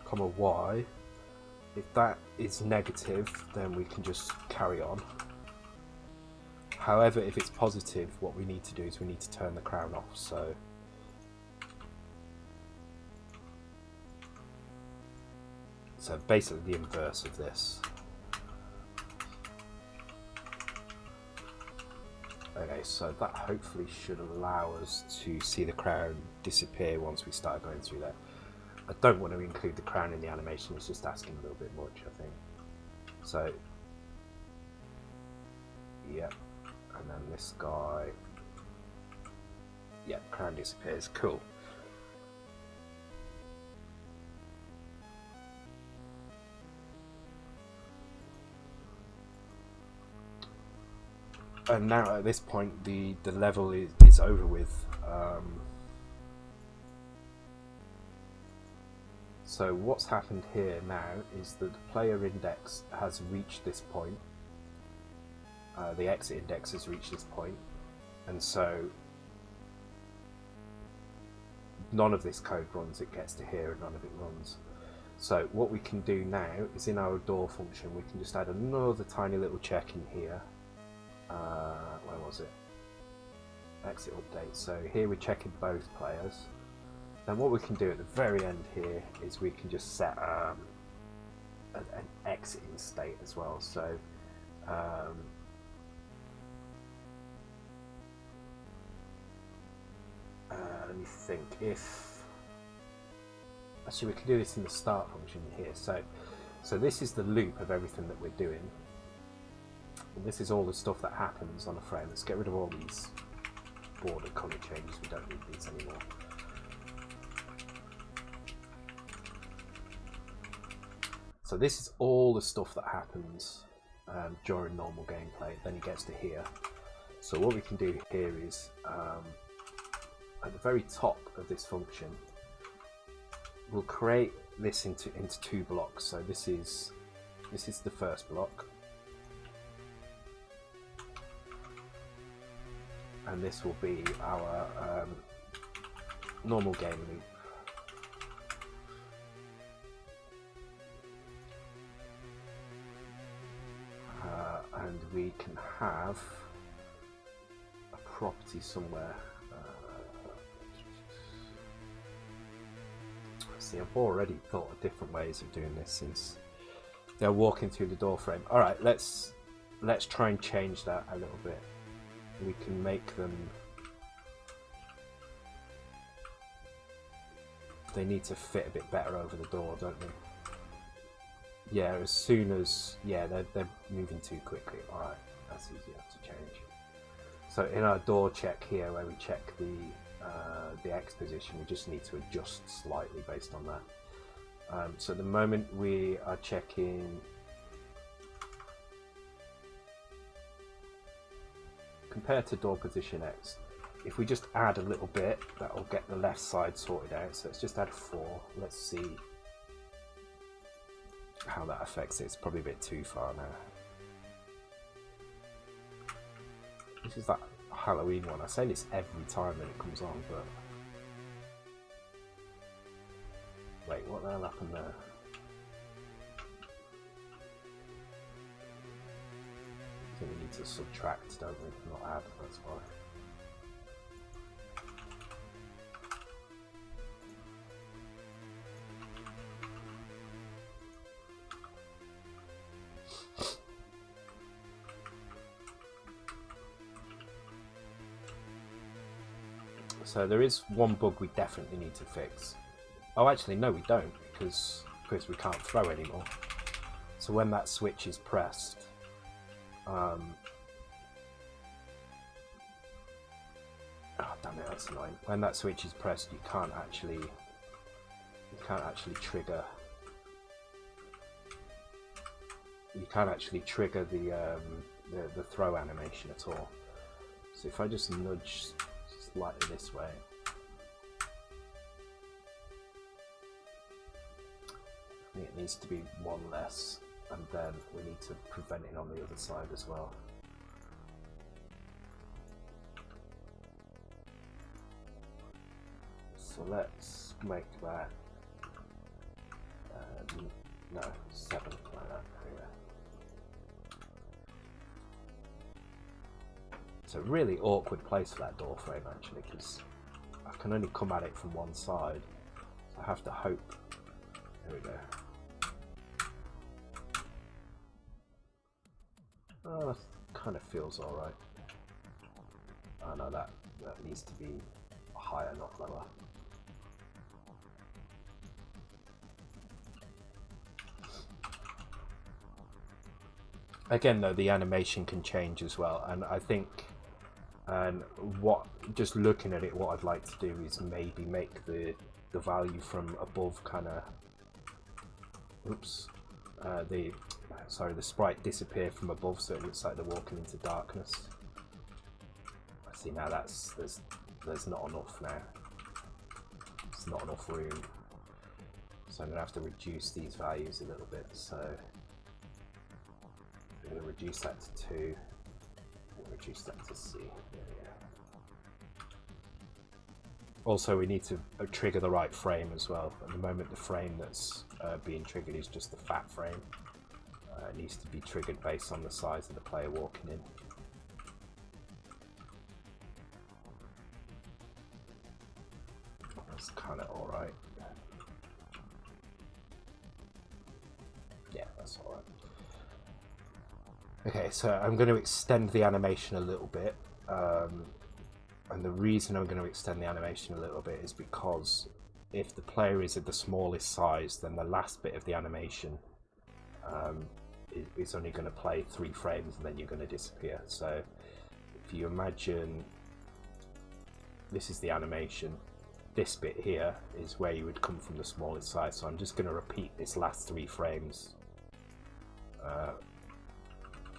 comma y. If that is negative, then we can just carry on. However, if it's positive, what we need to do is we need to turn the crown off. So basically the inverse of this. Okay, so that hopefully should allow us to see the crown disappear once we start going through there. I don't want to include the crown in the animation, it's just asking a little bit much, I think. So, yeah, and then this guy, yeah, the crown disappears, cool. And now at this point the level is over with. So what's happened here now is that the player index has reached this point. The exit index has reached this point, and so none of this code runs. It gets to here and none of it runs. So what we can do now is in our door function we can just add another tiny little check in here. Where was it? Exit update. So here we're checking both players. Then what we can do at the very end here is we can just set an exiting state as well. So let me think. If actually we can do this in the start function here. So this is the loop of everything that we're doing. And this is all the stuff that happens on a frame. Let's get rid of all these border colour changes. We don't need these anymore. So this is all the stuff that happens during normal gameplay. Then it gets to here. So what we can do here is at the very top of this function, we'll create this into two blocks. So this is the first block, and this will be our normal game loop. And we can have a property somewhere. See, I've already thought of different ways of doing this since they're walking through the door frame. All right, let's try and change that a little bit. We can make them. They need to fit a bit better over the door, don't they? Yeah, as soon as they're moving too quickly. All right, that's easier to change. So in our door check here, where we check the X position, we just need to adjust slightly based on that. So at the moment we are checking compared to door position X. If we just add a little bit, that will get the left side sorted out. So let's just add 4. Let's see how that affects it. It's probably a bit too far now. This is that Halloween one. I say this every time that it comes on, but wait, what the hell happened there? So we need to subtract, don't we? Not add, that's why. So there is one bug we definitely need to fix. Oh, actually, no, we don't, because we can't throw anymore. So when that switch is pressed, damn it, that's annoying. When that switch is pressed, you can't actually trigger. You can't actually trigger the throw animation at all. So if I just nudge slightly this way, I think it needs to be one less, and then we need to prevent it on the other side as well. So let's make that no, 7 like that. There we go. It's a really awkward place for that door frame actually, because I can only come at it from one side. So I have to hope. There we go. Oh, that kind of feels alright. Oh no, that needs to be higher, not lower. Again though, the animation can change as well, and I think just looking at it, what I'd like to do is maybe make the value from above kind of the sprite disappear from above, so it looks like they're walking into darkness. I see now there's not enough now. There's not enough room, so I'm gonna have to reduce these values a little bit. So I'm going to reduce that to 2 and reduce that to C. There we go. Also, we need to trigger the right frame as well. At the moment, the frame that's being triggered is just the fat frame. It needs to be triggered based on the size of the player walking in. That's kind of alright. Yeah, that's alright. Okay, so I'm going to extend the animation a little bit, and the reason I'm going to extend the animation a little bit is because if the player is at the smallest size, then the last bit of the animation is only going to play 3 frames and then you're going to disappear. So if you imagine this is the animation, this bit here is where you would come from the smallest size, so I'm just going to repeat this last 3 frames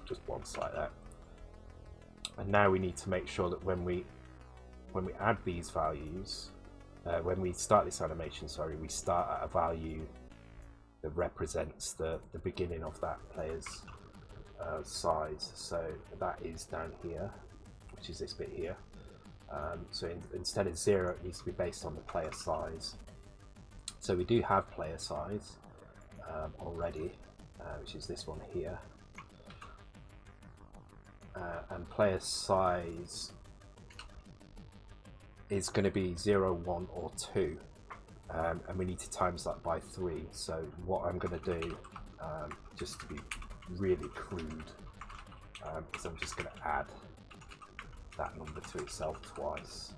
just once like that. And now we need to make sure that when we add these values, when we start this animation, sorry, we start at a value that represents the beginning of that player's size. So that is down here, which is this bit here. So instead of 0, it needs to be based on the player size. So we do have player size already, which is this one here. And player size is going to be 0, 1 or 2, and we need to times that by 3. So what I'm going to do, just to be really crude, is I'm just going to add that number to itself twice.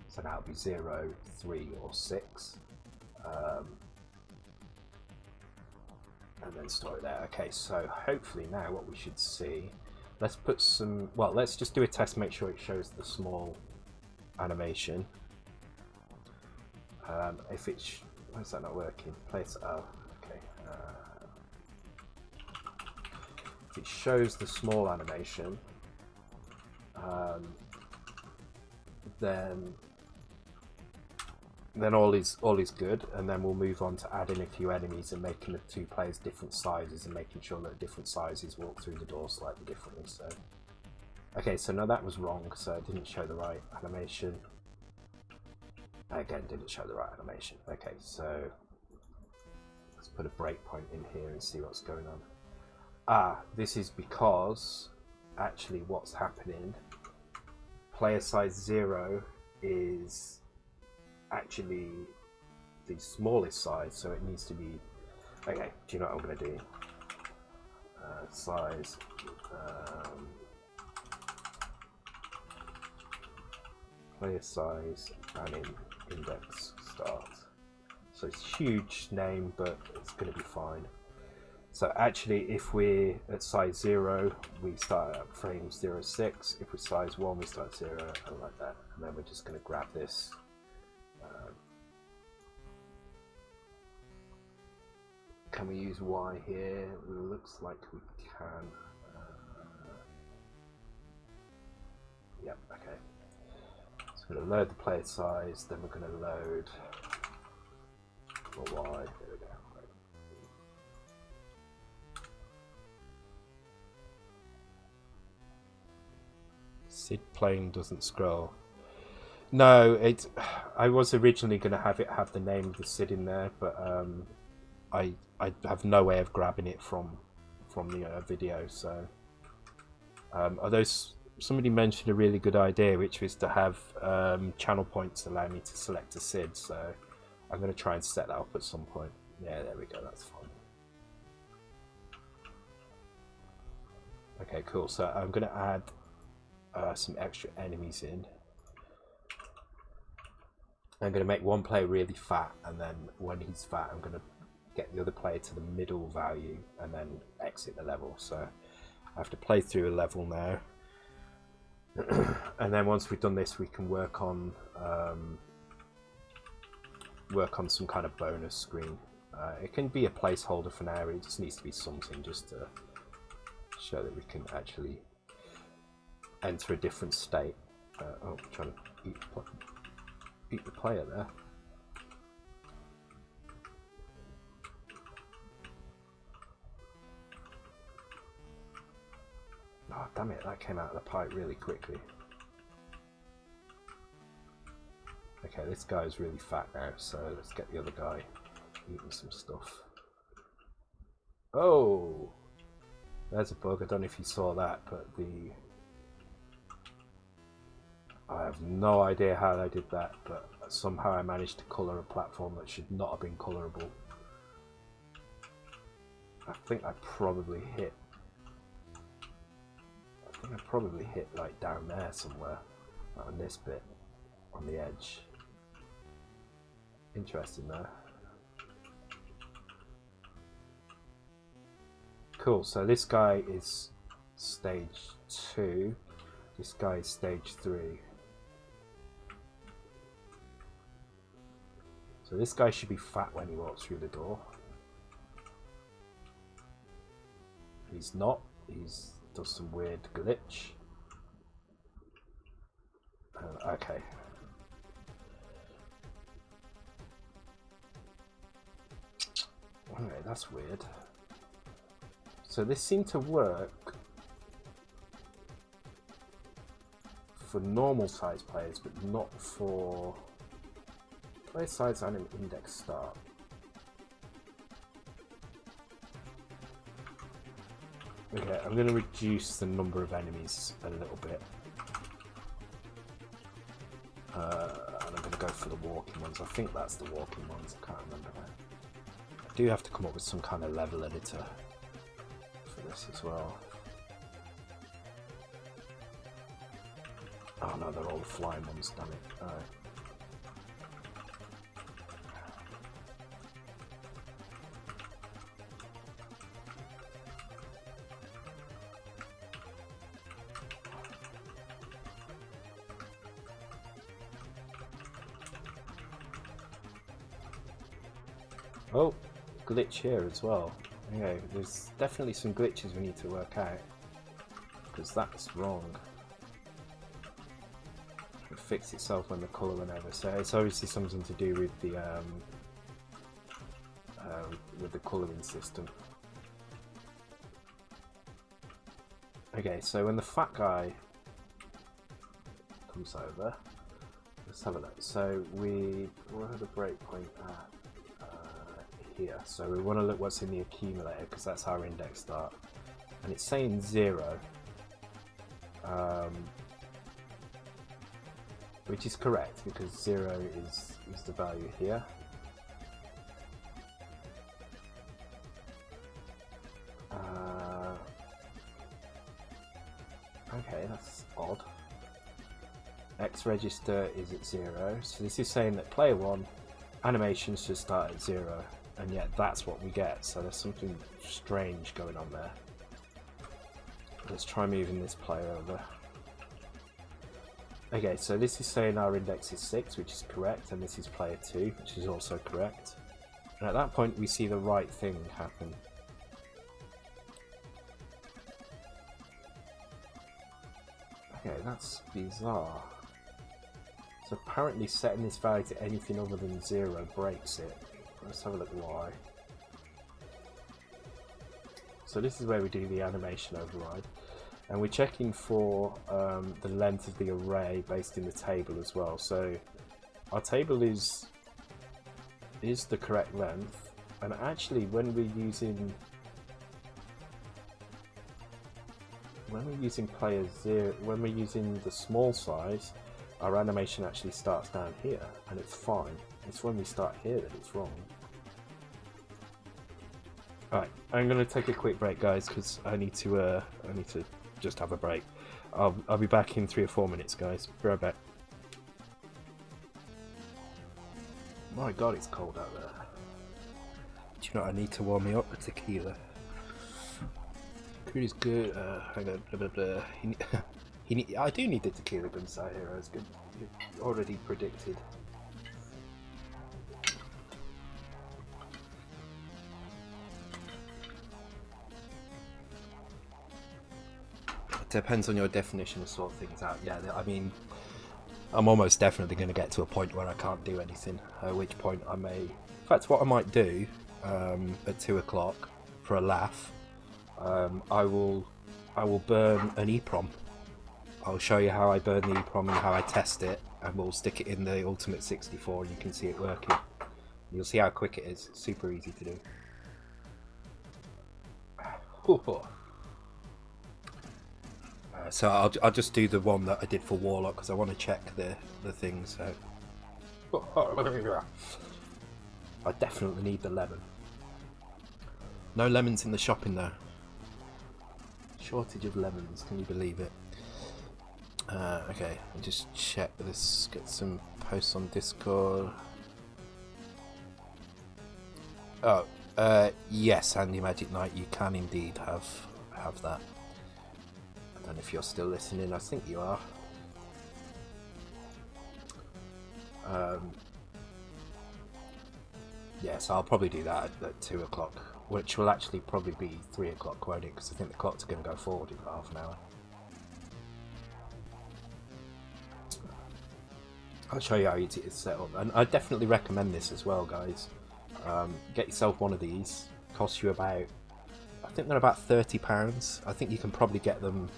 So now it'll be 0, 3 or 6, and then store it there. Okay, so hopefully now what we should see, let's put some, well, let's just do a test, make sure it shows the small animation. If it's, why is that not working? Place, oh, okay. If it shows the small animation, then all is good, and then we'll move on to adding a few enemies and making the 2 players different sizes and making sure that different sizes walk through the door slightly differently. So okay, so no, that was wrong, so it didn't show the right animation. Again, didn't show the right animation. Okay, so let's put a breakpoint in here and see what's going on. Ah, this is because actually what's happening, player size 0 is actually the smallest size, so it needs to be, okay, do you know what I'm going to do? Size player size and in index start. So it's huge name, but it's going to be fine. So actually, if we're at size 0, we start at frame 0.6. If we're size 1, we start at 0, and like that. And then we're just going to grab this. Can we use Y here? Looks like we can. Yep, okay. So we're going to load the player size, then we're going to load the Y. There we go. Sid playing doesn't scroll. No, I was originally going to have it have the name of the Sid in there, but I have no way of grabbing it from the video. So, although somebody mentioned a really good idea, which was to have channel points allow me to select a Sid. So I'm going to try and set that up at some point. Yeah, there we go. That's fine. Okay, cool. So I'm going to add some extra enemies in. I'm going to make one player really fat, and then when he's fat, I'm going to get the other player to the middle value and then exit the level. So I have to play through a level now. And then once we've done this, we can work on some kind of bonus screen. It can be a placeholder for now. It just needs to be something just to show that we can actually enter a different state. Oh, I'm trying to eat the player there. Oh, damn it, that came out of the pipe really quickly. Okay, this guy's really fat now, so let's get the other guy eating some stuff. Oh! There's a bug, I don't know if you saw that, but I have no idea how I did that, but somehow I managed to colour a platform that should not have been colourable. I think I probably hit like down there somewhere, on this bit, on the edge. Interesting there. Cool, so this guy is stage 2, this guy is stage 3. So this guy should be fat when he walks through the door. He's not, he's does some weird glitch. Okay. Okay, that's weird. So this seemed to work for normal size players, but not for player size and an index start. Okay, I'm going to reduce the number of enemies a little bit. And I'm going to go for the walking ones. I think that's the walking ones, I can't remember now. I do have to come up with some kind of level editor for this as well. Oh no, they're all the flying ones, damn it. Oh, glitch here as well. Okay, there's definitely some glitches we need to work out, because that's wrong. It fixed itself when the colour went over, so it's obviously something to do with the colouring system. Okay, so when the fat guy comes over, let's have a look. So where are the breakpoint at? Here, so we want to look what's in the accumulator because that's our index start, and it's saying 0, which is correct because 0 is the value here. Okay, that's odd. X register is at 0, so this is saying that player 1 animations should start at 0. and yet that's what we get. So there's something strange going on there. Let's try moving this player over. Okay, so this is saying our index is 6, which is correct, and this is player 2, which is also correct. And at that point we see the right thing happen. Okay, that's bizarre. So apparently setting this value to anything other than 0 breaks it. Let's have a look why. So this is where we do the animation override. And we're checking for the length of the array based in the table as well. So our table is the correct length. And actually when we're using player 0, when we're using the small size, our animation actually starts down here, and it's fine. It's when we start here that it's wrong. Alright, I'm going to take a quick break, guys, because I need to just have a break. I'll be back in 3 or 4 minutes, guys. Be right back. My God, it's cold out there. Do you know what I need to warm me up? A tequila. Is good. Hang on. Blah, blah, blah. I do need the tequila Gunstar Heroes. Good. Already predicted. It depends on your definition of sort things out. Yeah, I mean, I'm almost definitely going to get to a point where I can't do anything. At which point I may. In fact, what I might do at 2 o'clock for a laugh. I will burn an EEPROM. I'll show you how I burn the EEPROM and how I test it, and we'll stick it in the Ultimate 64 and you can see it working. You'll see how quick it is. It's super easy to do. So I'll just do the one that I did for Warlock because I want to check the things. So I definitely need the lemon. No lemons in the shopping though. Shortage of lemons, can you believe it? Okay, I'll just check this, get some posts on Discord. Oh, yes, Andy Magic Knight, you can indeed have that. I don't know if you're still listening, I think you are. Yes, I'll probably do that at 2 o'clock. Which will actually probably be 3 o'clock, won't it? Because I think the clocks are going to go forward in half an hour. I'll show you how easy it is set up. And I definitely recommend this as well, guys. Get yourself one of these. Costs you about, I think they're about £30. I think you can probably get them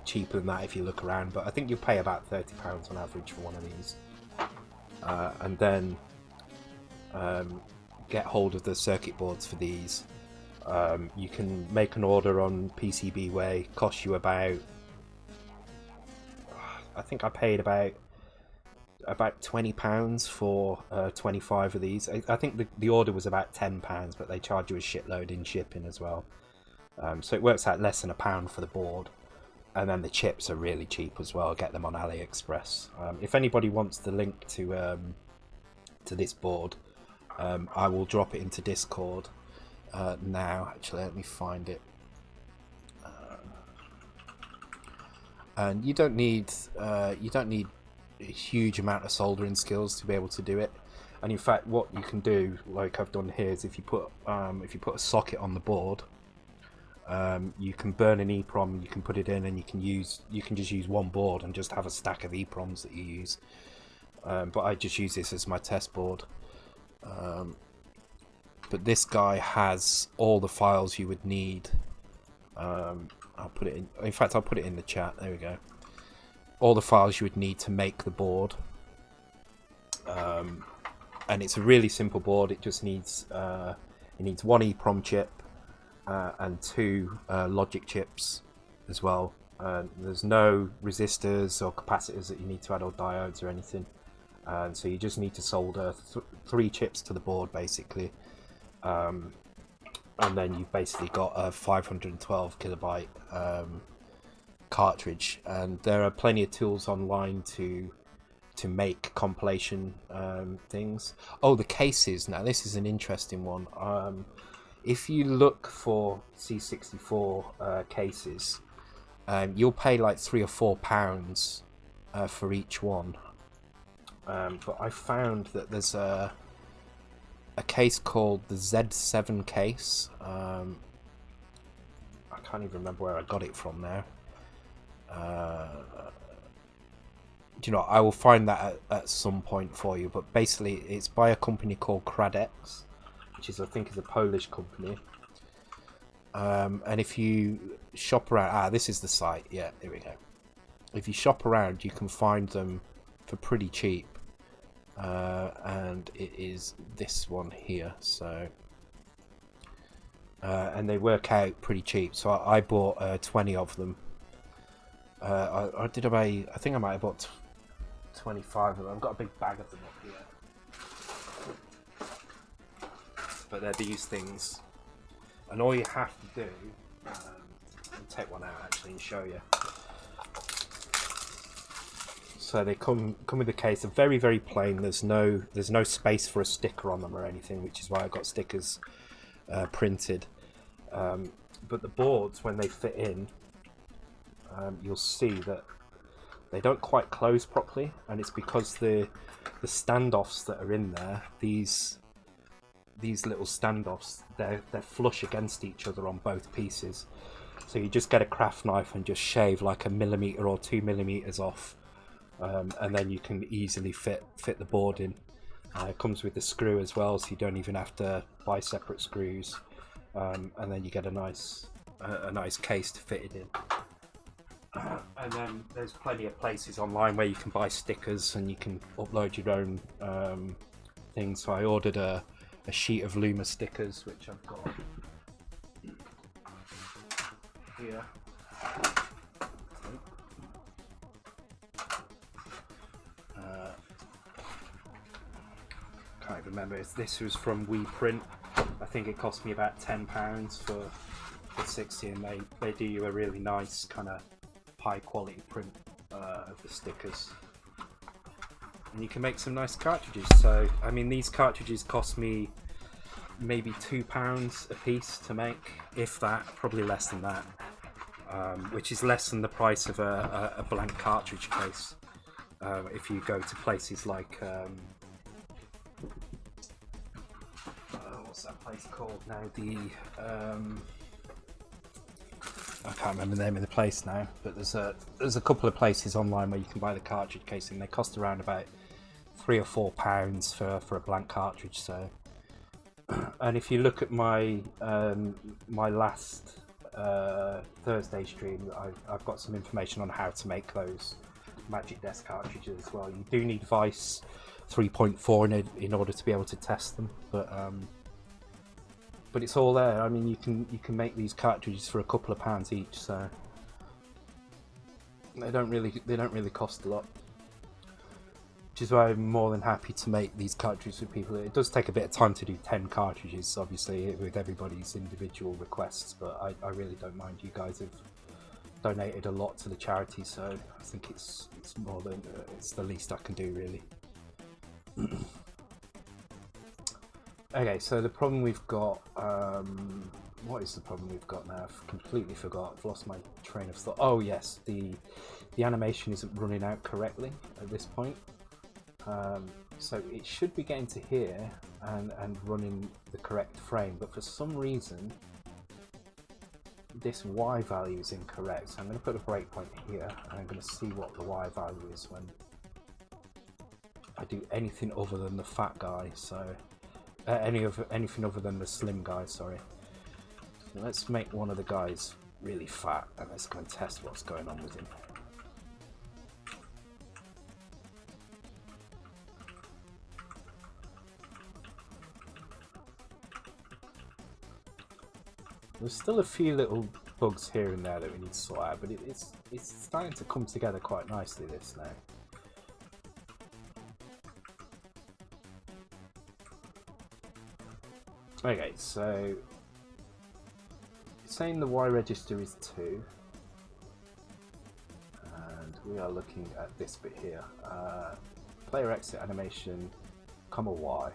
cheaper than that if you look around. But I think you'll pay about £30 on average for one of these. And then get hold of the circuit boards for these. You can make an order on PCBWay. Cost you about, I think I paid about £20 for 25 of these. I think the order was about £10, but they charge you a shitload in shipping as well. So it works out less than £1 for the board. And then the chips are really cheap as well. Get them on AliExpress. If anybody wants the link to this board, I will drop it into Discord now. Actually, let me find it. And you don't need a huge amount of soldering skills to be able to do it. And in fact, what you can do, like I've done here, is if you put a socket on the board, you can burn an EEPROM. You can put it in, and you can just use one board and just have a stack of EEPROMs that you use. But I just use this as my test board. But this guy has all the files you would need. I'll put it in fact I'll put it in the chat. There we go. All the files you would need to make the board. And it's a really simple board. It just needs one EEPROM chip and 2 logic chips as well. There's no resistors or capacitors that you need to add, or diodes or anything. And so you just need to solder 3 chips to the board basically, and then you've basically got a 512 kilobyte cartridge. And there are plenty of tools online to to make compilation things. Oh, the cases. Now this is an interesting one. If you look for C64 cases, you'll pay like £3 or £4 for each one. But I found that there's a case called the Z7 case. I can't even remember where I got it from now. You know, I will find that at some point for you. But basically, it's by a company called Kradex, which is, I think, is a Polish company. And if you shop around, this is the site. Yeah, here we go. If you shop around, you can find them for pretty cheap. And it is this one here. So, and they work out pretty cheap. So I bought 20 of them. I think I might have bought 25 of them. I've got a big bag of them up here. But they're these things. And all you have to do, I'll take one out actually and show you. So they come with a case. They're very, very plain. There's no space for a sticker on them or anything, which is why I got stickers printed. But the boards, when they fit in, you'll see that they don't quite close properly, and it's because the standoffs that are in there, these little standoffs, they're flush against each other on both pieces. So you just get a craft knife and just shave like 1 millimeter or 2 millimeters off, and then you can easily fit the board in. It comes with the screw as well, so you don't even have to buy separate screws, and then you get a nice case to fit it in. And then there's plenty of places online where you can buy stickers and you can upload your own things. So I ordered a sheet of Luma stickers, which I've got here. Can't remember. This was from WePrint. I think it cost me about £10 for 60, and they do you a really nice kind of high quality print of the stickers, and you can make some nice cartridges. So I mean, these cartridges cost me maybe £2 a piece to make, if that, probably less than that, which is less than the price of a blank cartridge case. If you go to places like what's that place called now, I can't remember the name of the place now, but there's a couple of places online where you can buy the cartridge case, and they cost around about £3 or £4 for a blank cartridge. So, and if you look at my my last Thursday stream, I've got some information on how to make those Magic Desk cartridges as well. You do need Vice 3.4 in order to be able to test them, but it's all there. I mean, you can make these cartridges for a couple of pounds each, so they don't really cost a lot. Which is why I'm more than happy to make these cartridges for people. It does take a bit of time to do 10 cartridges, obviously, with everybody's individual requests, but I really don't mind. You guys have donated a lot to the charity, so I think it's more than it's the least I can do, really. Okay, so the problem we've got, what is the problem we've got now? I've completely forgot. I've lost my train of thought. Oh yes, the animation isn't running out correctly at this point. So it should be getting to here and running the correct frame, but for some reason this Y value is incorrect. So I'm going to put a breakpoint here, and I'm going to see what the Y value is when I do anything other than the fat guy. So anything other than the slim guy, sorry. So let's make one of the guys really fat, and let's go and test what's going on with him. There's still a few little bugs here and there that we need to sort out, but it's starting to come together quite nicely, this now. Okay, so it's saying the Y register is 2, and we are looking at this bit here. player exit animation, comma Y.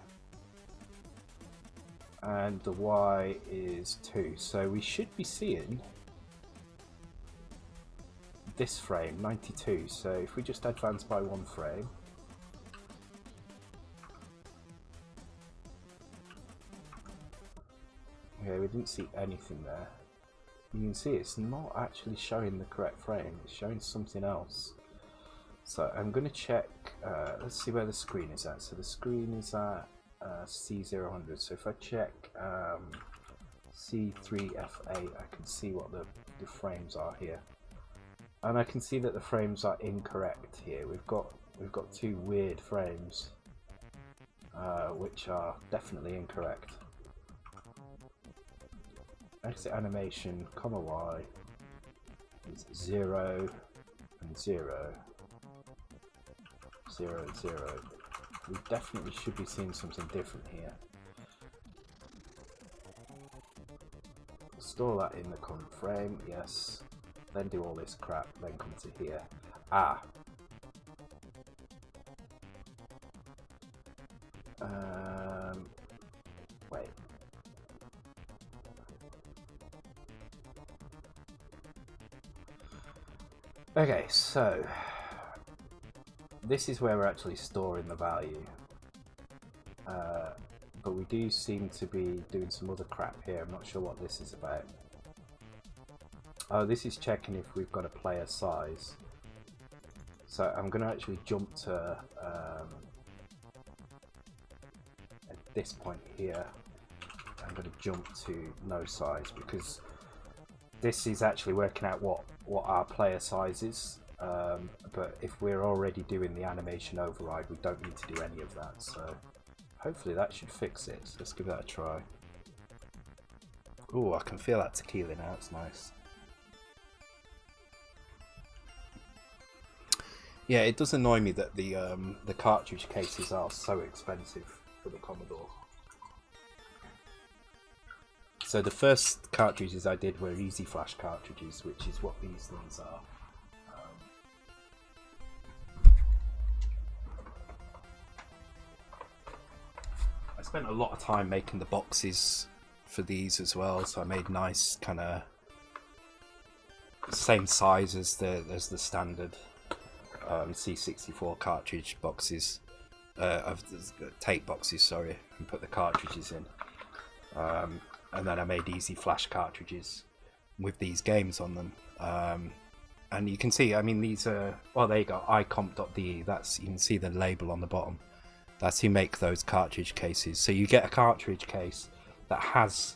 And the Y is 2. So we should be seeing this frame, 92. So if we just advance by 1 frame, okay, we didn't see anything there. You can see it's not actually showing the correct frame, it's showing something else. So I'm going to check, let's see where the screen is at. So the screen is at C000. So if I check C3F8, I can see what the frames are here. And I can see that the frames are incorrect here. We've got 2 weird frames, which are definitely incorrect. Exit animation, comma Y is 0 and 0, 0 and 0. We definitely should be seeing something different here. Store that in the current frame, yes. Then do all this crap, then come to here. Wait. Okay, so this is where we're actually storing the value. But we do seem to be doing some other crap here. I'm not sure what this is about. Oh, this is checking if we've got a player size. So I'm going to actually jump to at this point here. I'm going to jump to no size because this is actually working out what our player size is. But if we're already doing the animation override, we don't need to do any of that. So hopefully that should fix it. So let's give that a try. Oh, I can feel that tequila now. It's nice. Yeah, it does annoy me that the cartridge cases are so expensive for the Commodore. So the first cartridges I did were Easy Flash cartridges, which is what these things are. I spent a lot of time making the boxes for these as well, so I made nice kind of same size as the standard C64 cartridge boxes, of tape boxes, sorry, and put the cartridges in. And then I made Easy Flash cartridges with these games on them. And you can see, I mean, these are, well, there you go, icomp.de, that's, you can see the label on the bottom. That's who make those cartridge cases. So you get a cartridge case that has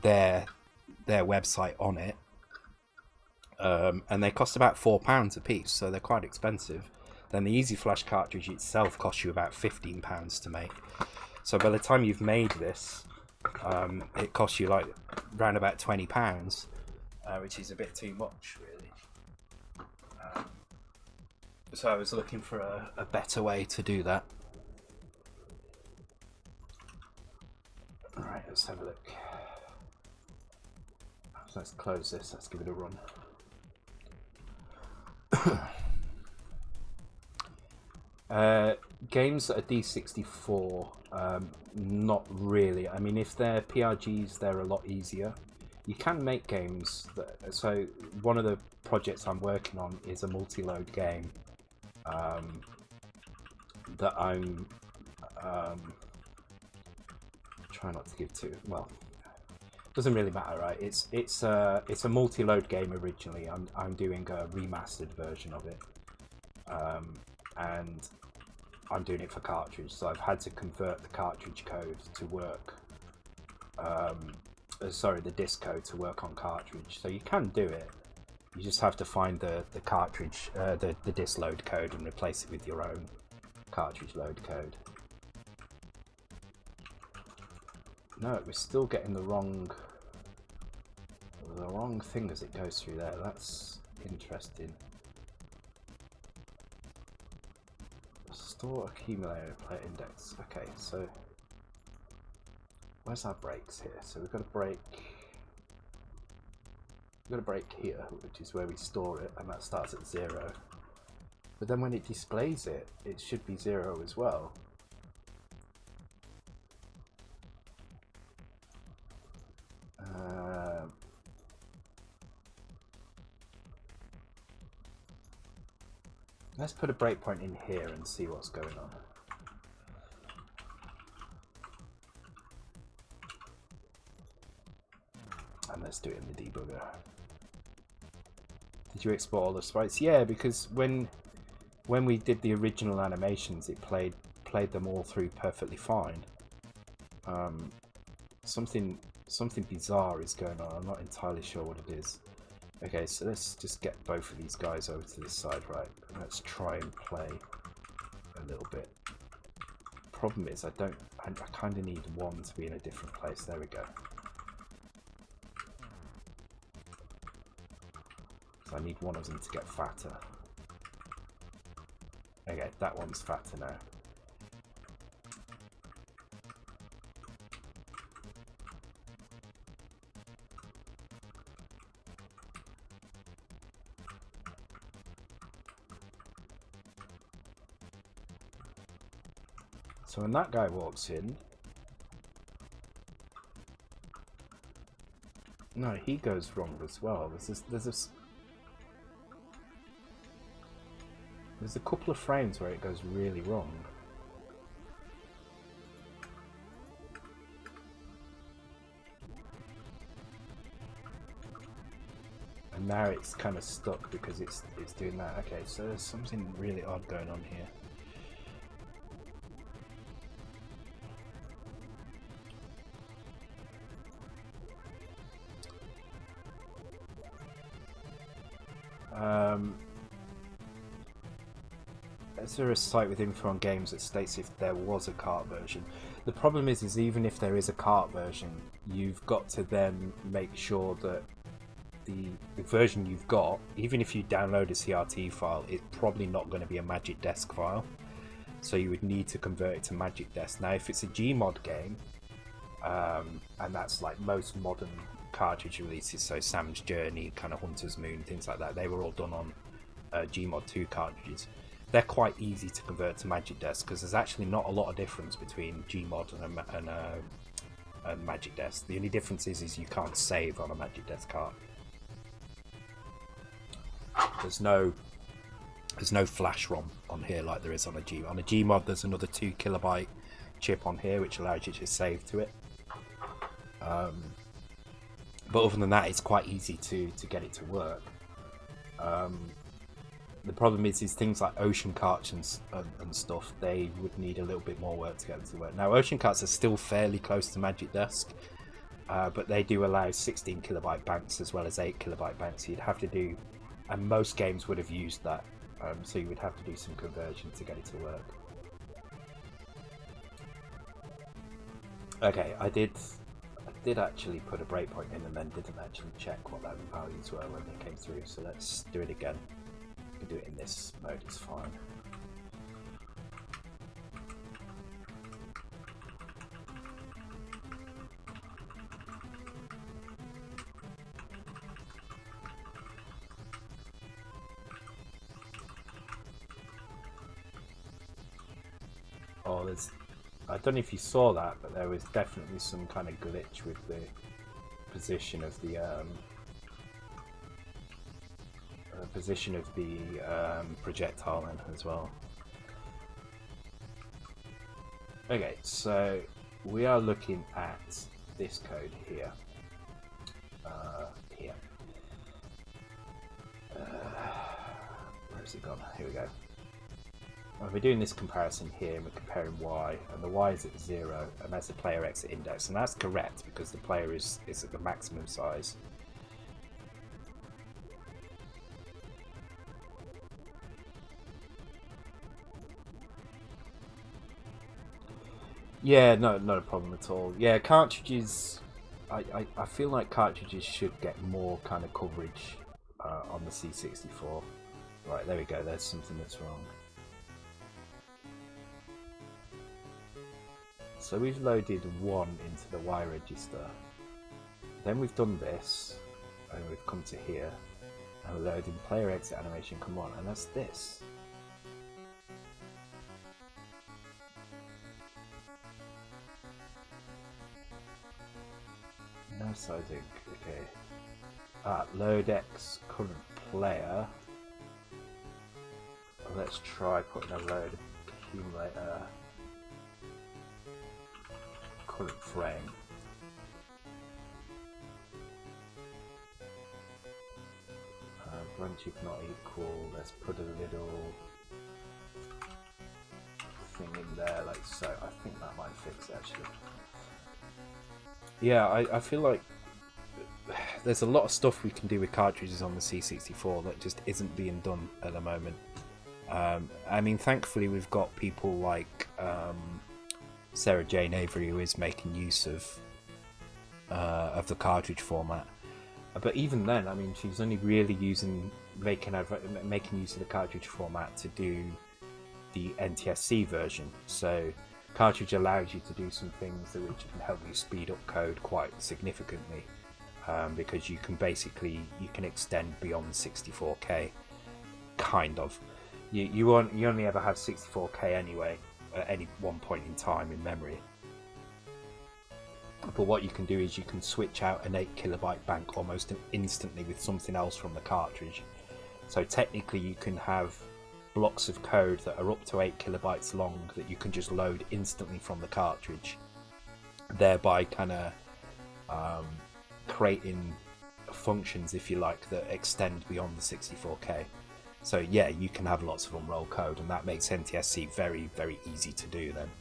their website on it. And they cost about £4 a piece, so they're quite expensive. Then the Easy Flash cartridge itself costs you about £15 to make. So by the time you've made this, it costs you like around about £20, which is a bit too much, really. So I was looking for a better way to do that. Alright, let's have a look. So let's close this, let's give it a run. Games that are D64, not really. I mean, if they're PRGs, they're a lot easier. You can make games that, so one of the projects I'm working on is a multi-load game that I'm trying not to give too well. Doesn't really matter, right? It's a multi-load game originally. I'm doing a remastered version of it, and I'm doing it for cartridge. So I've had to convert the cartridge code to work. Sorry, the disc code to work on cartridge. So you can do it. You just have to find the cartridge, the disc load code, and replace it with your own cartridge load code. No, we're still getting the wrong thing as it goes through there. That's interesting. Store accumulator player index. Okay, so where's our breaks here? So we've got a break. We've got a break here, which is where we store it, and that starts at 0. But then when it displays it, it should be 0 as well. Let's put a breakpoint in here and see what's going on. And let's do it in the debugger. Did you export all the sprites? Yeah, because when we did the original animations, it played them all through perfectly fine. Something bizarre is going on. I'm not entirely sure what it is. Okay, so let's just get both of these guys over to this side, right? Let's try and play a little bit. Problem is, I kind of need one to be in a different place. There we go. So I need one of them to get fatter. Okay, that one's fatter now. So when that guy walks in, no, he goes wrong as well. There's a couple of frames where it goes really wrong. And now it's kind of stuck because it's doing that. Okay, so there's something really odd going on here. Is there a site with info on games that states if there was a cart version? The problem is even if there is a cart version, you've got to then make sure that the version you've got, even if you download a CRT file, it's probably not going to be a Magic Desk file. So you would need to convert it to Magic Desk. Now, if it's a Gmod game, and that's like most modern cartridge releases, so Sam's Journey, kind of Hunter's Moon, things like that, they were all done on Gmod 2 cartridges. They're quite easy to convert to Magic Desk because there's actually not a lot of difference between Gmod and Magic Desk. The only difference is you can't save on a Magic Desk cart. There's no flash ROM on here like there is on a Gmod. On a Gmod, there's another 2 kilobyte chip on here which allows you to save to it. But other than that, it's quite easy to get it to work. The problem is things like Ocean Carts and stuff, they would need a little bit more work to get them to work. Now, Ocean Carts are still fairly close to Magic Desk, but they do allow 16 kilobyte banks as well as 8 kilobyte banks. You'd have to do, and most games would have used that, so you would have to do some conversion to get it to work. Okay, I did actually put a breakpoint in and then didn't actually check what those values were when they came through, so let's do it again. You can do it in this mode, it's fine. Oh, I don't know if you saw that, but there was definitely some kind of glitch with the position of the projectile then as well. Okay, so we are looking at this code here. Where's it gone? Here we go. Well, we're doing this comparison here, and we're comparing y, and the y is at 0, and that's the player exit index, and that's correct because the player is at the maximum size. Yeah, no, not a problem at all. Yeah, cartridges, I feel like cartridges should get more kind of coverage on the C64. Right, there we go, there's something that's wrong. So we've loaded 1 into the Y register, then we've done this, and we've come to here, and we're loading player exit animation come on, and that's this. loading. Okay. Loadex current player. Let's try putting a load accumulator current frame. Branch if not equal. Let's put a little thing in there like so. I think that might fix it actually. Yeah, I feel like there's a lot of stuff we can do with cartridges on the C64 that just isn't being done at the moment. I mean, thankfully we've got people like Sarah Jane Avery who is making use of the cartridge format. But even then, I mean, she's only really making use of the cartridge format to do the NTSC version. So cartridge allows you to do some things which can help you speed up code quite significantly, because you can extend beyond 64K, kind of. You only ever have 64K anyway at any one point in time in memory. But what you can do is you can switch out an 8KB bank almost instantly with something else from the cartridge. So technically you can have blocks of code that are up to 8KB long that you can just load instantly from the cartridge, thereby kind of creating functions, if you like, that extend beyond the 64K. So yeah, you can have lots of unroll code, and that makes NTSC very, very easy to do then.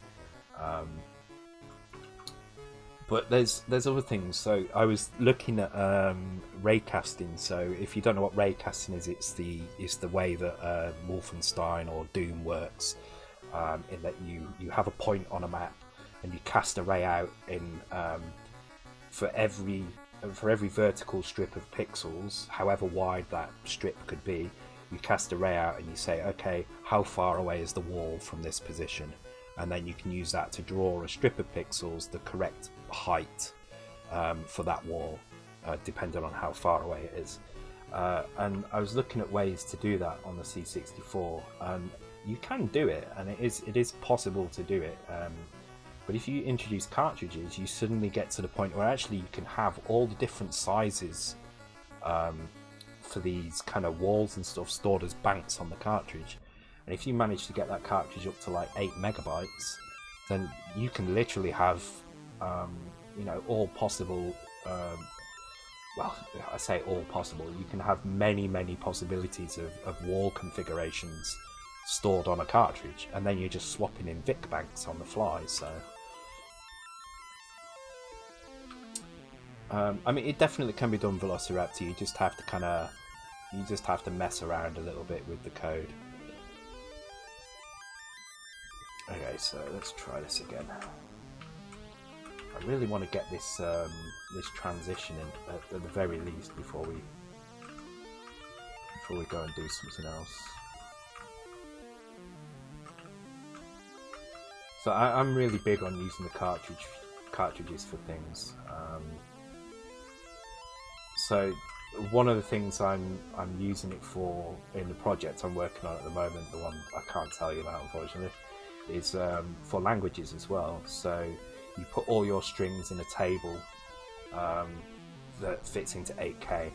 But there's other things. So I was looking at raycasting. So if you don't know what raycasting is, it's the way that Wolfenstein or Doom works, in that you have a point on a map and you cast a ray out in for every vertical strip of pixels, however wide that strip could be. You cast a ray out and you say, okay, how far away is the wall from this position? And then you can use that to draw a strip of pixels the correct height for that wall, depending on how far away it is. And I was looking at ways to do that on the C64, and you can do it, and it is possible to do it. But if you introduce cartridges, you suddenly get to the point where actually you can have all the different sizes for these kind of walls and stuff stored as banks on the cartridge. And if you manage to get that cartridge up to like 8 megabytes, then you can literally have, all possible. Well, I say all possible. You can have many possibilities of wall configurations stored on a cartridge, and then you're just swapping in Vic banks on the fly. So, I mean, it definitely can be done, Velociraptor. You just have to mess around a little bit with the code. Okay, so let's try this again. I really want to get this transition in at the very least before we go and do something else. So I'm really big on using the cartridges for things. So one of the things I'm using it for in the project I'm working on at the moment, the one I can't tell you about unfortunately, is for languages as well. So you put all your strings in a table that fits into 8K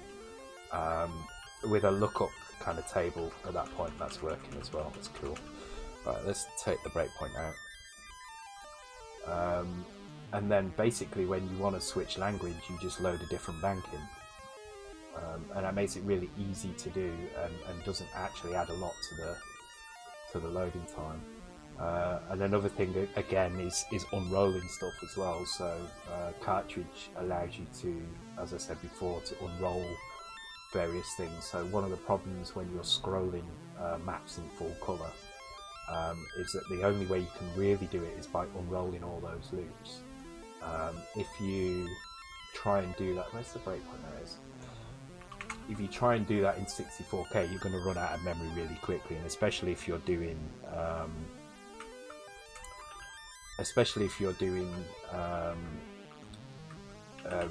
with a lookup kind of table at that point. That's working as well. That's cool. Right, let's take the breakpoint out. And then basically when you want to switch language, you just load a different bank in. And that makes it really easy to do, and doesn't actually add a lot to the loading time. And another thing again is unrolling stuff as well. So cartridge allows you to, as I said before, to unroll various things. So one of the problems when you're scrolling maps in full colour is that the only way you can really do it is by unrolling all those loops. If you try and do that, where's the breakpoint there is? If you try and do that in 64K, you're going to run out of memory really quickly, and especially if you're doing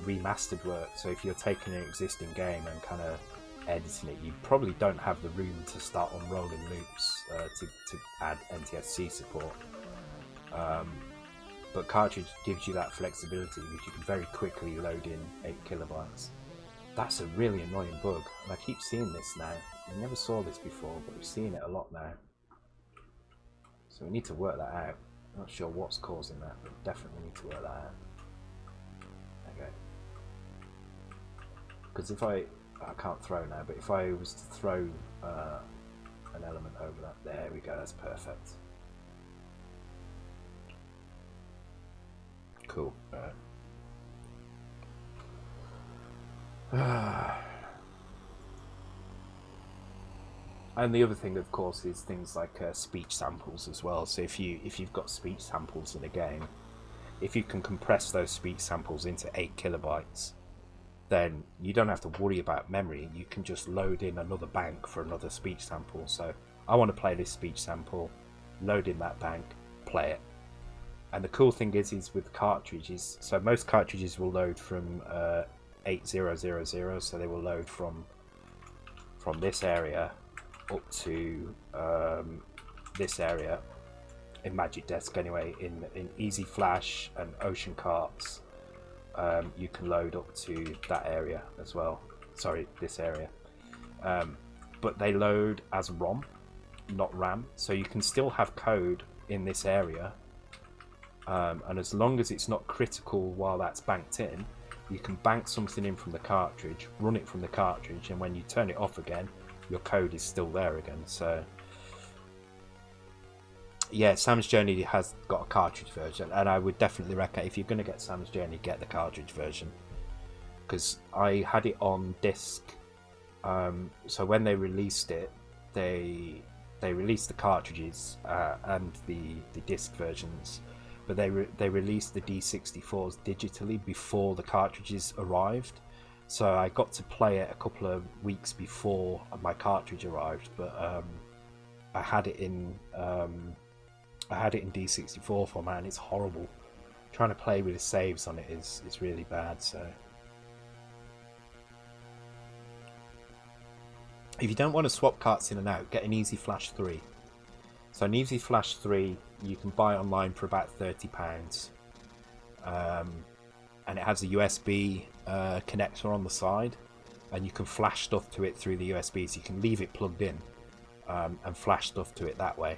remastered work. So if you're taking an existing game and kind of editing it, you probably don't have the room to start unrolling loops to add NTSC support. but cartridge gives you that flexibility because you can very quickly load in 8 kilobytes. That's a really annoying bug, and I keep seeing this now. I never saw this before, but we're seeing it a lot now. So we need to work that out. I'm not sure what's causing that, but definitely need to work that out. Okay. Because if I can't throw now, but if I was to throw an element over that, there we go, that's perfect. Cool. And the other thing, of course, is things like speech samples as well. So if you've got speech samples in a game, if you can compress those speech samples into 8 kilobytes, then you don't have to worry about memory. You can just load in another bank for another speech sample. So I want to play this speech sample, load in that bank, play it. And the cool thing is with cartridges, so most cartridges will load from 8000, so they will load from this area up to this area in Magic Desk anyway. In Easy Flash and Ocean Carts, you can load up to that area as well. Sorry, this area. But they load as ROM, not RAM, so you can still have code in this area, and as long as it's not critical while that's banked in, you can bank something in from the cartridge, run it from the cartridge, and when you turn it off again, your code is still there again. So yeah, Sam's Journey has got a cartridge version, and I would definitely recommend, if you're going to get Sam's Journey, get the cartridge version, because I had it on disc. So when they released it, they released the cartridges and the disc versions, but they released the D64s digitally before the cartridges arrived. So I got to play it a couple of weeks before my cartridge arrived, but I had it in D64 format, and it's horrible. Trying to play with the saves on it is really bad. So if you don't want to swap carts in and out, get an Easy Flash 3. So an Easy Flash 3 you can buy online for about £30, and it has a USB connector on the side, and you can flash stuff to it through the USB, so you can leave it plugged in and flash stuff to it that way.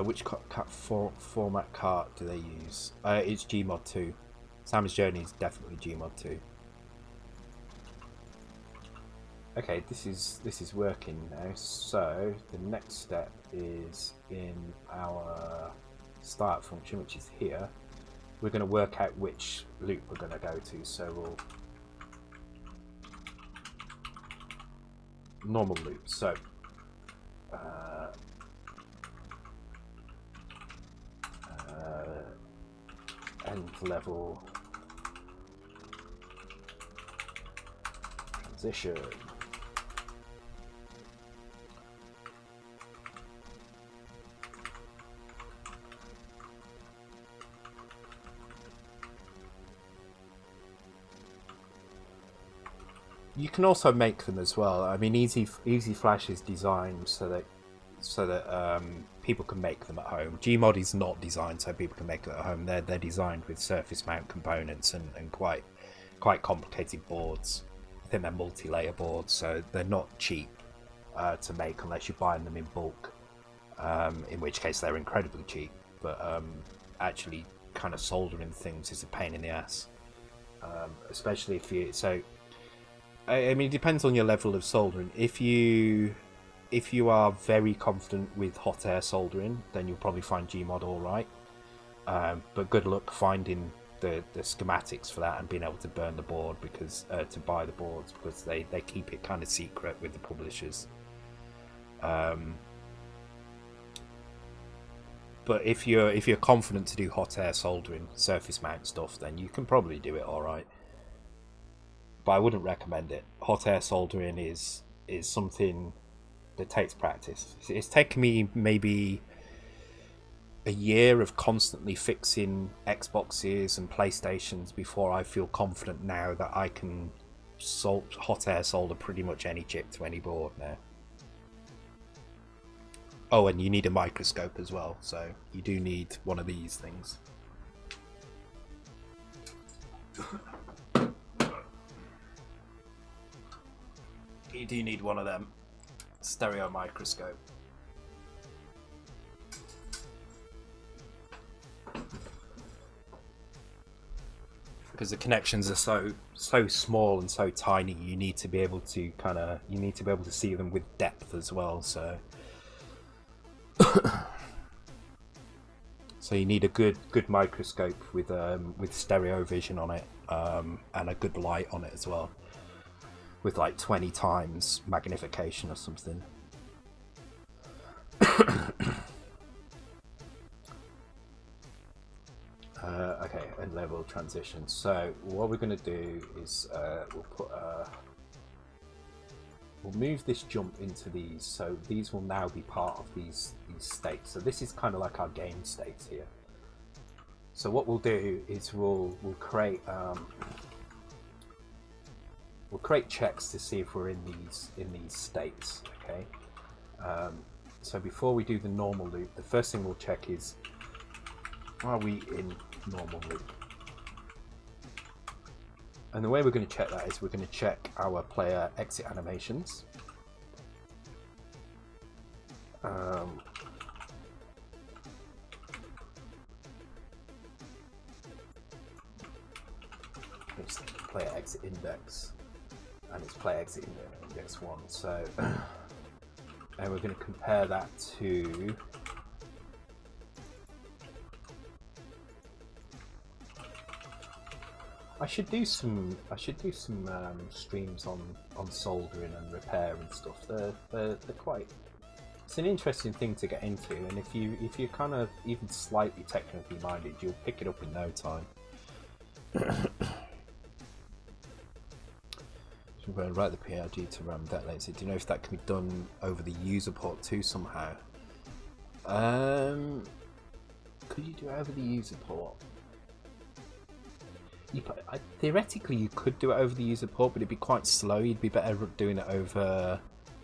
Which format cart do they use? It's Gmod 2. Sam's Journey is definitely Gmod 2. Okay, this is working now. So the next step is in our start function, which is here. We're going to work out which loop we're going to go to. So we'll normal loop. So end level transition. You can also make them as well. I mean, Easy Flash is designed so that people can make them at home. Gmod is not designed so people can make it at home. They're designed with surface mount components and quite complicated boards. I think they're multi-layer boards, so they're not cheap to make unless you're buying them in bulk. In which case they're incredibly cheap. But actually, kind of soldering things is a pain in the ass, especially if you I mean, it depends on your level of soldering. If you are very confident with hot air soldering, then you'll probably find Gmod all right. But good luck finding the schematics for that and being able to burn the board, because to buy the boards, because they keep it kind of secret with the publishers. But if you're confident to do hot air soldering, surface mount stuff, then you can probably do it all right. But I wouldn't recommend it. Hot air soldering is something that takes practice. It's taken me maybe a year of constantly fixing Xboxes and PlayStations before I feel confident now that I can hot air solder pretty much any chip to any board now. Oh, and you need a microscope as well, so you do need one of these things. You do need one of them. Stereo microscope. Because the connections are so small and so tiny, you need to be able to see them with depth as well. So so you need a good microscope with stereo vision on it, and a good light on it as well, with like 20 times magnification or something. Okay, and level transition. So what we're going to do is we'll move this jump into these, so these will now be part of these states. So this is kind of like our game states here. So what we'll do is we'll create checks to see if we're in these states. Okay. So before we do the normal loop, the first thing we'll check is, are we in normal loop? And the way we're going to check that is we're going to check our player exit animations. It's player exit index, and it's player exit index 1. So, and we're going to compare that to I should do some streams on soldering and repair and stuff. They're quite. It's an interesting thing to get into, and if you're kind of even slightly technically minded, you'll pick it up in no time. So we're going to write the PRG to RAM that later. Do you know if that can be done over the user port too somehow? Could you do it over the user port? Theoretically, you could do it over the user port, but it'd be quite slow. You'd be better doing it over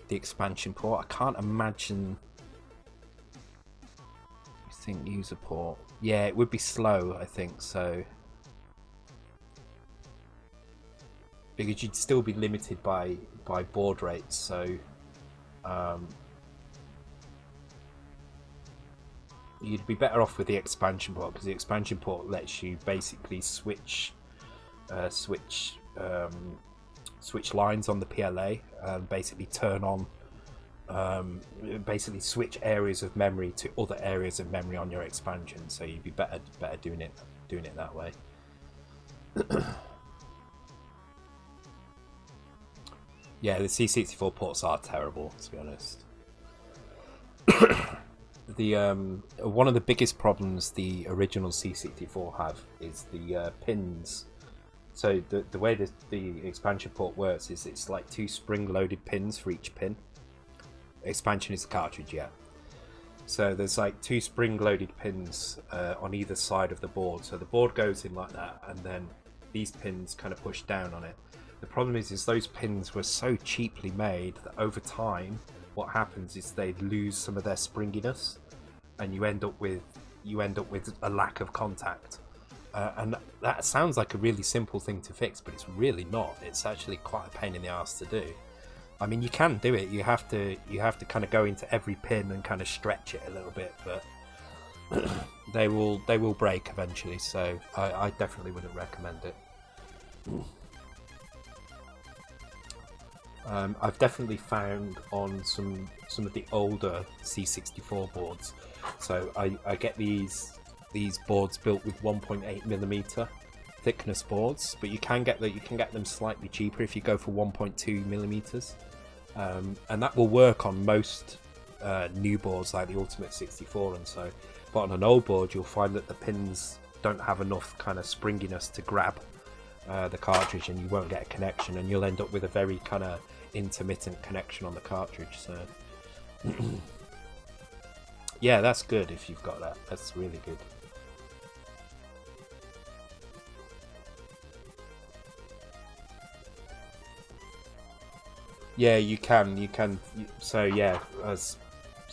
the expansion port. I can't imagine. I think user port. Yeah, it would be slow, I think so. Because you'd still be limited by baud rates, so you'd be better off with the expansion port, because the expansion port lets you basically switch lines on the PLA and basically turn on basically switch areas of memory to other areas of memory on your expansion. So you'd be better doing it that way. Yeah, the C64 ports are terrible, to be honest. The one of the biggest problems the original C64 have is the pins. So the way the expansion port works is it's like 2 spring-loaded pins for each pin. Expansion is the cartridge, yeah. So there's like 2 spring-loaded pins on either side of the board. So the board goes in like that, and then these pins kind of push down on it. The problem is those pins were so cheaply made that over time, what happens is they lose some of their springiness, and you end up with a lack of contact. And that sounds like a really simple thing to fix, but it's really not. It's actually quite a pain in the ass to do. I mean, you can do it. You have to kind of go into every pin and kind of stretch it a little bit, but they will break eventually. So I definitely wouldn't recommend it. I've definitely found on some of the older C64 boards. So I get these boards built with 1.8mm thickness boards, but you can get them slightly cheaper if you go for 1.2mm, and that will work on most new boards like the Ultimate 64 and so. But on an old board, you'll find that the pins don't have enough kind of springiness to grab the cartridge, and you won't get a connection, and you'll end up with a very kind of intermittent connection on the cartridge. So yeah, that's good if you've got that. That's really good. Yeah, you can. So yeah, as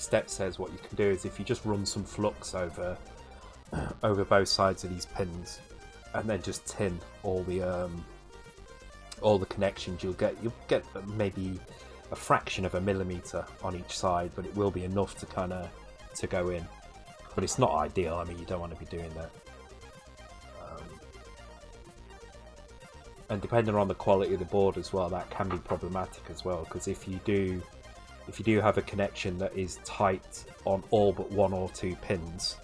step says what you can do is if you just run some flux over both sides of these pins, and then just tin all the connections, you'll get maybe a fraction of a millimeter on each side, but it will be enough to kind of to go in. But it's not ideal. I mean, you don't want to be doing that. And depending on the quality of the board as well, that can be problematic as well, because if you do have a connection that is tight on all but one or two pins,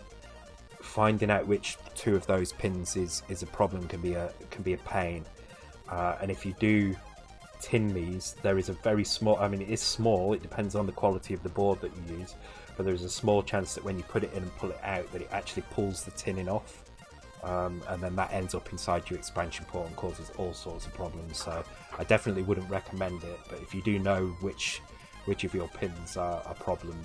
finding out which two of those pins is a problem can be a pain. And if you do tin these, there is a very small, I mean it is small, it depends on the quality of the board that you use, but there is a small chance that when you put it in and pull it out, that it actually pulls the tinning off. And then that ends up inside your expansion port and causes all sorts of problems. So I definitely wouldn't recommend it, but if you do know which of your pins are a problem,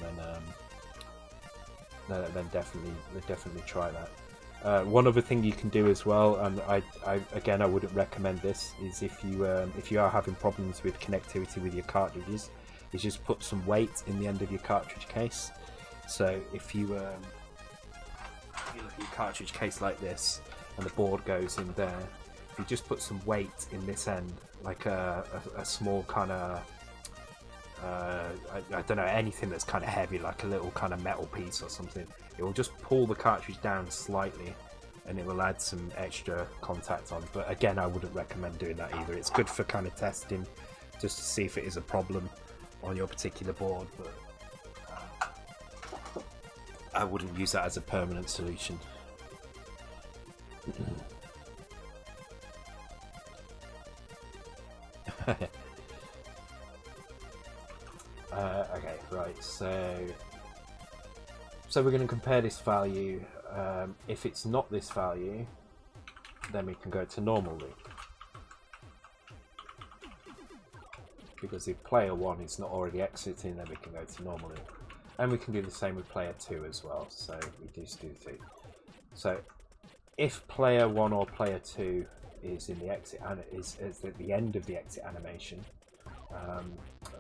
then definitely try that. One other thing you can do as well, and I wouldn't recommend this, is if you are having problems with connectivity with your cartridges, is just put some weight in the end of your cartridge case. So if you look at your cartridge case like this and the board goes in there, if you just put some weight in this end, like a small kind of I don't know, anything that's kind of heavy, like a little kind of metal piece or something, it will just pull the cartridge down slightly and it will add some extra contact on. But again, I wouldn't recommend doing that either. It's good for kind of testing just to see if it is a problem on your particular board, but I wouldn't use that as a permanent solution. Okay, right, so we're going to compare this value. If it's not this value, then we can go to normal loop, because if player 1 is not already exiting, then we can go to normal loop. And we can do the same with player 2 as well, so we just do 2. So if player 1 or player 2 is in the exit and is at the end of the exit animation,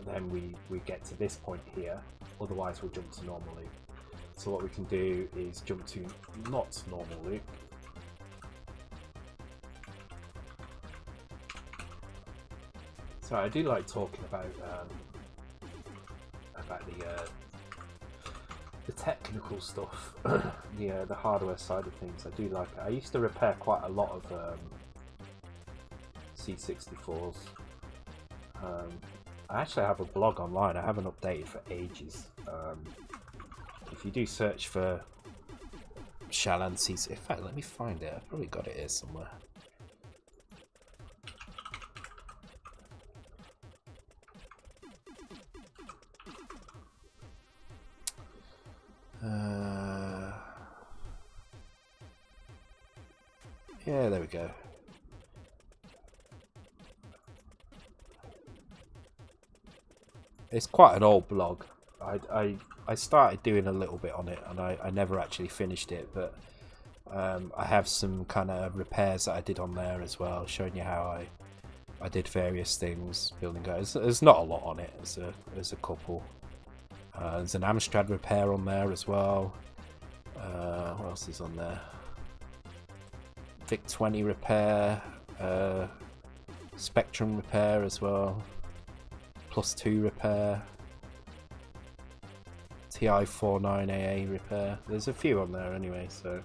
then we get to this point here, otherwise we'll jump to normal loop. So what we can do is jump to not normal loop, so I do like talking about the technical stuff, the hardware side of things. I do like it. I used to repair quite a lot of C64s. I actually have a blog online. I haven't updated for ages. If you do search for Shalan C64, in fact, let me find it. I've probably got it here somewhere. Yeah, there we go. It's quite an old blog. I started doing a little bit on it, and I never actually finished it, but I have some kind of repairs that I did on there as well, showing you how I did various things, building guys. There's not a lot on it, there's a couple. There's an Amstrad repair on there as well. What else is on there? VIC-20 repair, Spectrum repair as well, +2 repair, TI-49AA repair. There's a few on there anyway, so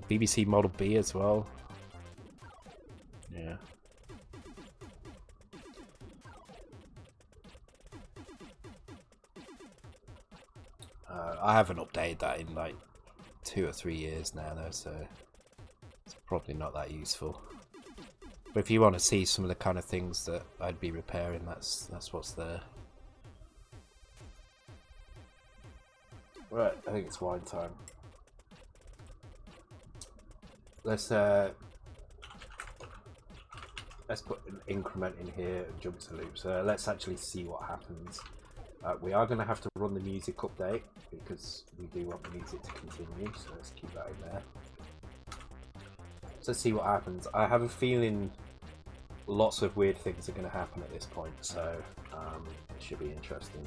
BBC Model B as well. Yeah. I haven't updated that in like 2 or 3 years now though, so it's probably not that useful. But if you want to see some of the kind of things that I'd be repairing, that's what's there. Right, I think it's wine time. Let's put an increment in here and jump to loops. Let's actually see what happens. We are going to have to run the music update because we do want the music to continue, so let's keep that in there. So let's see what happens. I have a feeling lots of weird things are going to happen at this point, so it should be interesting.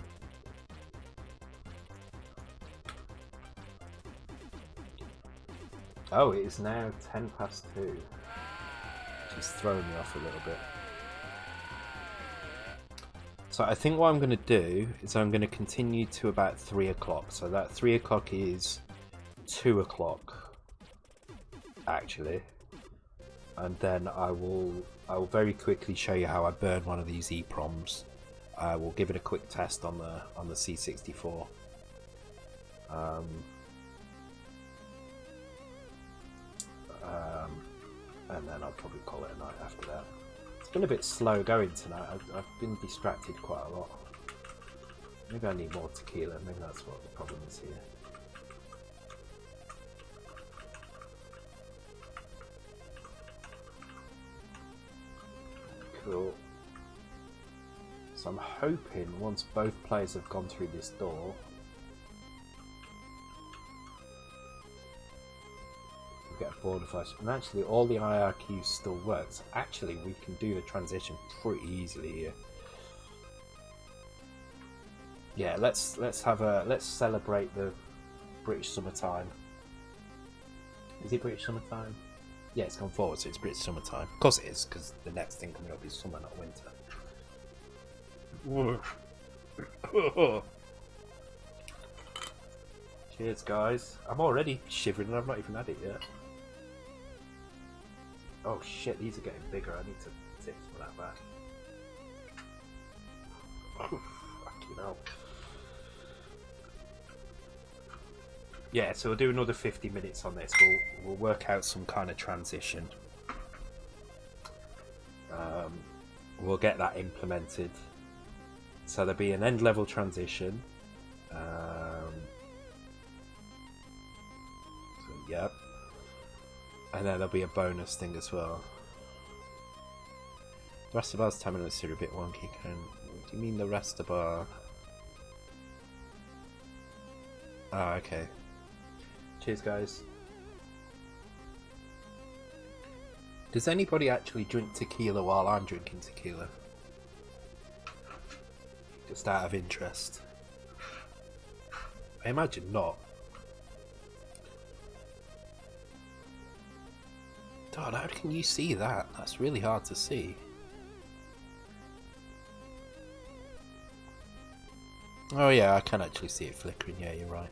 Oh, it is now 10 past 2. Which is throwing me off a little bit. So I think what I'm going to do is I'm going to continue to about 3 o'clock. So that 3 o'clock is 2 o'clock, actually. And then I will very quickly show you how I burn one of these EPROMs. I will give it a quick test on the C64. And then I'll probably call it a night after that. It's been a bit slow going tonight. I've been distracted quite a lot. Maybe I need more tequila. Maybe that's what the problem is here. Cool. So I'm hoping once both players have gone through this door, we'll get a border flash. And actually all the IRQ still works. Actually we can do the transition pretty easily here. Yeah, let's celebrate the British summertime. Is it British summertime? Yeah, it's gone forward, so it's British summertime. Of course it is, because the next thing coming up is summer, not winter. Cheers, guys. I'm already shivering and I've not even had it yet. Oh shit, these are getting bigger. I need to tip some of that back. Oh, fucking hell. Yeah, so we'll do another 50 minutes on this. We'll work out some kind of transition. We'll get that implemented. So there'll be an end level transition. So yep. And then there'll be a bonus thing as well. The rest of our terminals are a bit wonky. What do you mean the rest of our... Oh, okay. Cheers, guys. Does anybody actually drink tequila while I'm drinking tequila? Just out of interest. I imagine not. God, how can you see that? That's really hard to see. Oh yeah, I can actually see it flickering. Yeah, you're right.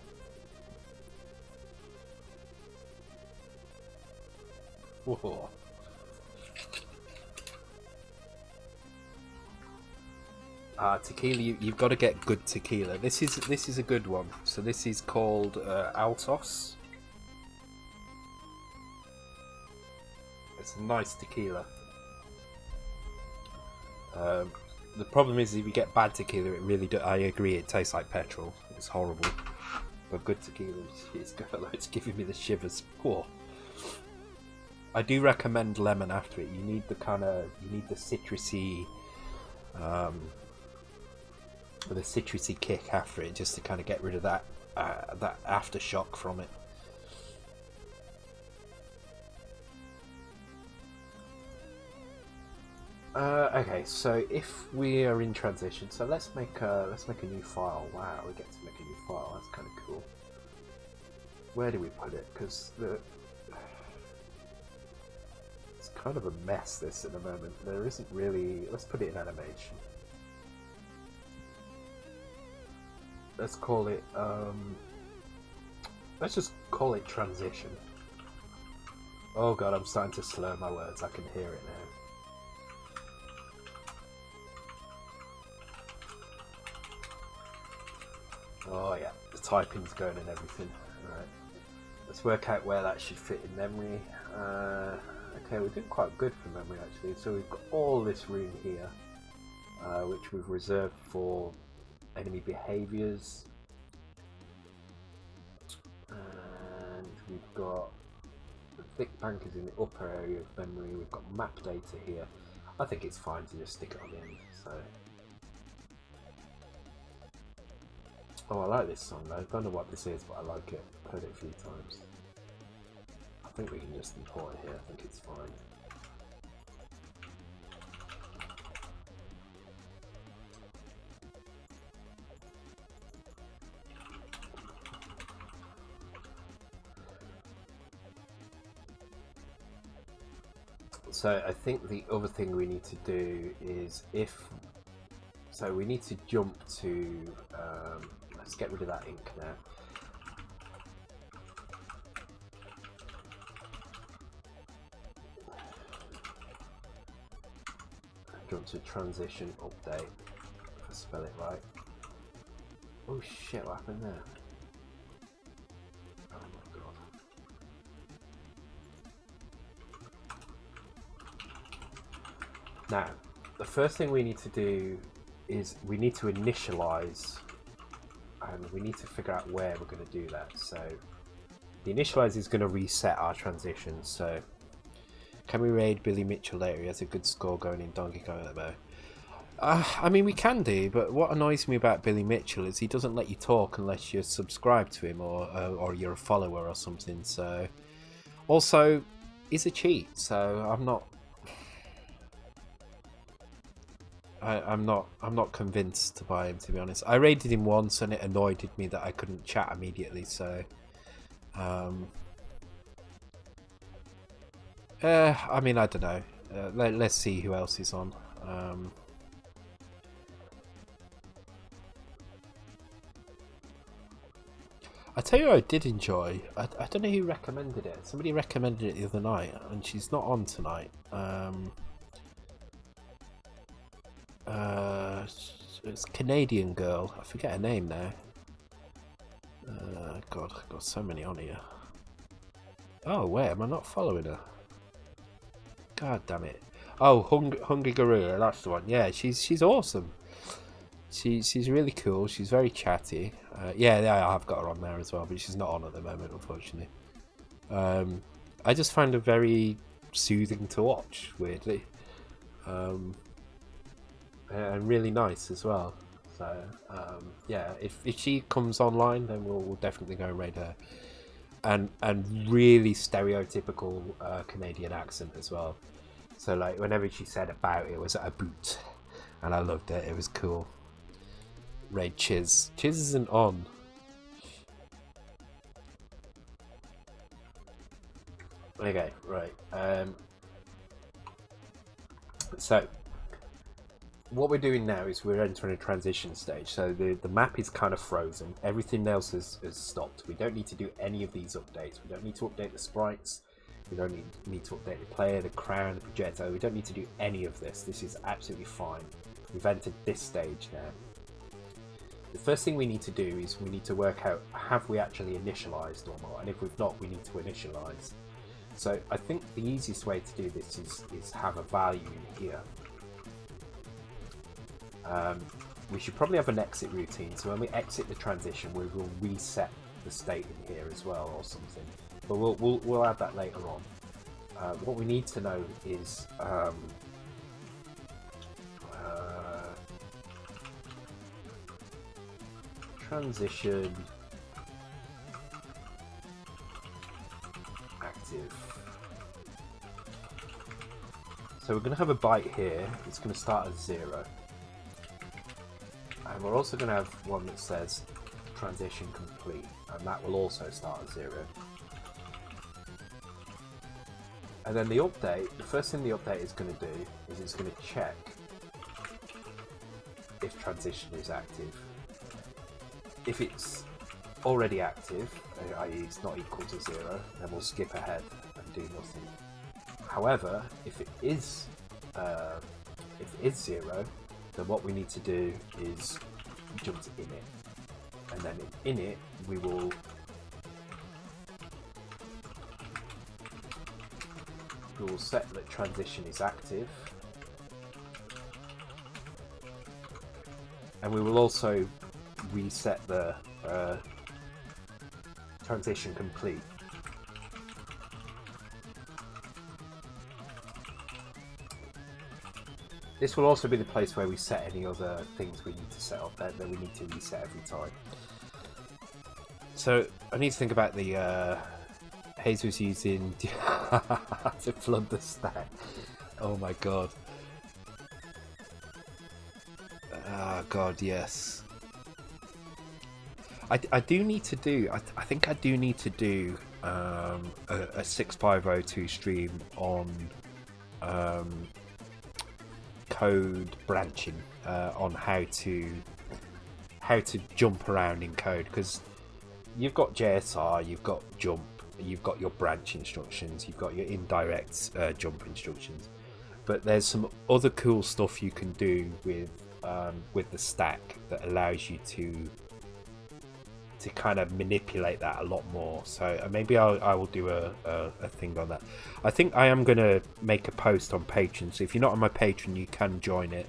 Whoa. Tequila, you've got to get good tequila. This is a good one. So this is called Altos. It's a nice tequila. The problem is if you get bad tequila, it really I agree, it tastes like petrol. It's horrible. But good tequila, it's giving me the shivers. Whoa. I do recommend lemon after it. You need the citrusy, the citrusy kick after it, just to kind of get rid of that aftershock from it. Okay, so if we are in transition, so let's make a new file. Wow, we get to make a new file. That's kind of cool. Where do we put it? Because it's kind of a mess. This at the moment. There isn't really. Let's put it in animation. Let's call it. Let's just call it transition. Oh god, I'm starting to slur my words. I can hear it now. Oh yeah, the typing's going and everything. Alright, let's work out where that should fit in memory. Okay, we're doing quite good for memory actually. So we've got all this room here, which we've reserved for enemy behaviours. And we've got the thick bank is in the upper area of memory. We've got map data here. I think it's fine to just stick it on the end. So. Oh, I like this song. I don't know what this is, but I like it. I've heard it a few times. I think we can just import it here. I think it's fine. So I think the other thing we need to do is we need to jump to, let's get rid of that ink now. Jump to transition update, if I spell it right. Oh shit, what happened there? Oh my god. Now, the first thing we need to do is we need to initialize, and we need to figure out where we're going to do that. So the initialize is going to reset our transitions. So can we raid Billy Mitchell later? He has a good score going in Donkey Kong at the moment. I mean, we can do, but what annoys me about Billy Mitchell is he doesn't let you talk unless you're subscribed to him or you're a follower or something. So, also, he's a cheat. So I'm not convinced to buy him, to be honest. I raided him once and it annoyed me that I couldn't chat immediately. So, I mean, I don't know. Let's see who else is on. I tell you what I did enjoy. I don't know who recommended it. Somebody recommended it the other night, and she's not on tonight. It's a Canadian girl. I forget her name now. God, I've got so many on here. Oh, wait, am I not following her? God damn it. Oh, Hungry Gorilla, that's the one. Yeah, she's awesome. She's really cool. She's very chatty. Yeah, I've got her on there as well, but she's not on at the moment, unfortunately. I just find her very soothing to watch, weirdly, and really nice as well. So yeah, if she comes online, then we'll definitely go and raid her. And really stereotypical Canadian accent as well. So like whenever she said about it was a boot, and I loved it. It was cool. Raid Chiz. Chiz isn't on. Okay, right. So what we're doing now is we're entering a transition stage. So the map is kind of frozen. Everything else has stopped. We don't need to do any of these updates. We don't need to update the sprites. We don't need to update the player, the crown, the projectile. We don't need to do any of this. This is absolutely fine. We've entered this stage now. The first thing we need to do is we need to work out, have we actually initialized or not? And if we've not, we need to initialize. So I think the easiest way to do this is have a value in here. We should probably have an exit routine. So when we exit the transition, we will reset the state in here as well or something. But we'll add that later on. What we need to know is transition active. So we're going to have a byte here. It's going to start at 0. And we're also going to have one that says transition complete, and that will also start at 0. And then the update, the first thing the update is going to do is it's going to check if transition is active. If it's already active, i.e. it's not equal to 0, then we'll skip ahead and do nothing. However, if it is 0, then what we need to do is jump to init, and then in init we will set that transition is active, and we will also reset the transition complete. This will also be the place where we set any other things we need to set up that we need to reset every time. So I need to think about the Jesus using to flood the stack. Oh my god. Ah, god, yes. I do need to do. I think I do need to do a 6502 stream on code branching on how to jump around in code, because you've got JSR, you've got jump, you've got your branch instructions, you've got your indirect jump instructions, but there's some other cool stuff you can do with the stack that allows you to kind of manipulate that a lot more. So maybe I will do a thing on that. I think I am going to make a post on Patreon, so if you're not on my Patreon, you can join it.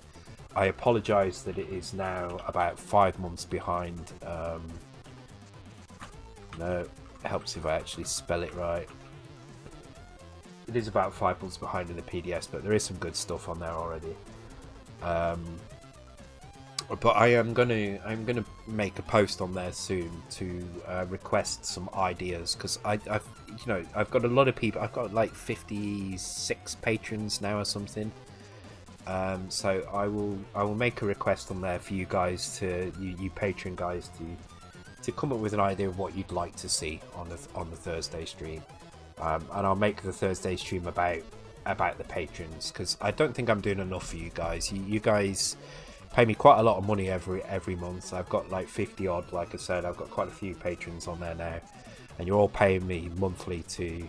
I apologize that it is now about 5 months behind. No, it helps if I actually spell it right. It is about 5 months behind in the PDFs, but there is some good stuff on there already. But I'm gonna make a post on there soon to request some ideas, because I've got a lot of people. I've got like 56 patrons now or something. So I will make a request on there for you guys you Patreon guys to come up with an idea of what you'd like to see on the Thursday stream, and I'll make the Thursday stream about the patrons, because I don't think I'm doing enough for you guys. You guys pay me quite a lot of money every month. I've got like 50 odd, like I said. I've got quite a few patrons on there now, and you're all paying me monthly to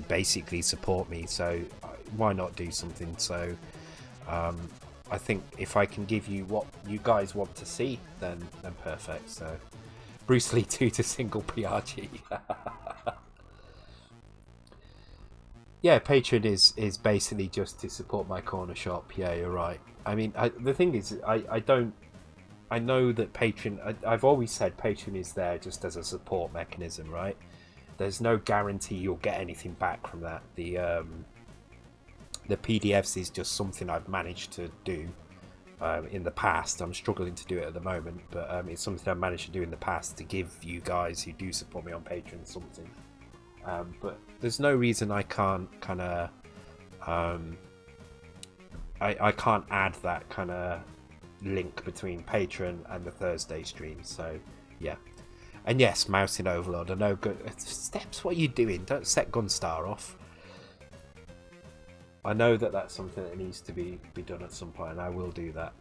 basically support me, so why not do something? So I think if I can give you what you guys want to see, then perfect. So Bruce Lee 2 to single PRG. Yeah, Patreon is basically just to support my corner shop. Yeah, you're right. I mean, the thing is, I know that Patreon, I've always said Patreon is there just as a support mechanism, right? There's no guarantee you'll get anything back from that. The PDFs is just something I've managed to do in the past. I'm struggling to do it at the moment, but it's something I've managed to do in the past to give you guys who do support me on Patreon something. But there's no reason I can't kind of I can't add that kind of link between Patreon and the Thursday stream. So yeah, and yes, Mousing Overlord, I know. Good steps. What are you doing? Don't set Gunstar off. I know that that's something that needs to be done at some point, and I will do that.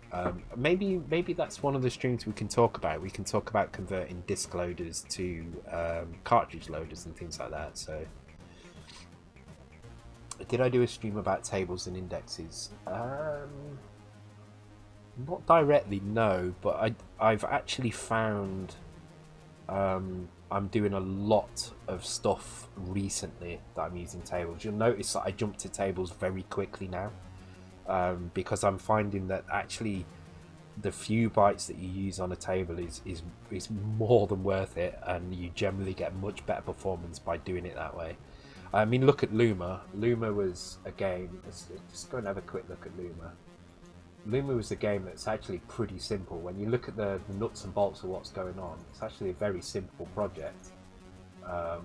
Maybe that's one of the streams we can talk about. We can talk about converting disk loaders to cartridge loaders and things like that. So, did I do a stream about tables and indexes? Not directly, no. But I've actually found I'm doing a lot of stuff recently that I'm using tables. You'll notice that I jump to tables very quickly now, because I'm finding that actually the few bytes that you use on a table is more than worth it, and you generally get much better performance by doing it that way. I mean, look at Luma. Luma was a game. Let's go and have a quick look at Luma. Luma was a game that's actually pretty simple. When you look at the nuts and bolts of what's going on, it's actually a very simple project. But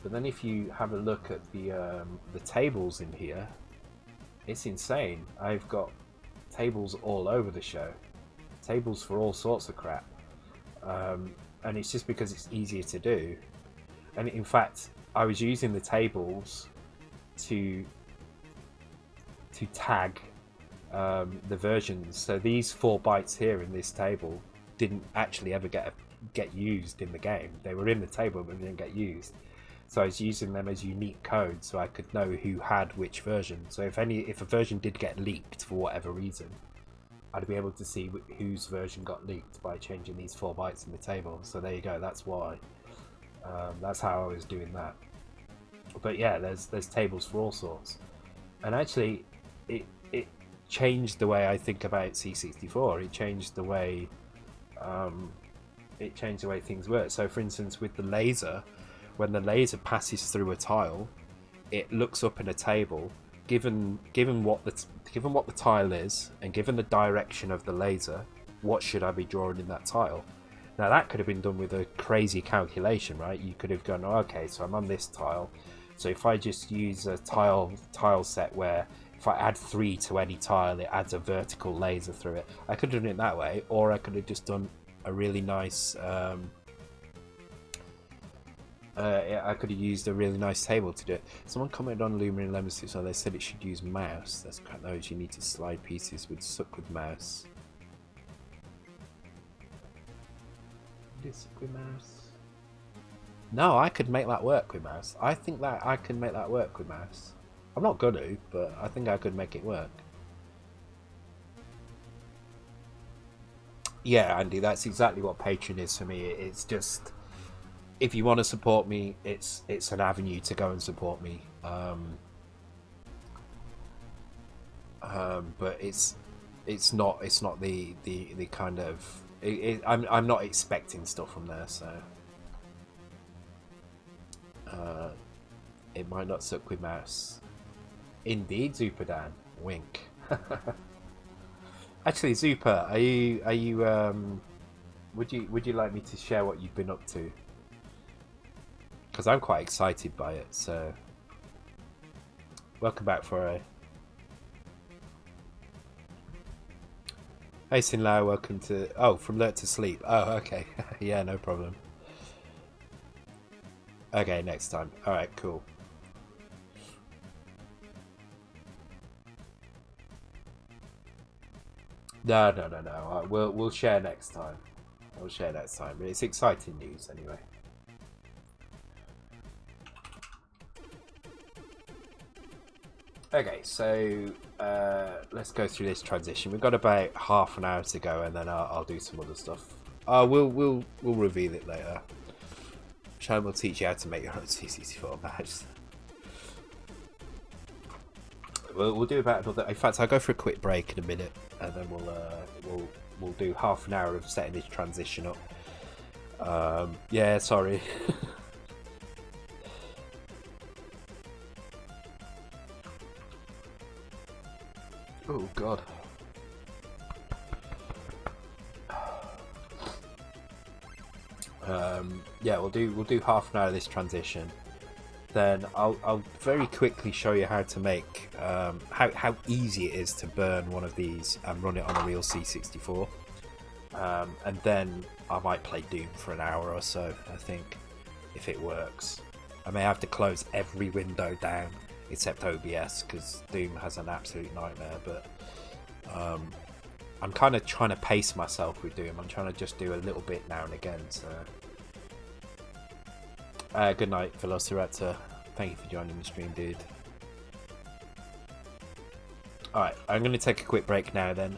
then if you have a look at the tables in here, it's insane. I've got tables all over the show, tables for all sorts of crap, and it's just because it's easier to do. And in fact, I was using the tables to tag the versions. So these 4 bytes here in this table didn't actually ever get used in the game. They were in the table but didn't get used. So I was using them as unique code so I could know who had which version. So if a version did get leaked for whatever reason, I'd be able to see whose version got leaked by changing these 4 bytes in the table. So there you go. That's why. That's how I was doing that. But yeah, there's tables for all sorts, and actually it changed the way I think about C64. It changed the way things work. So for instance, with the laser, when the laser passes through a tile, it looks up in a table, given what the tile is and given the direction of the laser, what should I be drawing in that tile? Now that could have been done with a crazy calculation, right? You could have gone, oh, okay, so I'm on this tile, so if I just use a tile set where if I add 3 to any tile, it adds a vertical laser through it. I could have done it that way, or I could have just done a really nice I could have used a really nice table to do it. Someone commented on Lumen 11, so they said it should use mouse. That's crap. Those you need to slide pieces would suck with mouse. Would it suck with mouse? No, I could make that work with mouse. I think that I can make that work with mouse. I'm not gonna, but I think I could make it work. Yeah, Andy, that's exactly what Patreon is for me. It's just, if you want to support me, it's an avenue to go and support me. But it's not the kind of I'm not expecting stuff from there, so it might not suck with mouse. Indeed, Zupadan. Wink. Actually, Zupa, are you would you like me to share what you've been up to? Because I'm quite excited by it. So, welcome back, Foray. Hey Sinlao, welcome to... Oh, from Lurk to Sleep. Oh, okay. Yeah, no problem. Okay, next time. Alright, cool. No. We'll share next time. We'll share next time. But it's exciting news anyway. Okay, so let's go through this transition. We've got about half an hour to go, and then I'll do some other stuff. We'll reveal it later. Sean will teach you how to make your own C64 badge. We'll do about another. In fact, I'll go for a quick break in a minute, and then we'll do half an hour of setting this transition up. Yeah, sorry. Oh God. Yeah, we'll do half an hour of this transition. Then I'll very quickly show you how to make how easy it is to burn one of these and run it on a real C64. And then I might play Doom for an hour or so, I think, if it works. I may have to close every window down except OBS because Doom has an absolute nightmare, but I'm kind of trying to pace myself with Doom. I'm trying to just do a little bit now and again, so... good night, Velociraptor. Thank you for joining the stream, dude. Alright, I'm going to take a quick break now then.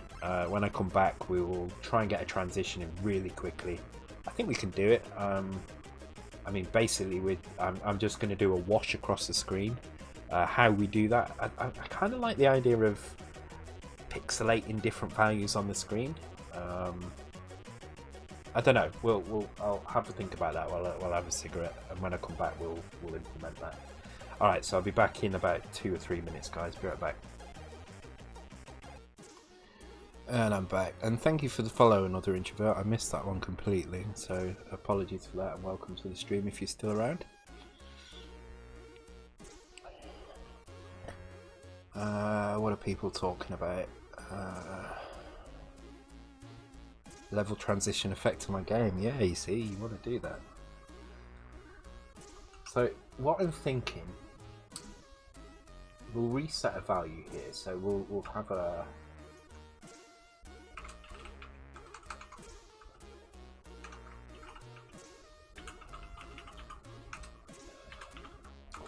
When I come back, we will try and get a transition in really quickly. I think we can do it. I mean, basically, I'm just going to do a wash across the screen. How we do that, I kind of like the idea of pixelating different values on the screen. I don't know. I'll have to think about that while I have a cigarette, and when I come back, we'll implement that. All right, so I'll be back in about 2 or 3 minutes, guys. Be right back. And I'm back. And thank you for the follow, Another Introvert. I missed that one completely, so apologies for that. And welcome to the stream if you're still around. What are people talking about? Level transition effect on my game. Yeah, you see, you want to do that. So what I'm thinking, we'll reset a value here. So we'll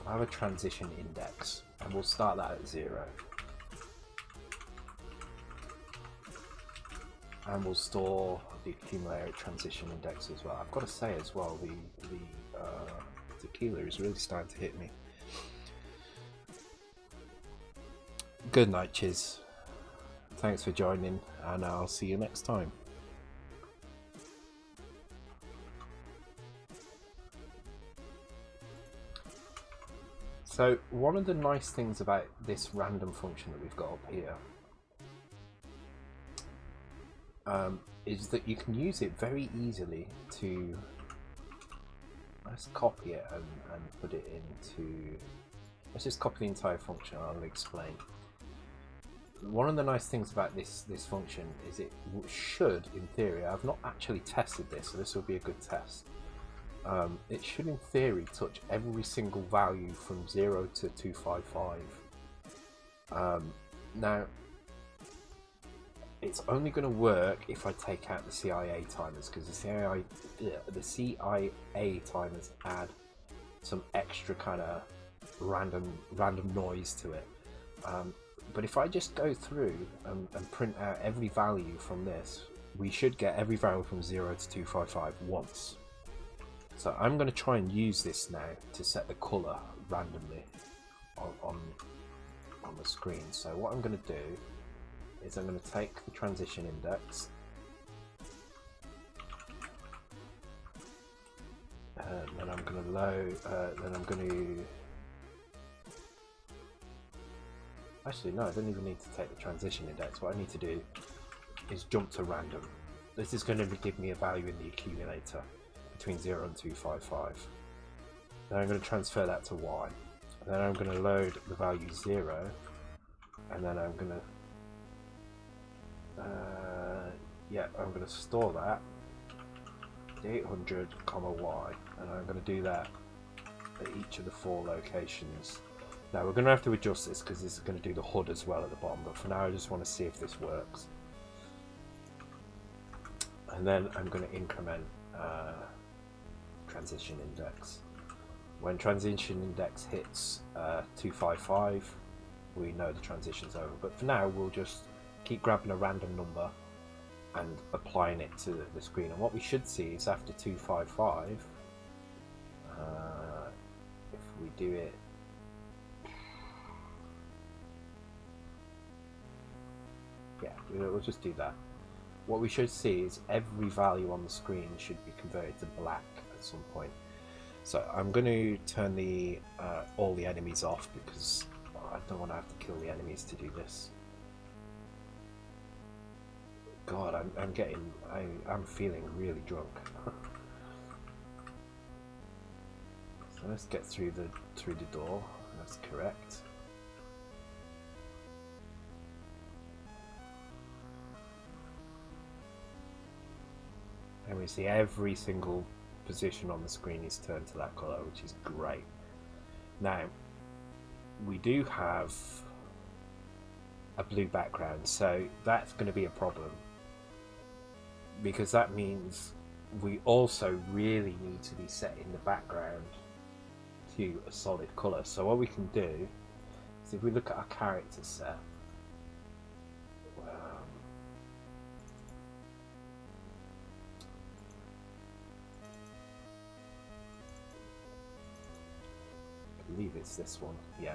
have a transition index, and we'll start that at 0. And we'll store the accumulator transition index as well. I've got to say as well, the tequila is really starting to hit me. Good night, Chiz. Thanks for joining, and I'll see you next time. So one of the nice things about this random function that we've got up here is that you can use it very easily to... Let's copy it and put it into... Let's just copy the entire function, I'll explain. One of the nice things about this function is it should, in theory, I've not actually tested this, so this will be a good test. it should in theory touch every single value from 0 to 255. Now, it's only going to work if I take out the CIA timers, because the CIA timers add some extra kind of random noise to it. But if I just go through and print out every value from this, we should get every value from 0 to 255 once. So I'm going to try and use this now to set the colour randomly on the screen. So what I'm going to do is I'm going to take the transition index, then I'm going to load, then I'm going to, actually no, I don't even need to take the transition index. What I need to do is jump to random. This is going to give me a value in the accumulator between 0 and 255. Then I'm going to transfer that to Y. And then I'm going to load the value 0, and then I'm going to I'm going to store that 800, Y, and I'm going to do that at each of the 4 locations. Now we're going to have to adjust this because this is going to do the HUD as well at the bottom, but for now I just want to see if this works. And then I'm going to increment transition index. When transition index hits 255, we know the transition's over, but for now we'll just keep grabbing a random number and applying it to the screen. And what we should see is after 255, if we do it, yeah, we'll just do that. What we should see is every value on the screen should be converted to black at some point. So I'm going to turn the all the enemies off because I don't want to have to kill the enemies to do this. God, I'm feeling really drunk. So let's get through the door. That's correct. And we see every single position on the screen is turned to that colour, which is great. Now, we do have a blue background, so that's going to be a problem, because that means we also really need to be setting the background to a solid colour. So what we can do is, if we look at our character set, I believe it's this one, yeah.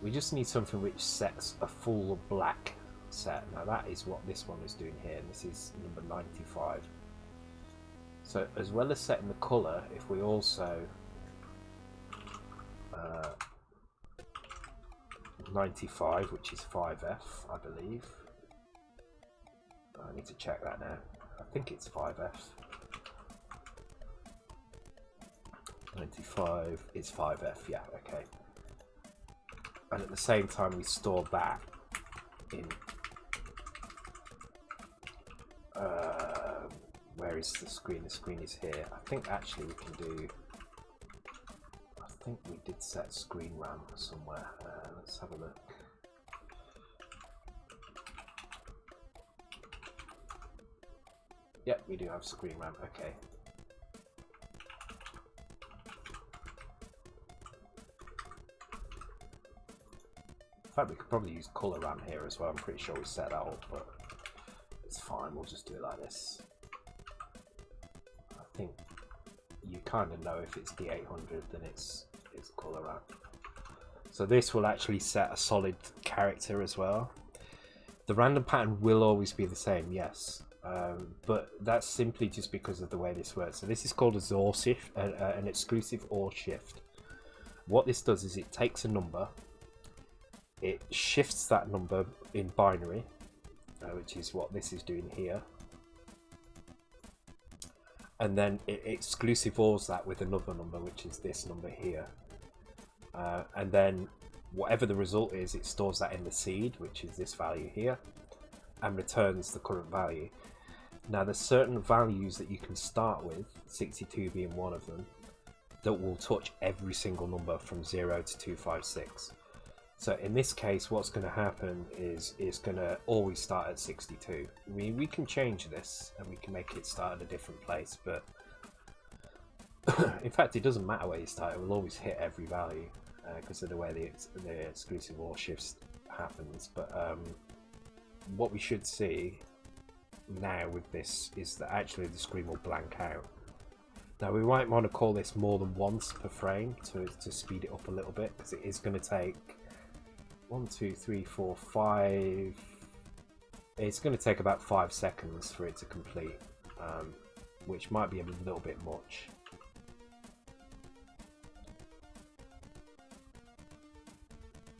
We just need something which sets a full black set. Now that is what this one is doing here, and this is number 95. So as well as setting the colour, if we also 95, which is 5F, I believe. I need to check that now. I think it's 5F. 95 is 5F, yeah, okay. And at the same time we store that in where is the screen? The screen is here. I think actually we can do, I think we did set screen RAM somewhere. Let's have a look. Yep, we do have screen RAM, okay. In fact, we could probably use colour RAM here as well. I'm pretty sure we set that up, but it's fine. We'll just do it like this. I think you kind of know if it's the 800, then it's colour RAM. So this will actually set a solid character as well. The random pattern will always be the same, yes, but that's simply just because of the way this works. So this is called a XOR shift, an exclusive OR shift. What this does is it takes a number, it shifts that number in binary, which is what this is doing here, and then it exclusive ORs that with another number, which is this number here, and then whatever the result is, it stores that in the seed, which is this value here, and returns the current value. Now there's certain values that you can start with, 62 being one of them, that will touch every single number from 0 to 256. So in this case, what's going to happen is it's going to always start at 62. We can change this and we can make it start at a different place, but in fact it doesn't matter where you start, it will always hit every value because of the way the exclusive OR shifts happens. But what we should see now with this is that actually the screen will blank out. Now we might want to call this more than once per frame to speed it up a little bit, because it is going to take 1, 2, 3, 4, 5. It's going to take about 5 seconds for it to complete, which might be a little bit much.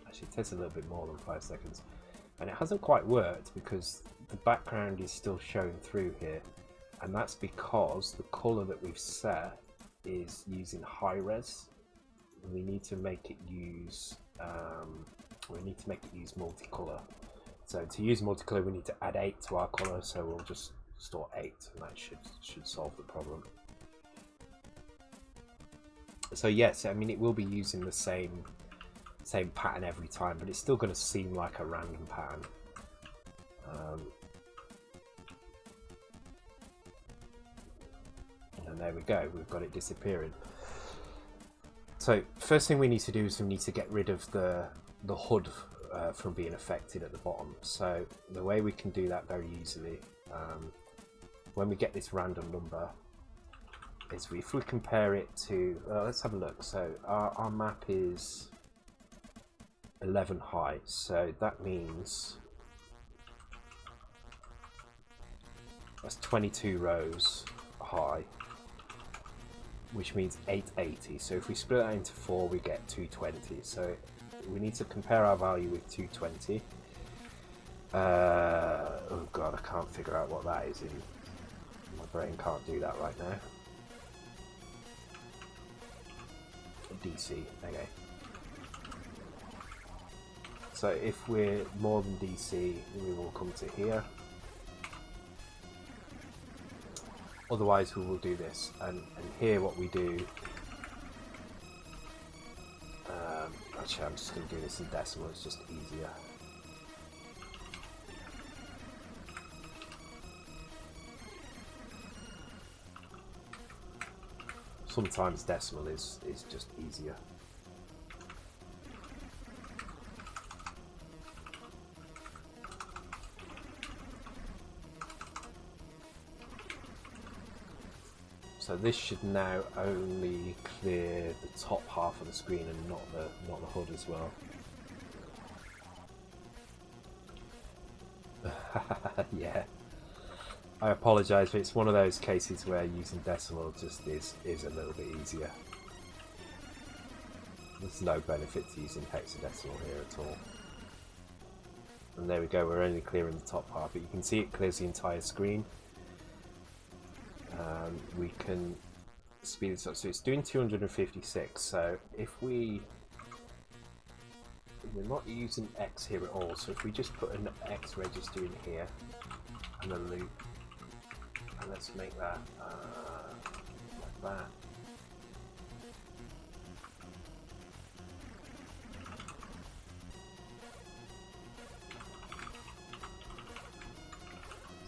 Actually, it takes a little bit more than 5 seconds, and it hasn't quite worked because the background is still showing through here, and that's because the color that we've set is using high res. We need to make it use multicolor. So to use multicolor, we need to add 8 to our color. So we'll just store 8, and that should solve the problem. So yes, I mean it will be using the same pattern every time, but it's still going to seem like a random pattern. And there we go, we've got it disappearing. So first thing we need to do is we need to get rid of the HUD from being affected at the bottom. So the way we can do that very easily, when we get this random number, is if we compare it to, let's have a look. So our map is 11 high, so that means that's 22 rows high, which means 880. So if we split that into 4, we get 220. So we need to compare our value with 220. Oh god, I can't figure out what that is. My brain can't do that right now. DC, okay. So if we're more than DC, we will come to here. Otherwise we will do this, and here what we do, actually I'm just going to do this in decimal, it's just easier. Sometimes decimal is just easier. So this should now only clear the top half of the screen and not the HUD as well. Yeah, I apologise, but it's one of those cases where using decimal just is a little bit easier. There's no benefit to using hexadecimal here at all. And there we go, we're only clearing the top half, but you can see it clears the entire screen. We can speed this up, so it's doing 256. So if we're not using X here at all, so if we just put an X register in here and a loop, and let's make that like that.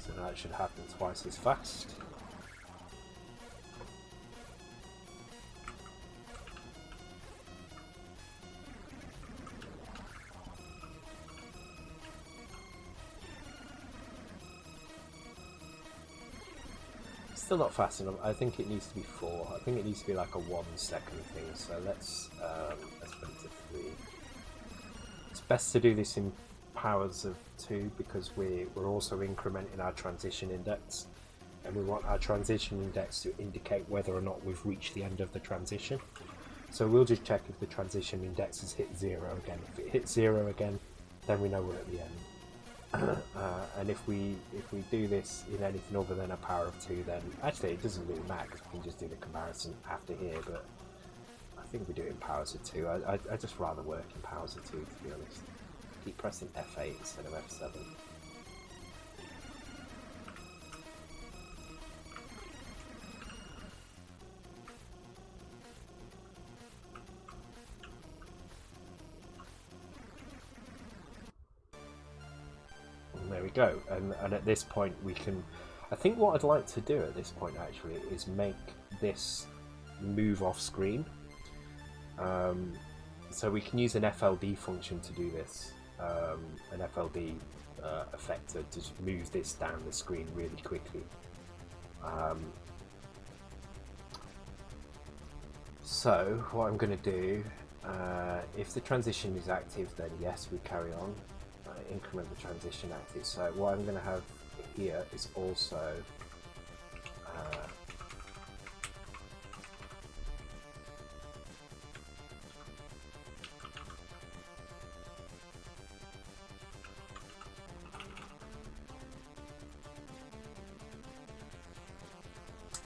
So now it should happen twice as fast. Still not fast enough. I think it needs to be 4. I think it needs to be like a 1 second thing. So let's put it to 3. It's best to do this in powers of 2 because we're also incrementing our transition index, and we want our transition index to indicate whether or not we've reached the end of the transition. So we'll just check if the transition index has hit 0 again. If it hits 0 again, then we know we're at the end. And if we do this in anything other than a power of 2, then actually it doesn't really matter because we can just do the comparison after here, but I think we do it in powers of 2. I just rather work in powers of 2, to be honest. Keep pressing F8 instead of F7. there we go. And at this point we can, I think what I'd like to do at this point actually is make this move off screen. So we can use an FLD function to do this, an FLD effector to just move this down the screen really quickly. So what I'm going to do, if the transition is active, then yes, we carry on. Increment the transition active. So what I'm going to have here is also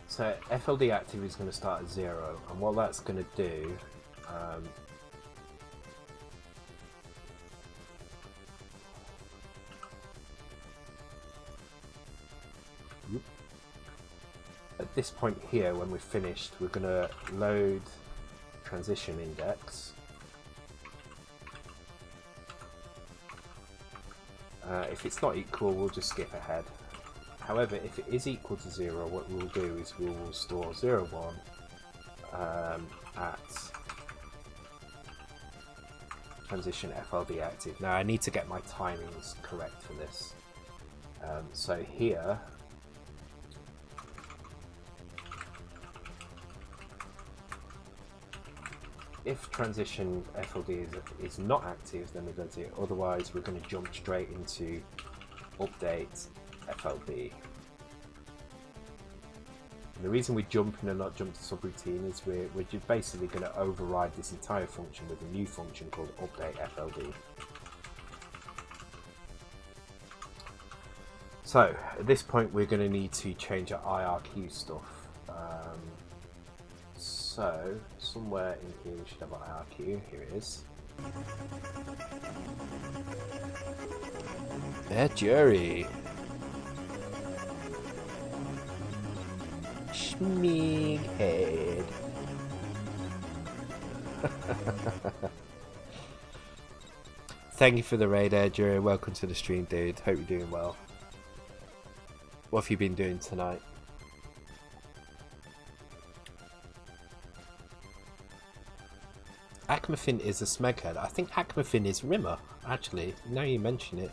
so FLD active is going to start at 0, and what that's going to do, at this point here, when we're finished, we're going to load transition index. If it's not equal, we'll just skip ahead. However, if it is equal to 0, what we'll do is we will store 0, 1 at transition FLD active. Now I need to get my timings correct for this. So here, if transition FLD is not active, then we're going to do it. Otherwise, we're going to jump straight into update FLD. And the reason we're jumping and not jump to subroutine is we're just basically going to override this entire function with a new function called update FLD. So at this point we're going to need to change our IRQ stuff. So somewhere in here we should have our IRQ. Here it is. Yeah, Jerry. Schmeaghead. Thank you for the raid, Jerry. Welcome to the stream, dude. Hope you're doing well. What have you been doing tonight? Akmafin is a smeghead. I think Akmafin is Rimmer, actually. Now you mention it.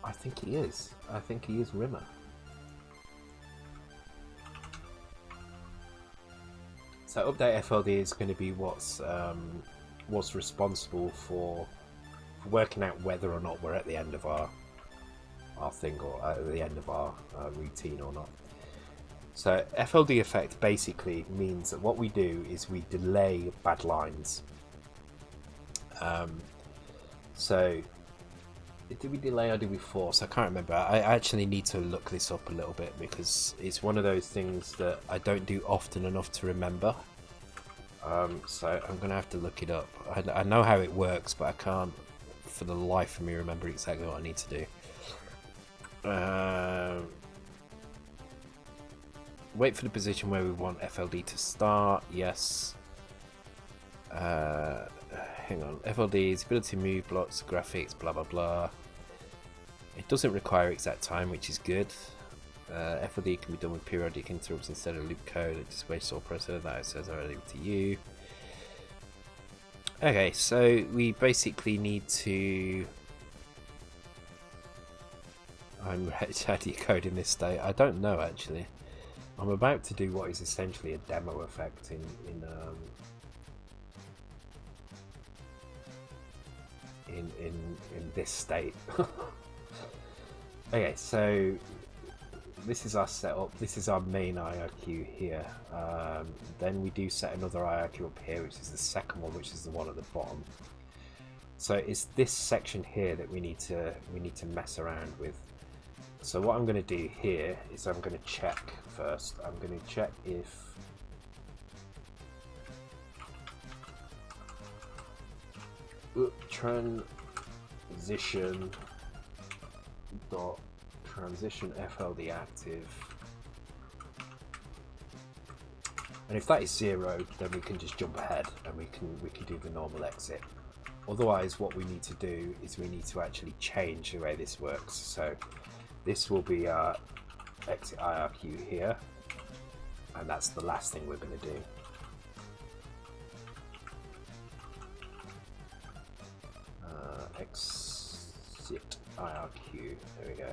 I think he is. I think he is Rimmer. So update FLD is going to be what's responsible for working out whether or not we're at the end of our thing, or at the end of our routine or not. So FLD effect basically means that what we do is we delay bad lines. So did we delay or did we force? I can't remember. I actually need to look this up a little bit because it's one of those things that I don't do often enough to remember. So I'm going to have to look it up. I know how it works, but I can't for the life of me remember exactly what I need to do. Wait for the position where we want FLD to start. Yes. Hang on. FLD is ability to move blocks, graphics, blah blah blah. It doesn't require exact time, which is good. FLD can be done with periodic interrupts instead of loop code. It displays all processor. That says already to you. Okay, so we basically need to. How do you code in this state? I don't know actually. I'm about to do what is essentially a demo effect in this state. Okay, so this is our setup. This is our main IRQ here. Then we do set another IRQ up here, which is the second one, which is the one at the bottom. So it's this section here that we need to mess around with. So what I'm going to do here is I'm going to check first. I'm going to check if transition FLD active, and if that is 0, then we can just jump ahead and we can do the normal exit. Otherwise, what we need to do is we need to actually change the way this works. So this will be our exit IRQ here, and that's the last thing we're going to do. Exit IRQ, there we go.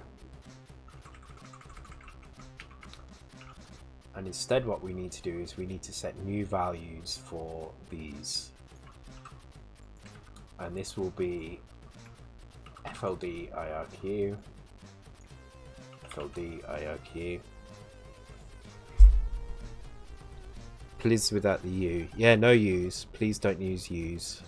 And instead what we need to do is we need to set new values for these. And this will be FLD IRQ, FLD IRQ. Please without the U. Yeah, no U's. Please don't use U's.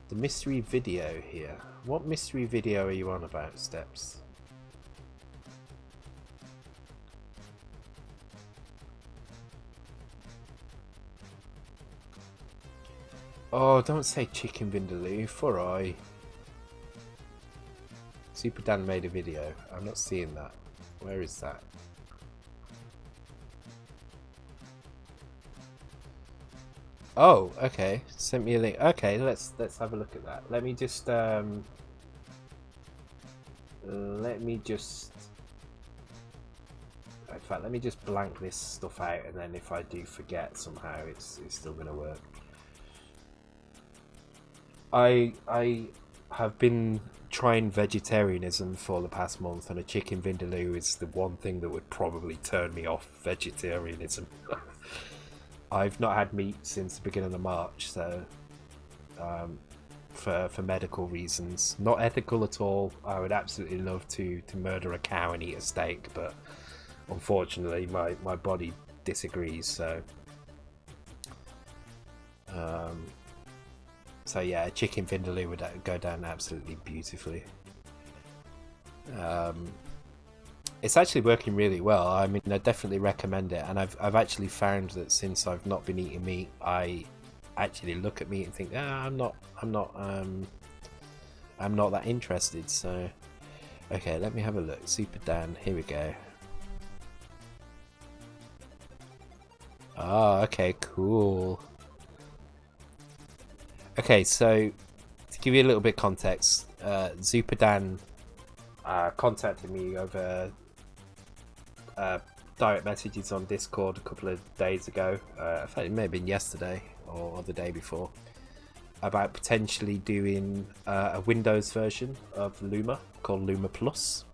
The mystery video here. What mystery video are you on about, Steps? Oh, don't say chicken vindaloo, for I. Super Dan made a video. I'm not seeing that. Where is that? Oh, okay. Sent me a link. Okay, let's have a look at that. Let me just in fact, let me just blank this stuff out, and then if I do forget somehow, it's still gonna work. I have been trying vegetarianism for the past month, and a chicken vindaloo is the one thing that would probably turn me off vegetarianism. I've not had meat since the beginning of March, so for medical reasons, not ethical at all. I would absolutely love to murder a cow and eat a steak, but unfortunately my body disagrees. So yeah, chicken vindaloo would go down absolutely beautifully. It's actually working really well. I mean, I definitely recommend it, and I've actually found that since I've not been eating meat, I actually look at meat and think, I'm not that interested. So okay, let me have a look. Super Dan, here we go. Oh, okay, cool. Okay, so to give you a little bit of context, Zupadan contacted me over direct messages on Discord a couple of days ago. I think it may have been yesterday or the day before, about potentially doing a Windows version of Luma called Luma Plus.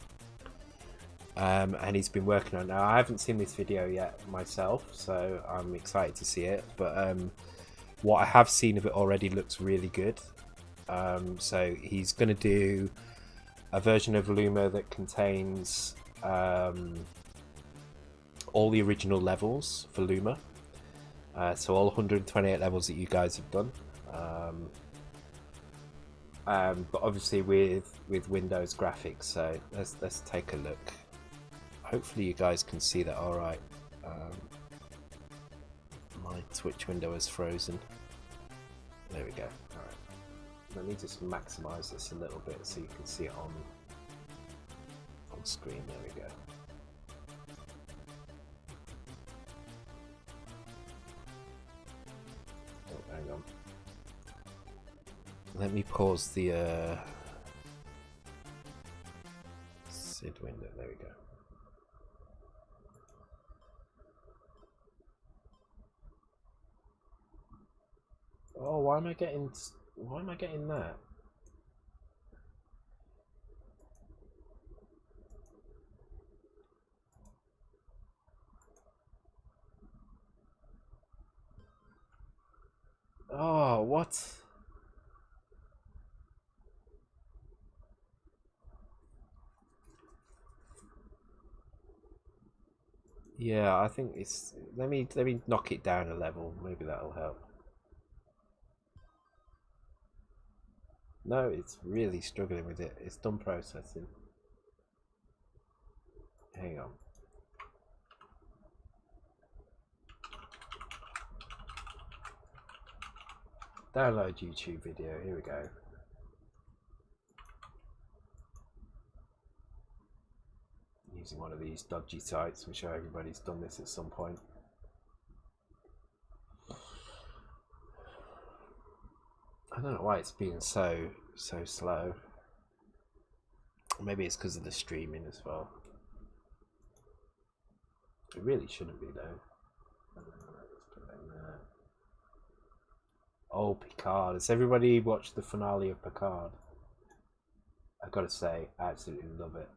And he's been working on it. Now, I haven't seen this video yet myself, so I'm excited to see it. But what I have seen of it already looks really good. So he's going to do a version of Luma that contains all the original levels for Luma. So all 128 levels that you guys have done. But obviously with Windows graphics. So let's take a look. Hopefully you guys can see that all right. My Twitch window is frozen. There we go. All right. Let me just maximize this a little bit so you can see it on screen. There we go. Oh, hang on. Let me pause the SID window. There we go. Oh, why am I getting that? Oh, what? Yeah, I think it's. Let me knock it down a level. Maybe that'll help. No, it's really struggling with it. It's done processing. Hang on. Download YouTube video. Here we go. Using one of these dodgy sites. I'm sure everybody's done this at some point. I don't know why it's being so slow. Maybe it's because of the streaming as well. It really shouldn't be though. Oh, Picard. Has everybody watched the finale of Picard? I've got to say, I absolutely love it.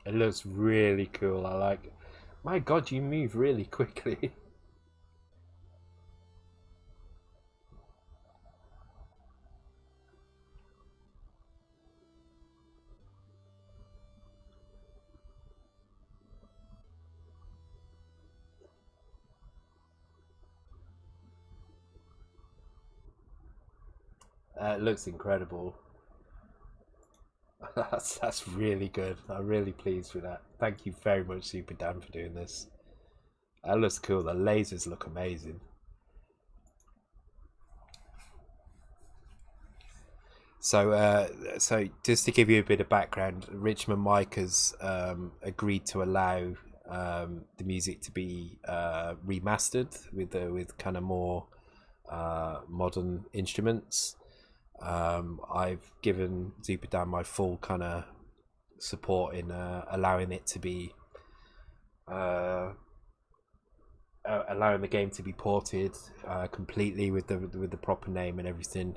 It looks really cool. I like it. My god, you move really quickly. It looks incredible. That's really good. I'm really pleased with that. Thank you very much, Super Dan, for doing this. That looks cool. The lasers look amazing. So, so just to give you a bit of background, Richmond Mike has agreed to allow the music to be remastered with kind of more modern instruments. I've given Zupadan my full kind of support in allowing it to be allowing the game to be ported completely with the proper name and everything,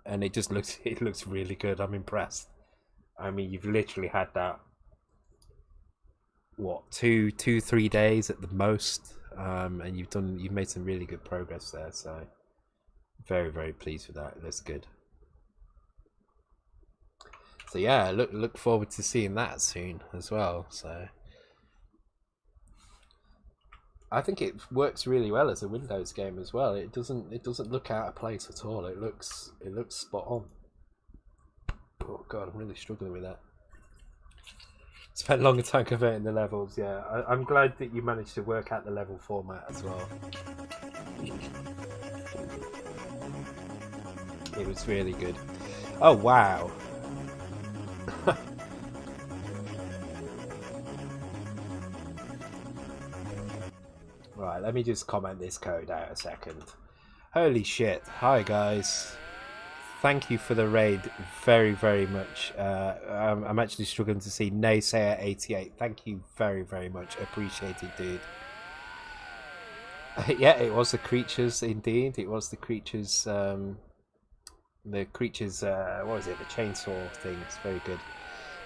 and it just looks really good. I'm impressed. I mean, you've literally had that, what, 3 days at the most, and you've made some really good progress there, so very pleased with that. It looks good. So yeah, look forward to seeing that soon as well. So I think it works really well as a Windows game as well. It doesn't look out of place at all. It looks spot on. Oh god, I'm really struggling with that. Spent a longer time converting the levels. Yeah, I'm glad that you managed to work out the level format as well. It was really good. Oh wow. Right, let me just comment this code out a second. Holy shit. Hi guys. Thank you for the raid very much. I'm actually struggling to see Naysayer88. Thank you very much. Appreciated, dude. Yeah, it was the creatures indeed. It was the creatures what was it, the chainsaw thing. It's very good.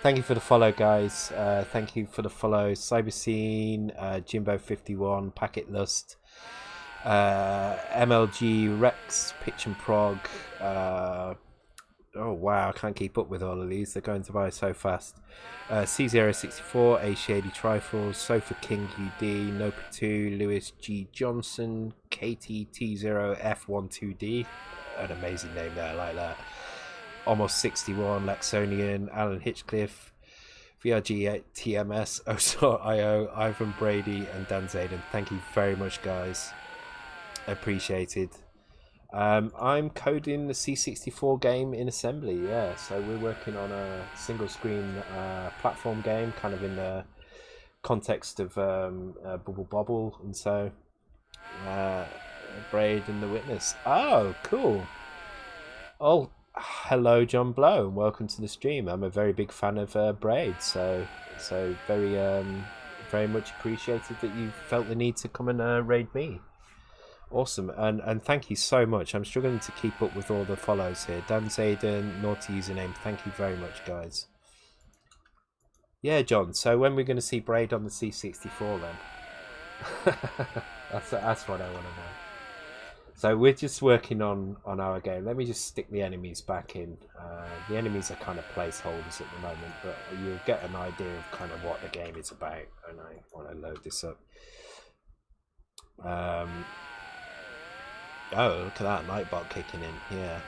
Thank you for the follow, guys. Thank you for the follow, Cyberscene, Jimbo51, Packet Lust, MLG, Rex, Pitch and Prog. Oh wow, I can't keep up with all of these. They're going to buy so fast. C064, A Shady Trifles, Sofa King UD, Nopa2, Lewis G Johnson, Katie T0F12D. An amazing name there, I like that. Almost 61, Laxonian, Alan Hitchcliffe, VRG TMS, Osor.io, Ivan Brady, and Dan Zayden. Thank you very much, guys. Appreciated. I'm coding the C64 game in assembly, yeah. So we're working on a single screen platform game, kind of in the context of Bubble Bobble, and so Braid and the Witness. Oh, cool. Oh, hello, John Blow, and welcome to the stream. I'm a very big fan of Braid, so very much appreciated that you felt the need to come and raid me. Awesome, and thank you so much. I'm struggling to keep up with all the follows here. Dan Zayden, naughty username. Thank you very much, guys. Yeah, John. So when we're going to see Braid on the C64 then? that's what I want to know. So we're just working on our game. Let me just stick the enemies back in. The enemies are kind of placeholders at the moment, but you'll get an idea of kind of what the game is about. And I want to load this up. Oh, look at that Nightbot kicking in. Yeah.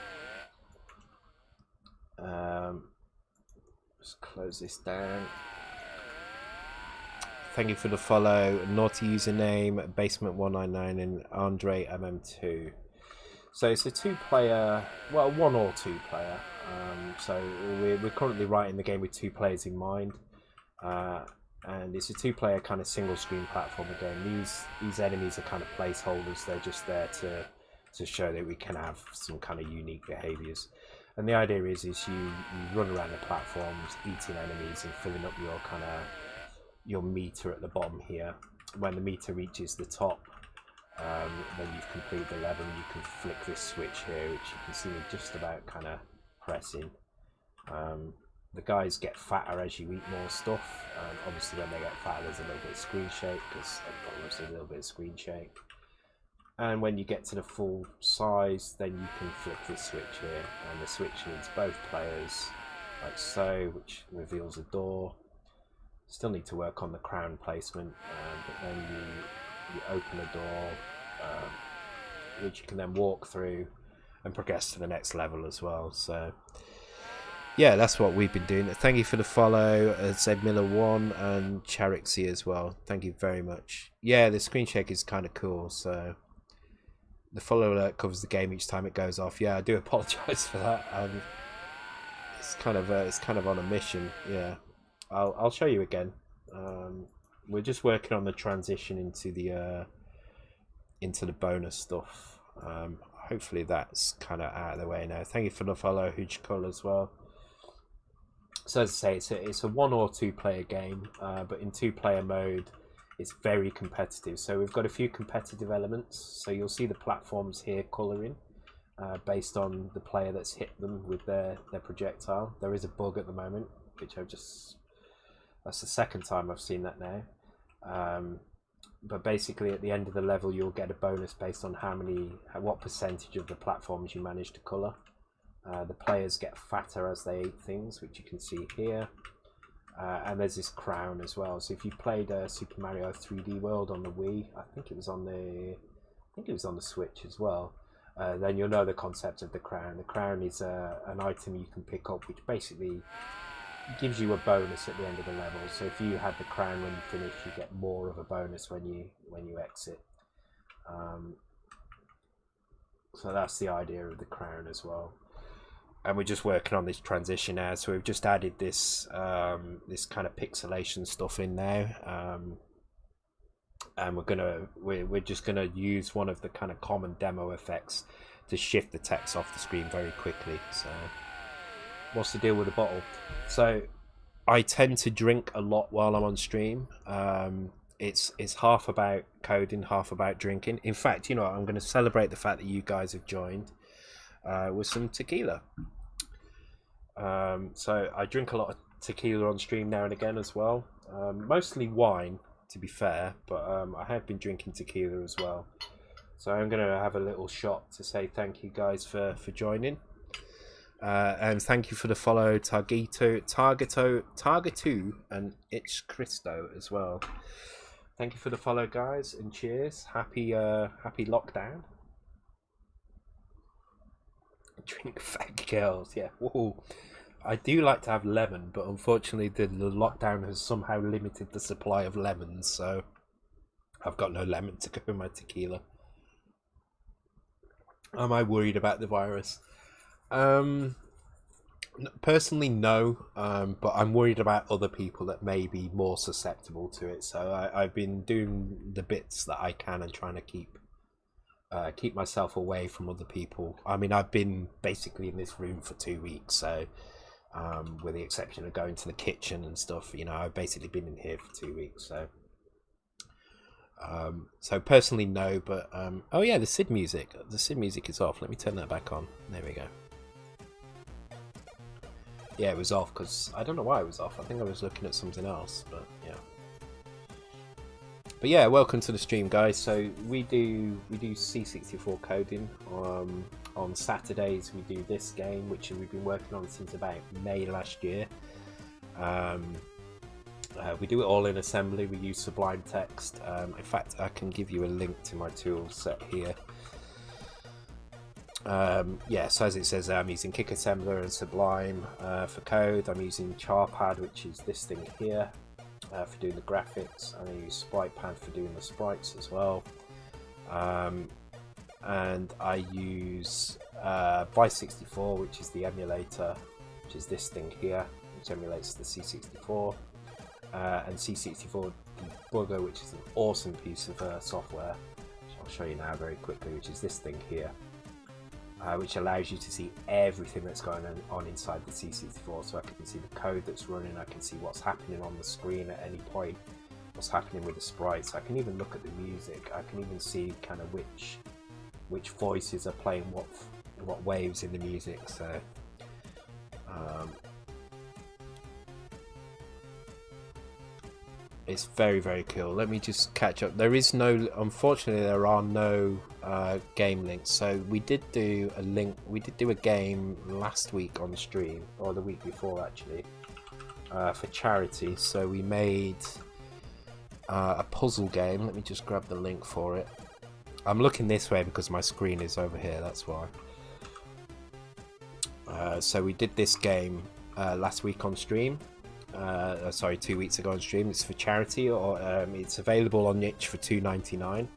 Let's close this down. Thank you for the follow. Naughty username, Basement199 and Andre MM2. So it's a two-player, well, one or two-player. So we're currently writing the game with 2 players in mind, and it's a 2-player kind of single-screen platformer game. These enemies are kind of placeholders. They're just there to show that we can have some kind of unique behaviours. And the idea is you run around the platforms, eating enemies and filling up your kind of your meter at the bottom here. When the meter reaches the top, then you've completed the level. You can flick this switch here, which you can see me just about kind of pressing. The guys get fatter as you eat more stuff. Obviously, when they get fatter, there's a little bit of screen shake because there's a little bit of screen shake. And when you get to the full size, then you can flick this switch here, and the switch needs both players, like so, which reveals a door. Still need to work on the crown placement, but then you open a door, which you can then walk through and progress to the next level as well. So yeah, that's what we've been doing. Thank you for the follow, Zed Miller 1 and Charixy as well. Thank you very much. Yeah, the screen shake is kind of cool. So the follow alert covers the game each time it goes off. Yeah, I do apologise for that. It's kind of on a mission. Yeah. I'll show you again. We're just working on the transition into the bonus stuff. Hopefully that's kind of out of the way now. Thank you for the follow, Huge Cull, as well. So as I say, it's a 1 or 2 player game, but in 2-player mode, it's very competitive. So we've got a few competitive elements. So you'll see the platforms here colouring based on the player that's hit them with their projectile. There is a bug at the moment, which that's the second time I've seen that now. But basically at the end of the level you'll get a bonus based on what percentage of the platforms you manage to colour. The players get fatter as they eat things, which you can see here. And there's this crown as well. So if you played Super Mario 3D World on the Wii, I think it was on the Switch as well, then you'll know the concept of the crown. The crown is an item you can pick up, which basically gives you a bonus at the end of the level. So if you had the crown when you finish, you get more of a bonus when you exit. So that's the idea of the crown as well. And we're just working on this transition now. So we've just added this this kind of pixelation stuff in now, and we're just gonna use one of the kind of common demo effects to shift the text off the screen very quickly. So what's the deal with the bottle? So I tend to drink a lot while I'm on stream. It's half about coding, half about drinking. In fact, you know, I'm going to celebrate the fact that you guys have joined with some tequila. So I drink a lot of tequila on stream now and again as well. Mostly wine, to be fair, but I have been drinking tequila as well. So I'm going to have a little shot to say thank you guys for joining. And thank you for the follow, Targeto, and It's Christo as well. Thank you for the follow, guys, and cheers. Happy lockdown. Drink fat girls, yeah. Whoa. I do like to have lemon, but unfortunately the lockdown has somehow limited the supply of lemons, so I've got no lemon to go in my tequila. Am I worried about the virus? Personally, no, but I'm worried about other people that may be more susceptible to it. So I've been doing the bits that I can and trying to keep myself away from other people. I mean, I've been basically in this room for 2 weeks, so with the exception of going to the kitchen and stuff, you know, I've basically been in here for 2 weeks. So personally, no, but oh yeah, the Sid music is off. Let me turn that back on. There we go. Yeah, it was off because I don't know why it was off. I think I was looking at something else, but yeah. But yeah, welcome to the stream, guys. So we do C64 coding. On Saturdays we do this game, which we've been working on since about May last year. We do it all in assembly. We use Sublime Text. In fact, I can give you a link to my tool set here. Yeah, so as it says, I'm using Kick Assembler and Sublime for code. I'm using Charpad, which is this thing here, for doing the graphics, and I use SpritePad for doing the sprites as well. And I use Vice64, which is the emulator, which is this thing here, which emulates the C64, and C64 Debugger, which is an awesome piece of software, which I'll show you now very quickly, which is this thing here. Which allows you to see everything that's going on inside the C64, so I can see the code that's running, I can see what's happening on the screen at any point, what's happening with the sprites. I can even look at the music. I can even see kind of which voices are playing what waves in the music. So it's very, very cool. Let me just catch up. Unfortunately there are no game links. So we did do a game last week on stream, or the week before actually, for charity. So we made a puzzle game. Let me just grab the link for it. I'm looking this way because my screen is over here, that's why. So we did this game last week on stream. Sorry, 2 weeks ago on stream. It's for charity, or it's available on Itch for $2.99.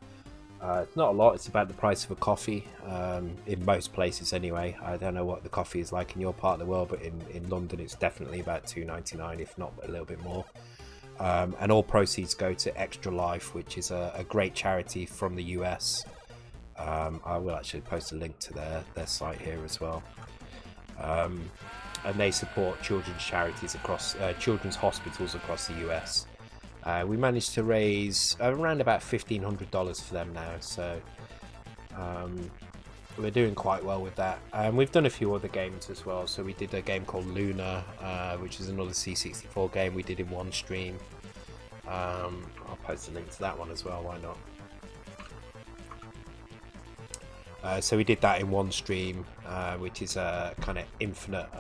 It's not a lot. It's about the price of a coffee in most places anyway. I don't know what the coffee is like in your part of the world, but in London it's definitely about $2.99, if not a little bit more. And all proceeds go to Extra Life, which is a great charity from the US. I will actually post a link to their site here as well. And they support children's charities across children's hospitals across the US. We managed to raise around about $1,500 for them now, so we're doing quite well with that. And we've done a few other games as well. So we did a game called Luna, which is another C64 game we did in one stream. I'll post a link to that one as well, why not? So we did that in one stream, which is a kind of infinite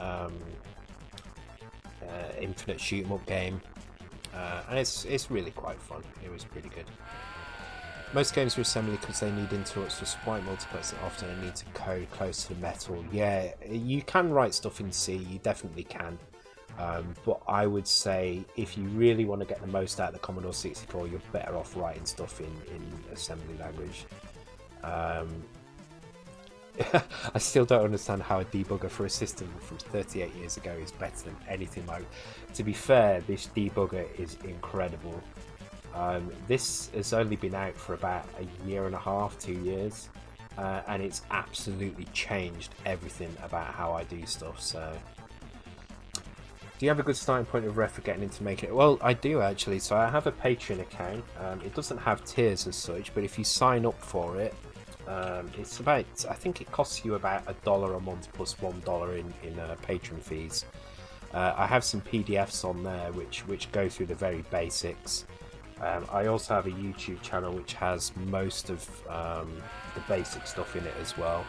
shoot 'em up game, and it's really quite fun. It was pretty good. Most games are assembly because they need interrupts for sprite multiplexing. Often they need to code close to the metal. Yeah, you can write stuff in C, you definitely can. But I would say if you really want to get the most out of the Commodore 64, you're better off writing stuff in assembly language. I still don't understand how a debugger for a system from 38 years ago is better than anything like. To be fair, this debugger is incredible. This has only been out for about a year and a half, 2 years, and it's absolutely changed everything about how I do stuff. So, do you have a good starting point of ref for getting into making it? Well, I do actually. So I have a Patreon account. It doesn't have tiers as such, but if you sign up for it, it's about, I think it costs you about $1 a month plus $1 in patron fees. I have some PDFs on there which go through the very basics. I also have a YouTube channel which has most of the basic stuff in it as well.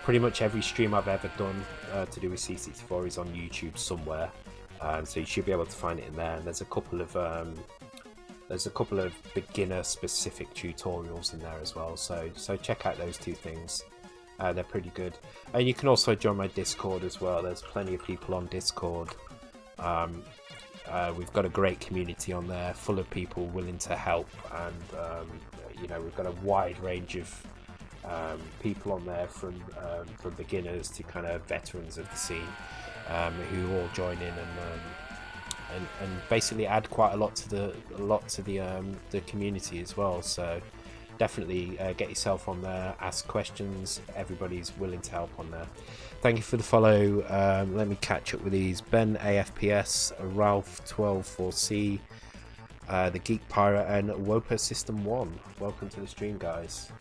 Pretty much every stream I've ever done to do with C64 is on YouTube somewhere, so you should be able to find it in there. And there's a couple of beginner specific tutorials in there as well, so check out those two things. They're pretty good. And you can also join my Discord as well. There's plenty of people on Discord. We've got a great community on there full of people willing to help, and we've got a wide range of people on there from beginners to kind of veterans of the scene, who all join in and basically add quite a lot to the community as well. So definitely get yourself on there, ask questions. Everybody's willing to help on there. Thank you for the follow. Let me catch up with these. Ben AFPS, Ralph 124C, the Geek Pirate, and Woper System 1. Welcome to the stream, guys.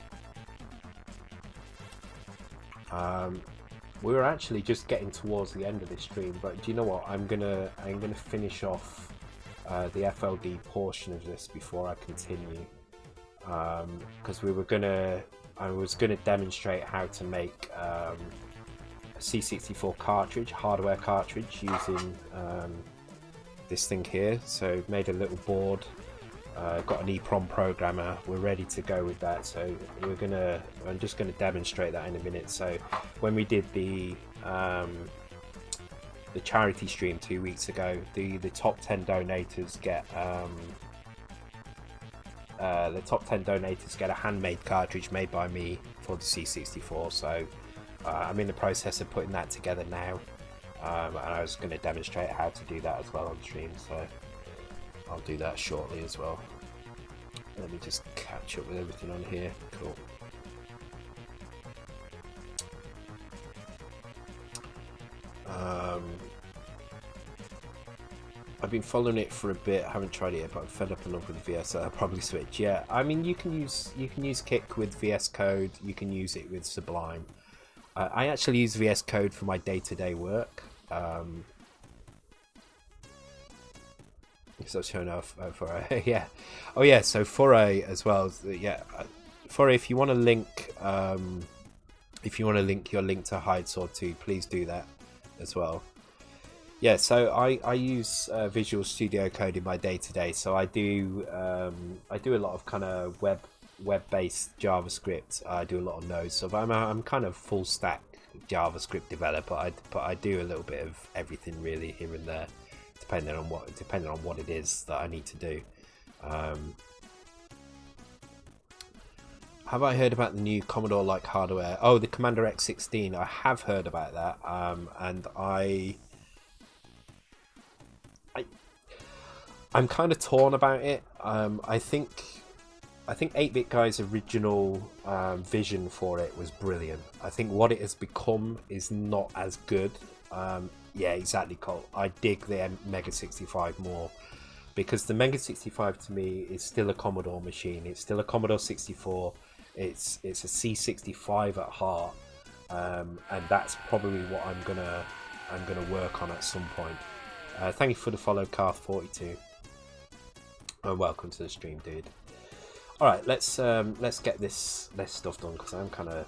we were actually just getting towards the end of this stream, but do you know what? I'm gonna finish off the FLD portion of this before I continue, because I was gonna demonstrate how to make a C64 cartridge, hardware cartridge, using this thing here. So made a little board, got an EEPROM programmer, we're ready to go with that. So I'm just gonna demonstrate that in a minute. So when we did the charity stream 2 weeks ago, the top 10 donators get a handmade cartridge made by me for the C64. So I'm in the process of putting that together now, and I was going to demonstrate how to do that as well on stream, so I'll do that shortly as well. Let me just catch up with everything on here. Cool. I've been following it for a bit. I haven't tried it yet, but I'm fed up enough with VS. I'll probably switch. Yeah, I mean, you can use Kick with VS Code. You can use it with Sublime. I actually use VS Code for my day-to-day work. So showing off for yeah. Oh yeah. So Foray as well. Yeah, Foray. If you want to link, your link to Hide Sword 2, please do that as well. Yeah, so I use Visual Studio Code in my day-to-day. So I do a lot of kind of web-based JavaScript. I do a lot of Node. So I'm kind of full stack JavaScript developer. But I do a little bit of everything really here and there, depending on what it is that I need to do. Have I heard about the new Commodore like hardware? Oh, the Commander X16. I have heard about that, and I'm kind of torn about it. I think 8-Bit Guy's original vision for it was brilliant. I think what it has become is not as good. Yeah, exactly, Colt. I dig the Mega 65 more, because the Mega 65 to me is still a Commodore machine. It's still a Commodore 64. It's a C65 at heart, and that's probably what I'm gonna work on at some point. Thank you for the follow, Carth42. Welcome to the stream, dude. All right, let's get this stuff done, because I'm kind of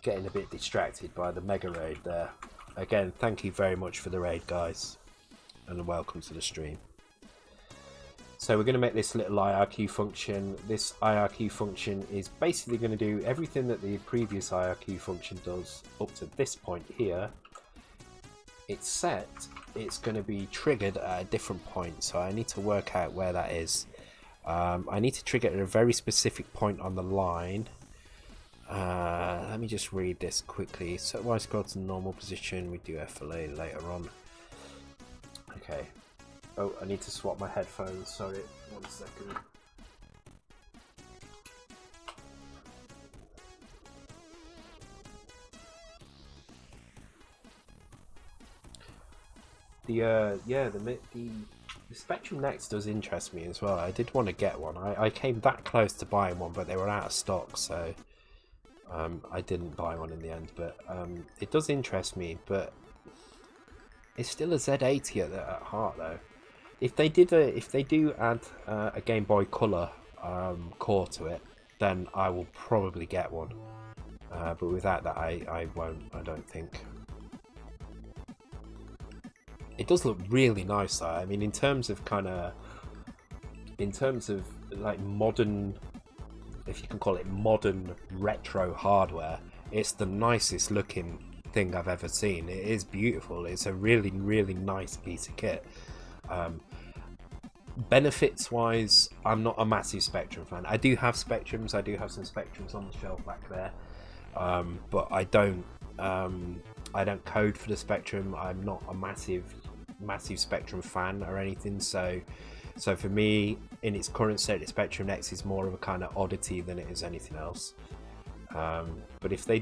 getting a bit distracted by the mega raid there. Again, thank you very much for the raid, guys, and welcome to the stream. So we're going to make this little IRQ function. This IRQ function is basically going to do everything that the previous IRQ function does up to this point here. It's set. It's going to be triggered at a different point, so I need to work out where that is. I need to trigger at a very specific point on the line. Let me just read this quickly. So when I scroll to normal position, we do FLA later on. Okay. Oh, I need to swap my headphones. Sorry, 1 second. The Spectrum Next does interest me as well. I did want to get one. I came that close to buying one, but they were out of stock, so I didn't buy one in the end. But it does interest me. But it's still a Z80 at heart, though. If they do add a Game Boy Color core to it, then I will probably get one. But without that, I won't. I don't think. It does look really nice, though. I mean, in terms of like modern, if you can call it modern retro hardware, it's the nicest looking thing I've ever seen. It is beautiful. It's a really, really nice piece of kit. Benefits wise, I'm not a massive Spectrum fan. I do have Spectrums. I do have some Spectrums on the shelf back there, but I don't code for the Spectrum. I'm not a massive Spectrum fan or anything, so for me, in its current state, the Spectrum Next is more of a kind of oddity than it is anything else. But if they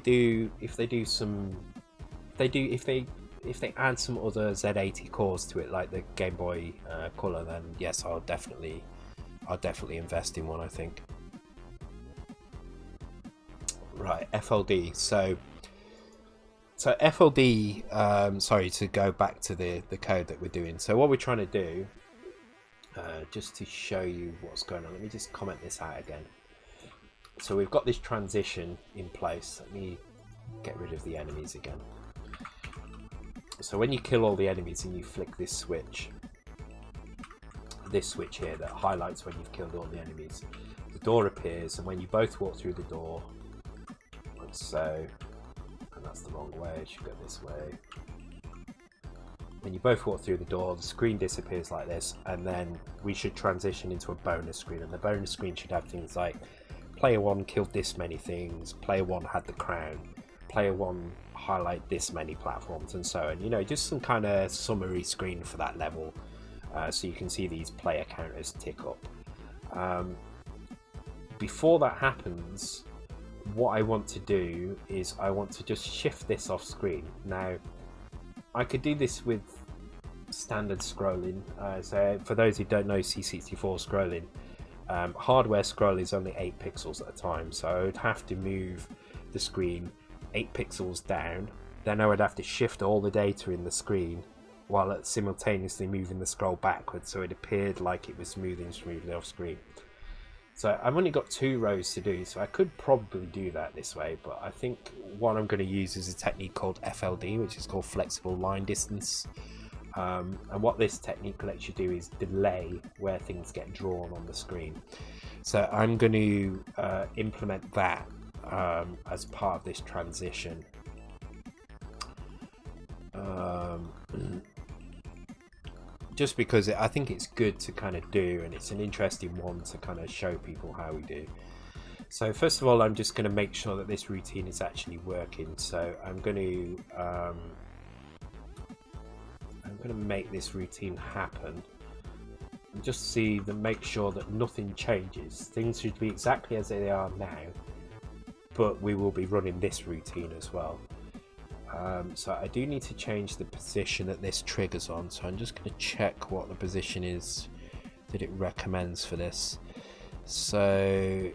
add some other Z80 cores to it, like the Game Boy Color, then yes, I'll definitely invest in one, I think. Right, FLD. So So FLD, sorry, to go back to the code that we're doing. So what we're trying to do, just to show you what's going on, let me just comment this out again. So we've got this transition in place. Let me get rid of the enemies again. So when you kill all the enemies and you flick this switch here that highlights when you've killed all the enemies, the door appears, and when you both walk through the door, like so, and that's the wrong way, it should go this way. When you both walk through the door, the screen disappears like this, and then we should transition into a bonus screen, and the bonus screen should have things like player 1 killed this many things, player 1 had the crown, player 1 highlight this many platforms, and so on. You know, just some kind of summary screen for that level, so you can see these player counters tick up. Before that happens, what I want to do is I want to just shift this off screen. Now, I could do this with standard scrolling. So for those who don't know C64 scrolling, hardware scroll is only 8 pixels at a time, so I would have to move the screen 8 pixels down, then I would have to shift all the data in the screen while simultaneously moving the scroll backwards, so it appeared like it was moving smoothly off screen. So I've only got 2 rows to do, so I could probably do that this way, but I think what I'm going to use is a technique called FLD, which is called flexible line distance. And what this technique lets you do is delay where things get drawn on the screen. So I'm going to implement that as part of this transition. Just because I think it's good to kind of do, and it's an interesting one to kind of show people how we do. So first of all, I'm just going to make sure that this routine is actually working. So I'm going to make this routine happen and just make sure that nothing changes. Things should be exactly as they are now, but we will be running this routine as well. So I do need to change the position that this triggers on, so I'm just going to check what the position is that it recommends for this. So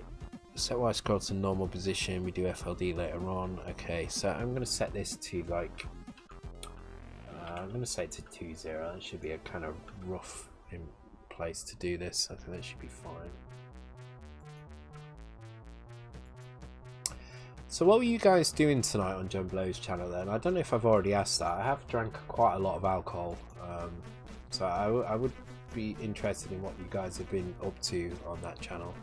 set Y scroll to normal position, we do FLD later on. Okay, so I'm going to set this to like I'm going to set it to 2.0. That should be a kind of rough in place to do this. I think that should be fine. So what were you guys doing tonight on John Blow's channel then? I don't know if I've already asked that. I have drank quite a lot of alcohol, so I would be interested in what you guys have been up to on that channel.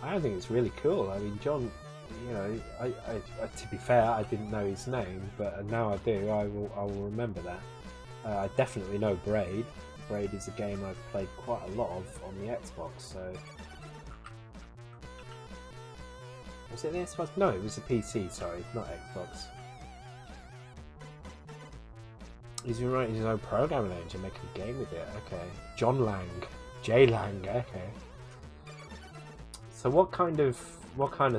I think it's really cool. I mean, John, you know, I to be fair, I didn't know his name, but now I do. I will remember that. I definitely know Braid. Braid is a game I've played quite a lot of on the Xbox, so... Was it the Xbox? No, it was the PC, sorry, not Xbox. He's been writing his own programming language and making a game with it, okay. John Lang. J Lang, okay. So what kind of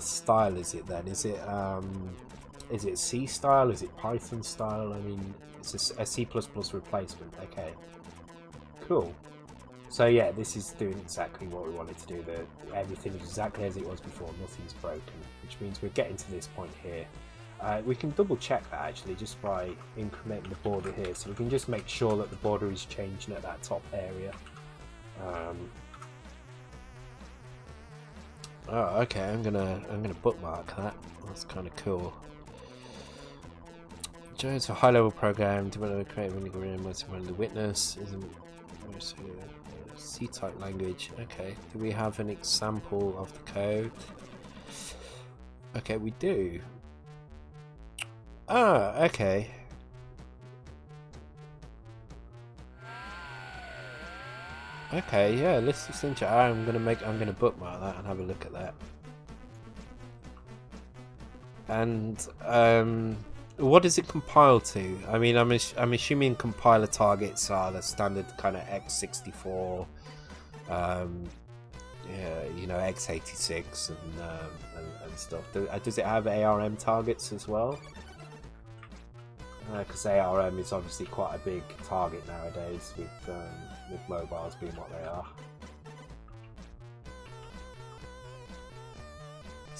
style is it then? Is it C style? Is it Python style? I mean, it's a C++ replacement, okay. Cool. So yeah, this is doing exactly what we wanted to do. Everything is exactly as it was before, nothing's broken, which means we're getting to this point here. We can double check that actually just by incrementing the border here, so we can just make sure that the border is changing at that top area. Oh, okay, I'm gonna bookmark that. That's kind of cool. Jones a high-level program developed creative when the witness isn't C-type language. Okay, do we have an example of the code? Okay, we do. Ah, okay. Okay, yeah, let's just I'm gonna bookmark that and have a look at that. And what does it compile to? I mean, I'm assuming compiler targets are the standard kind of x64, yeah, you know, x86 and stuff. Does it have ARM targets as well? Because ARM is obviously quite a big target nowadays with mobiles being what they are.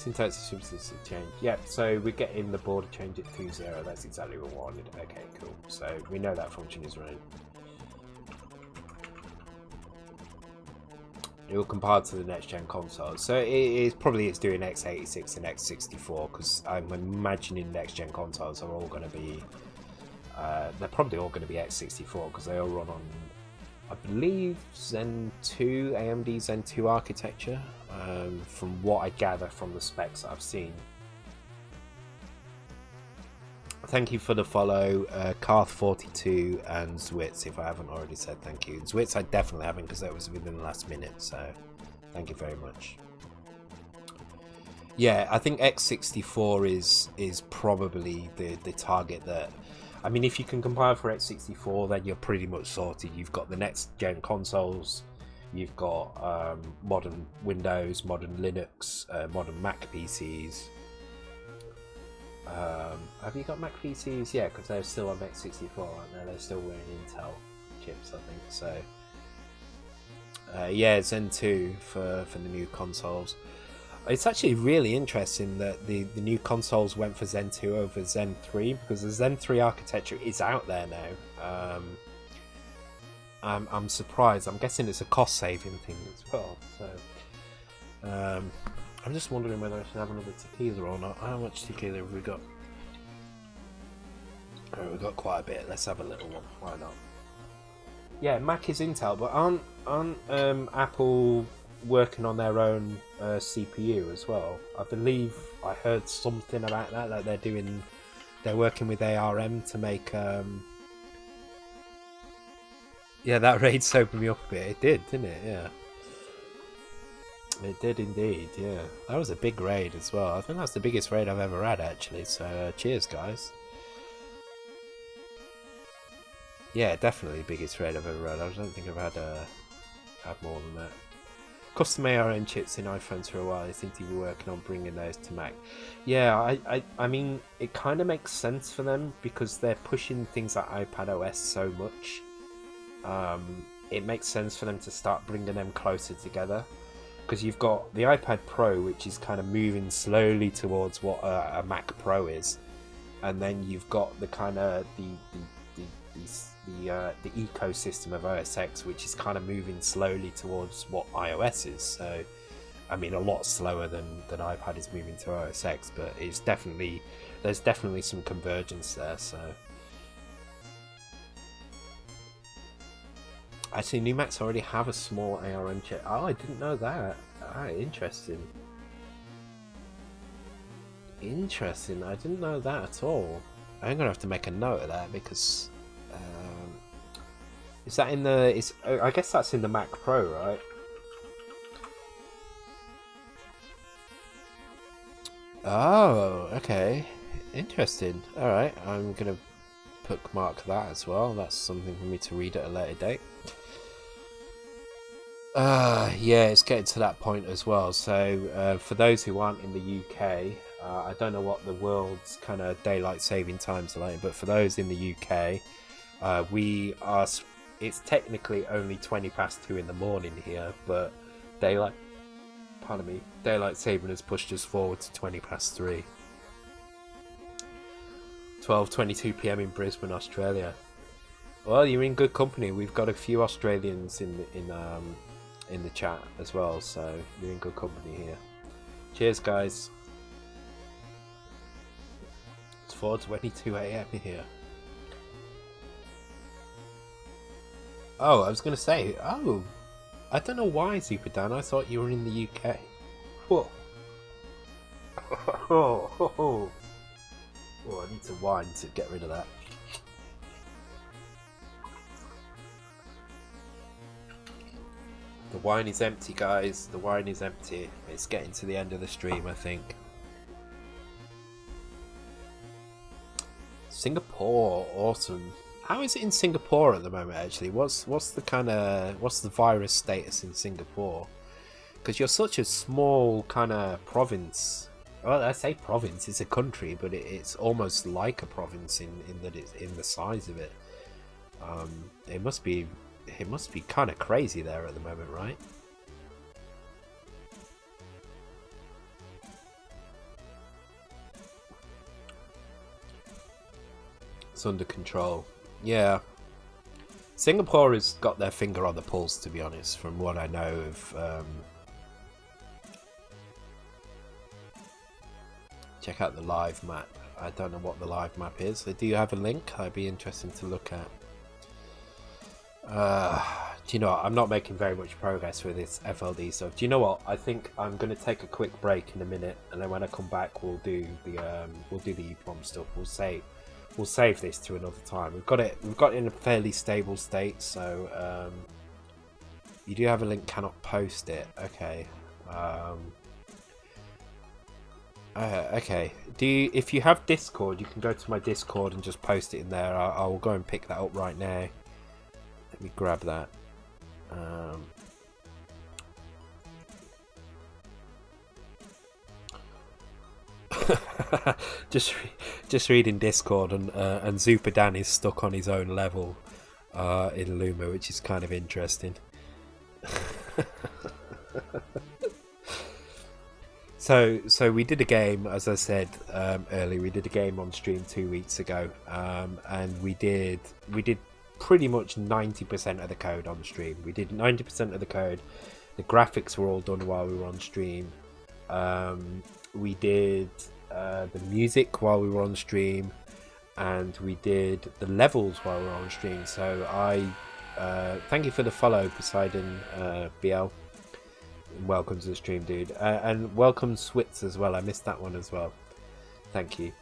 syntax is change. Yeah, so we're getting the border change at 2.0. That's exactly what we wanted. Okay, cool. So we know that function is running. It will compile to the next gen console. So it's doing x86 and x64 because I'm imagining next gen consoles are all going to be. They're probably all going to be x64 because they all run on, I believe, Zen 2, AMD Zen 2 architecture. From what I gather from the specs that I've seen. Thank you for the follow, Karth42 and Zwitz, if I haven't already said thank you. Zwitz I definitely haven't because that was within the last minute, so thank you very much. Yeah, I think x64 is probably the target that... I mean, if you can compile for x64, then you're pretty much sorted. You've got the next gen consoles, you've got modern Windows, modern Linux, modern Mac PCs. Have you got Mac PCs? Yeah, because they're still on x64, aren't they? They're still wearing Intel chips, I think. So, yeah, Zen 2 for the new consoles. It's actually really interesting that the new consoles went for Zen 2 over Zen 3 because the Zen 3 architecture is out there now. I'm surprised. I'm guessing it's a cost-saving thing as well. So I'm just wondering whether I should have another tequila or not. How much tequila have we got? Oh, we've got quite a bit. Let's have a little one. Why not? Yeah, Mac is Intel, but aren't Apple working on their own CPU as well? I believe I heard something about that they're working with ARM to make yeah, that raid sobered me up a bit. It did, didn't it? Yeah, it did indeed. Yeah, that was a big raid as well. I think that's the biggest raid I've ever had actually, so cheers guys. Yeah, definitely the biggest raid I've ever had. I don't think I've had more than that. Custom ARM chips in iPhones for a while. I think they were working on bringing those to Mac. Yeah, I mean, it kind of makes sense for them because they're pushing things like iPad OS so much. It makes sense for them to start bringing them closer together because you've got the iPad Pro, which is kind of moving slowly towards what a Mac Pro is, and then you've got the kind of the ecosystem of OS X, which is kind of moving slowly towards what iOS is. So, I mean, a lot slower than iPad is moving to OS X, but there's definitely some convergence there. So, actually, new Macs already have a small ARM chip. Oh, I didn't know that. Ah, interesting. Interesting. I didn't know that at all. I'm gonna have to make a note of that because. Is that in the? I guess that's in the Mac Pro, right? Oh, okay. Interesting. All right, I'm gonna bookmark that as well. That's something for me to read at a later date. Yeah, it's getting to that point as well. So, for those who aren't in the UK, I don't know what the world's kind of daylight saving times are like, but for those in the UK, it's technically only 2:20 in the morning here, but daylight saving has pushed us forward to 3:20. 12:22 PM in Brisbane, Australia. Well, you're in good company. We've got a few Australians in the chat as well, so you're in good company here. Cheers, guys. It's 4:22 AM here. Oh, I was going to say, I don't know why, Super Dan. I thought you were in the UK. Whoa. Oh, I need some wine to get rid of that. The wine is empty, guys. The wine is empty. It's getting to the end of the stream, I think. Singapore, awesome. How is it in Singapore at the moment? Actually, what's the virus status in Singapore? Because you're such a small kind of province. Well, I say province; it's a country, but it's almost like a province in that it's in the size of it. It must be kind of crazy there at the moment, right? It's under control. Yeah. Singapore has got their finger on the pulse, to be honest, from what I know of. Check out the live map. I don't know what the live map is. Do you have a link? I'd be interested to look at. Do you know what? I'm not making very much progress with this FLD stuff. Do you know what? I think I'm going to take a quick break in a minute, and then when I come back, we'll do the EEPROM stuff. We'll save this to another time. We've got it in a fairly stable state, so you do have a link. Cannot post it. Okay. Okay. If you have Discord, you can go to my Discord and just post it in there. I will go and pick that up right now. Let me grab that. just reading Discord, and Super Dan is stuck on his own level in Luma, which is kind of interesting. So we did a game, as I said earlier. We did a game on stream 2 weeks ago, and we did pretty much 90% of the code on stream. We did 90% of the code. The graphics were all done while we were on stream. We did the music while we were on stream, and we did the levels while we were on stream. So I thank you for the follow, Poseidon BL. Welcome to the stream, dude, and welcome Switz as well. I missed that one as well. Thank you.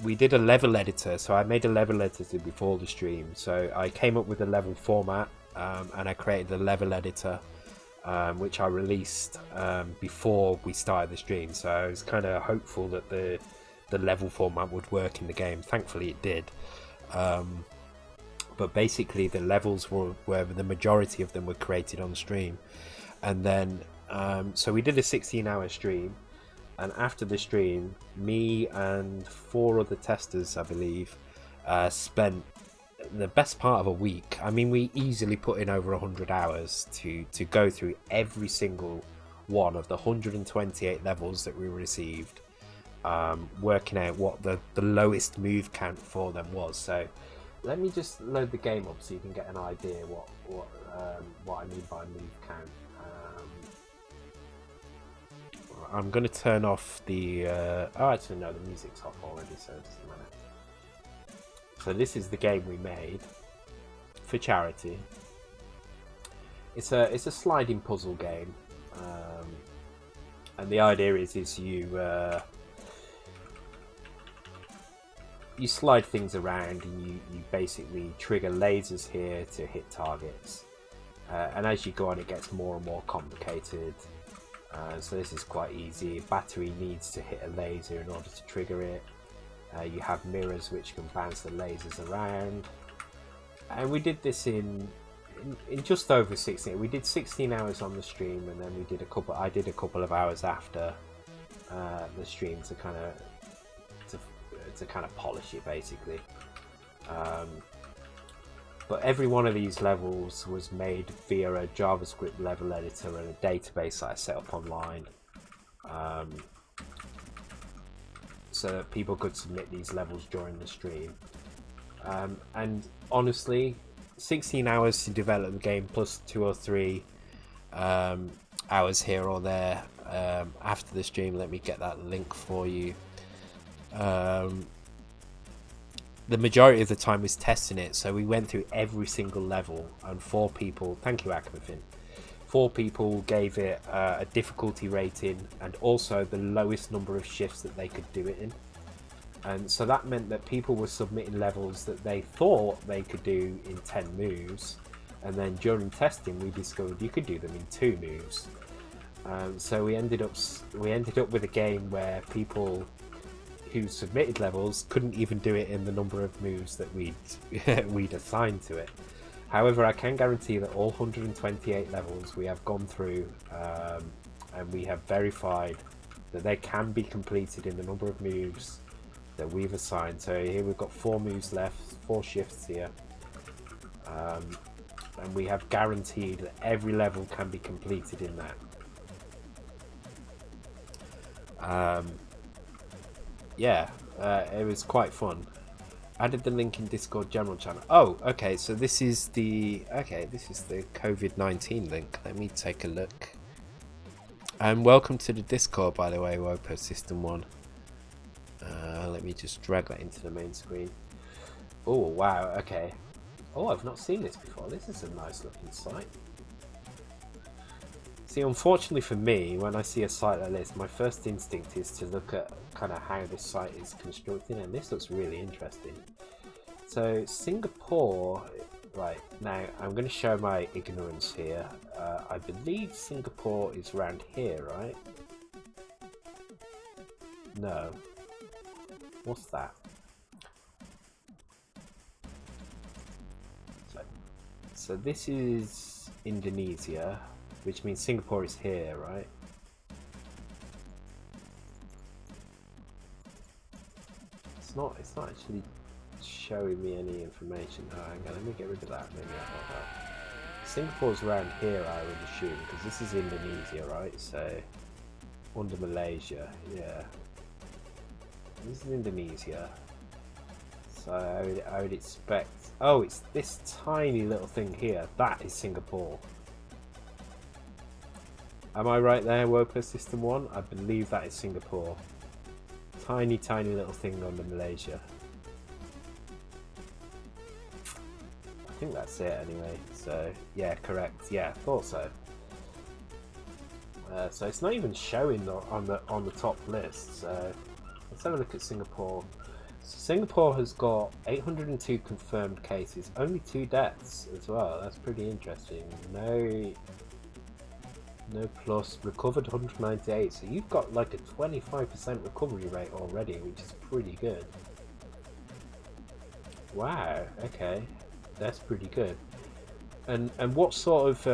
We did a level editor, so I made a level editor before the stream. So I came up with a level format, and I created a level editor, which I released before we started the stream. So I was kind of hopeful that the level format would work in the game. Thankfully it did. But basically the levels were the majority of them were created on stream. And then so we did a 16-hour stream, and after the stream, me and 4 other testers, I believe, spent the best part of a week. I mean, we easily put in over 100 hours to go through every single one of the 128 levels that we received, working out what the lowest move count for them was. So let me just load the game up so you can get an idea what I mean by move count. I'm going to turn off the oh, actually no, the music's off already, so it doesn't matter. So this is the game we made for charity. It's a sliding puzzle game, and the idea is you slide things around, and you basically trigger lasers here to hit targets, and as you go on, it gets more and more complicated. So this is quite easy. Battery needs to hit a laser in order to trigger it. You have mirrors which can bounce the lasers around, and we did this in just over 16. We did 16 hours on the stream, and then I did a couple of hours after the stream to kind of polish it, basically. But every one of these levels was made via a JavaScript level editor and a database that I set up online, so that people could submit these levels during the stream. And honestly, 16 hours to develop the game plus 2 or 3 hours here or there after the stream. Let me get that link for you. The majority of the time was testing it, so we went through every single level, and 4 people, thank you Akmafin, 4 people gave it a difficulty rating and also the lowest number of shifts that they could do it in. And so that meant that people were submitting levels that they thought they could do in 10 moves, and then during testing we discovered you could do them in 2 moves. So we ended up with a game where people who submitted levels couldn't even do it in the number of moves that we'd assigned to it. However, I can guarantee that all 128 levels we have gone through, and we have verified that they can be completed in the number of moves that we've assigned. So here we've got 4 moves left, 4 shifts here, and we have guaranteed that every level can be completed in that. Yeah, it was quite fun. Added the link in Discord general channel. Oh, okay. So this is the COVID-19 link. Let me take a look. And welcome to the Discord, by the way, Wopo System 1. Let me just drag that into the main screen. Oh, wow. Okay. Oh, I've not seen this before. This is a nice looking site. See, unfortunately for me, when I see a site like this, my first instinct is to look at kind of how this site is constructed, and this looks really interesting. So Singapore, right, now I'm going to show my ignorance here. I believe Singapore is around here, right? No. What's that? So this is Indonesia, which means Singapore is here, right? It's not actually showing me any information. Oh, hang on, let me get rid of that. Maybe I got that. Singapore's around here, I would assume, because this is Indonesia, right? So under Malaysia, yeah. This is Indonesia. So I would expect. Oh, it's this tiny little thing here. That is Singapore. Am I right there, Wopo System 1? I believe that is Singapore. Tiny, tiny little thing under Malaysia. I think that's it anyway. So, yeah, correct. Yeah, I thought so. So it's not even showing on the top list. So let's have a look at Singapore. So Singapore has got 802 confirmed cases, only 2 deaths as well. That's pretty interesting. No plus, recovered 198, so you've got like a 25% recovery rate already, which is pretty good. Wow, okay, that's pretty good. And what sort of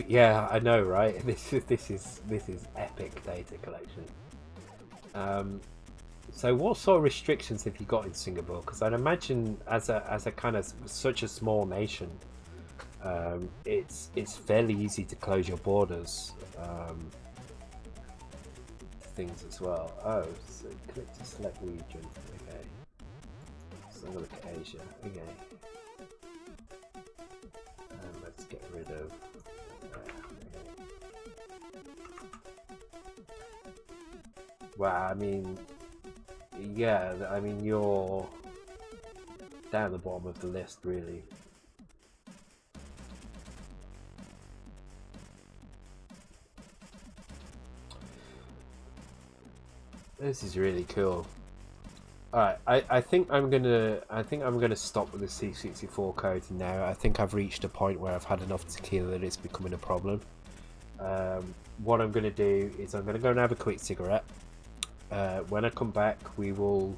yeah, I know, right? This is epic data collection. So what sort of restrictions have you got in Singapore? Because I'd imagine as a kind of such a small nation, it's fairly easy to close your borders, things as well. Oh, so click to select region. Okay, so I'm gonna look at Asia. Okay, and let's get rid of. Wow, I mean, yeah, I mean you're down the bottom of the list, really. This is really cool. Alright, I think I'm gonna stop with the C64 code now. I think I've reached a point where I've had enough tequila that it's becoming a problem. What I'm gonna do is I'm gonna go and have a quick cigarette. When I come back, I will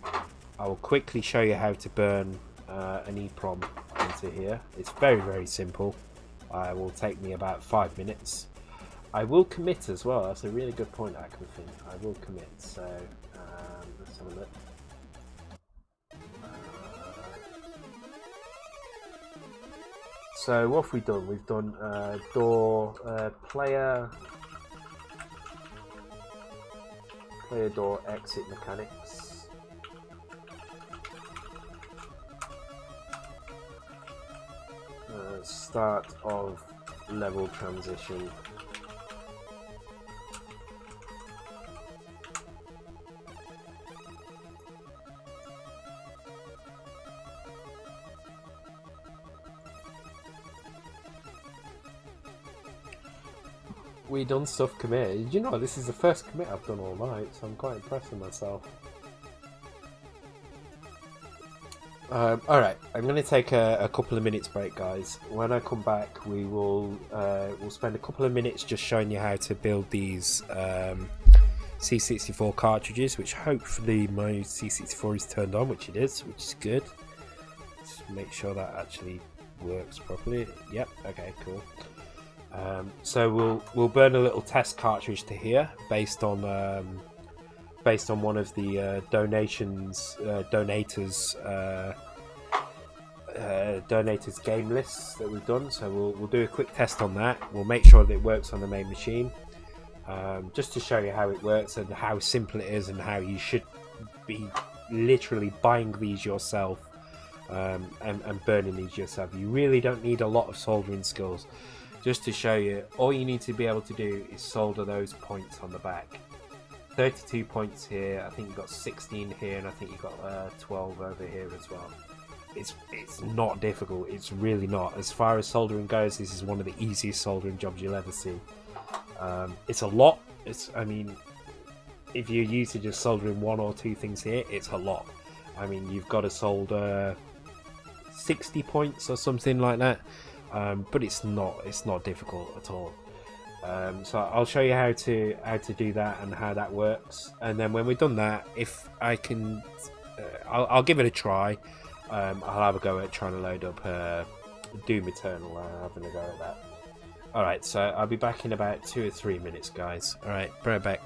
quickly show you how to burn an EEPROM into here. It's very, very simple. It will take me about 5 minutes. I will commit as well. That's a really good point, Akmafin. I will commit. So let's have a look. So what have we done? We've done door player door exit mechanics. Start of level transition. We done stuff commit. You know, this is the first commit I've done all night, so I'm quite impressed with myself. Alright, I'm going to take a couple of minutes break, guys. When I come back, we'll spend a couple of minutes just showing you how to build these C64 cartridges, which hopefully my C64 is turned on, which it is, which is good. Just make sure that actually works properly. Yep, okay, cool. So we'll burn a little test cartridge to here based on one of the donators game lists that we've done. So we'll do a quick test on that. We'll make sure that it works on the main machine, just to show you how it works and how simple it is and how you should be literally buying these yourself and burning these yourself. You really don't need a lot of soldering skills. Just to show you, all you need to be able to do is solder those points on the back. 32 points here, I think you've got 16 here, and I think you've got 12 over here as well. It's not difficult, it's really not. As far as soldering goes, this is one of the easiest soldering jobs you'll ever see. It's a lot. I mean, if you're used to just soldering 1 or 2 things here, it's a lot. I mean, you've got to solder 60 points or something like that, but it's not difficult at all. So I'll show you how to do that and how that works, and then when we've done that, if I can, I'll give it a try. I'll have a go at trying to load up Doom Eternal, having a go at that. Alright, so I'll be back in about 2 or 3 minutes, guys. Alright, be right back.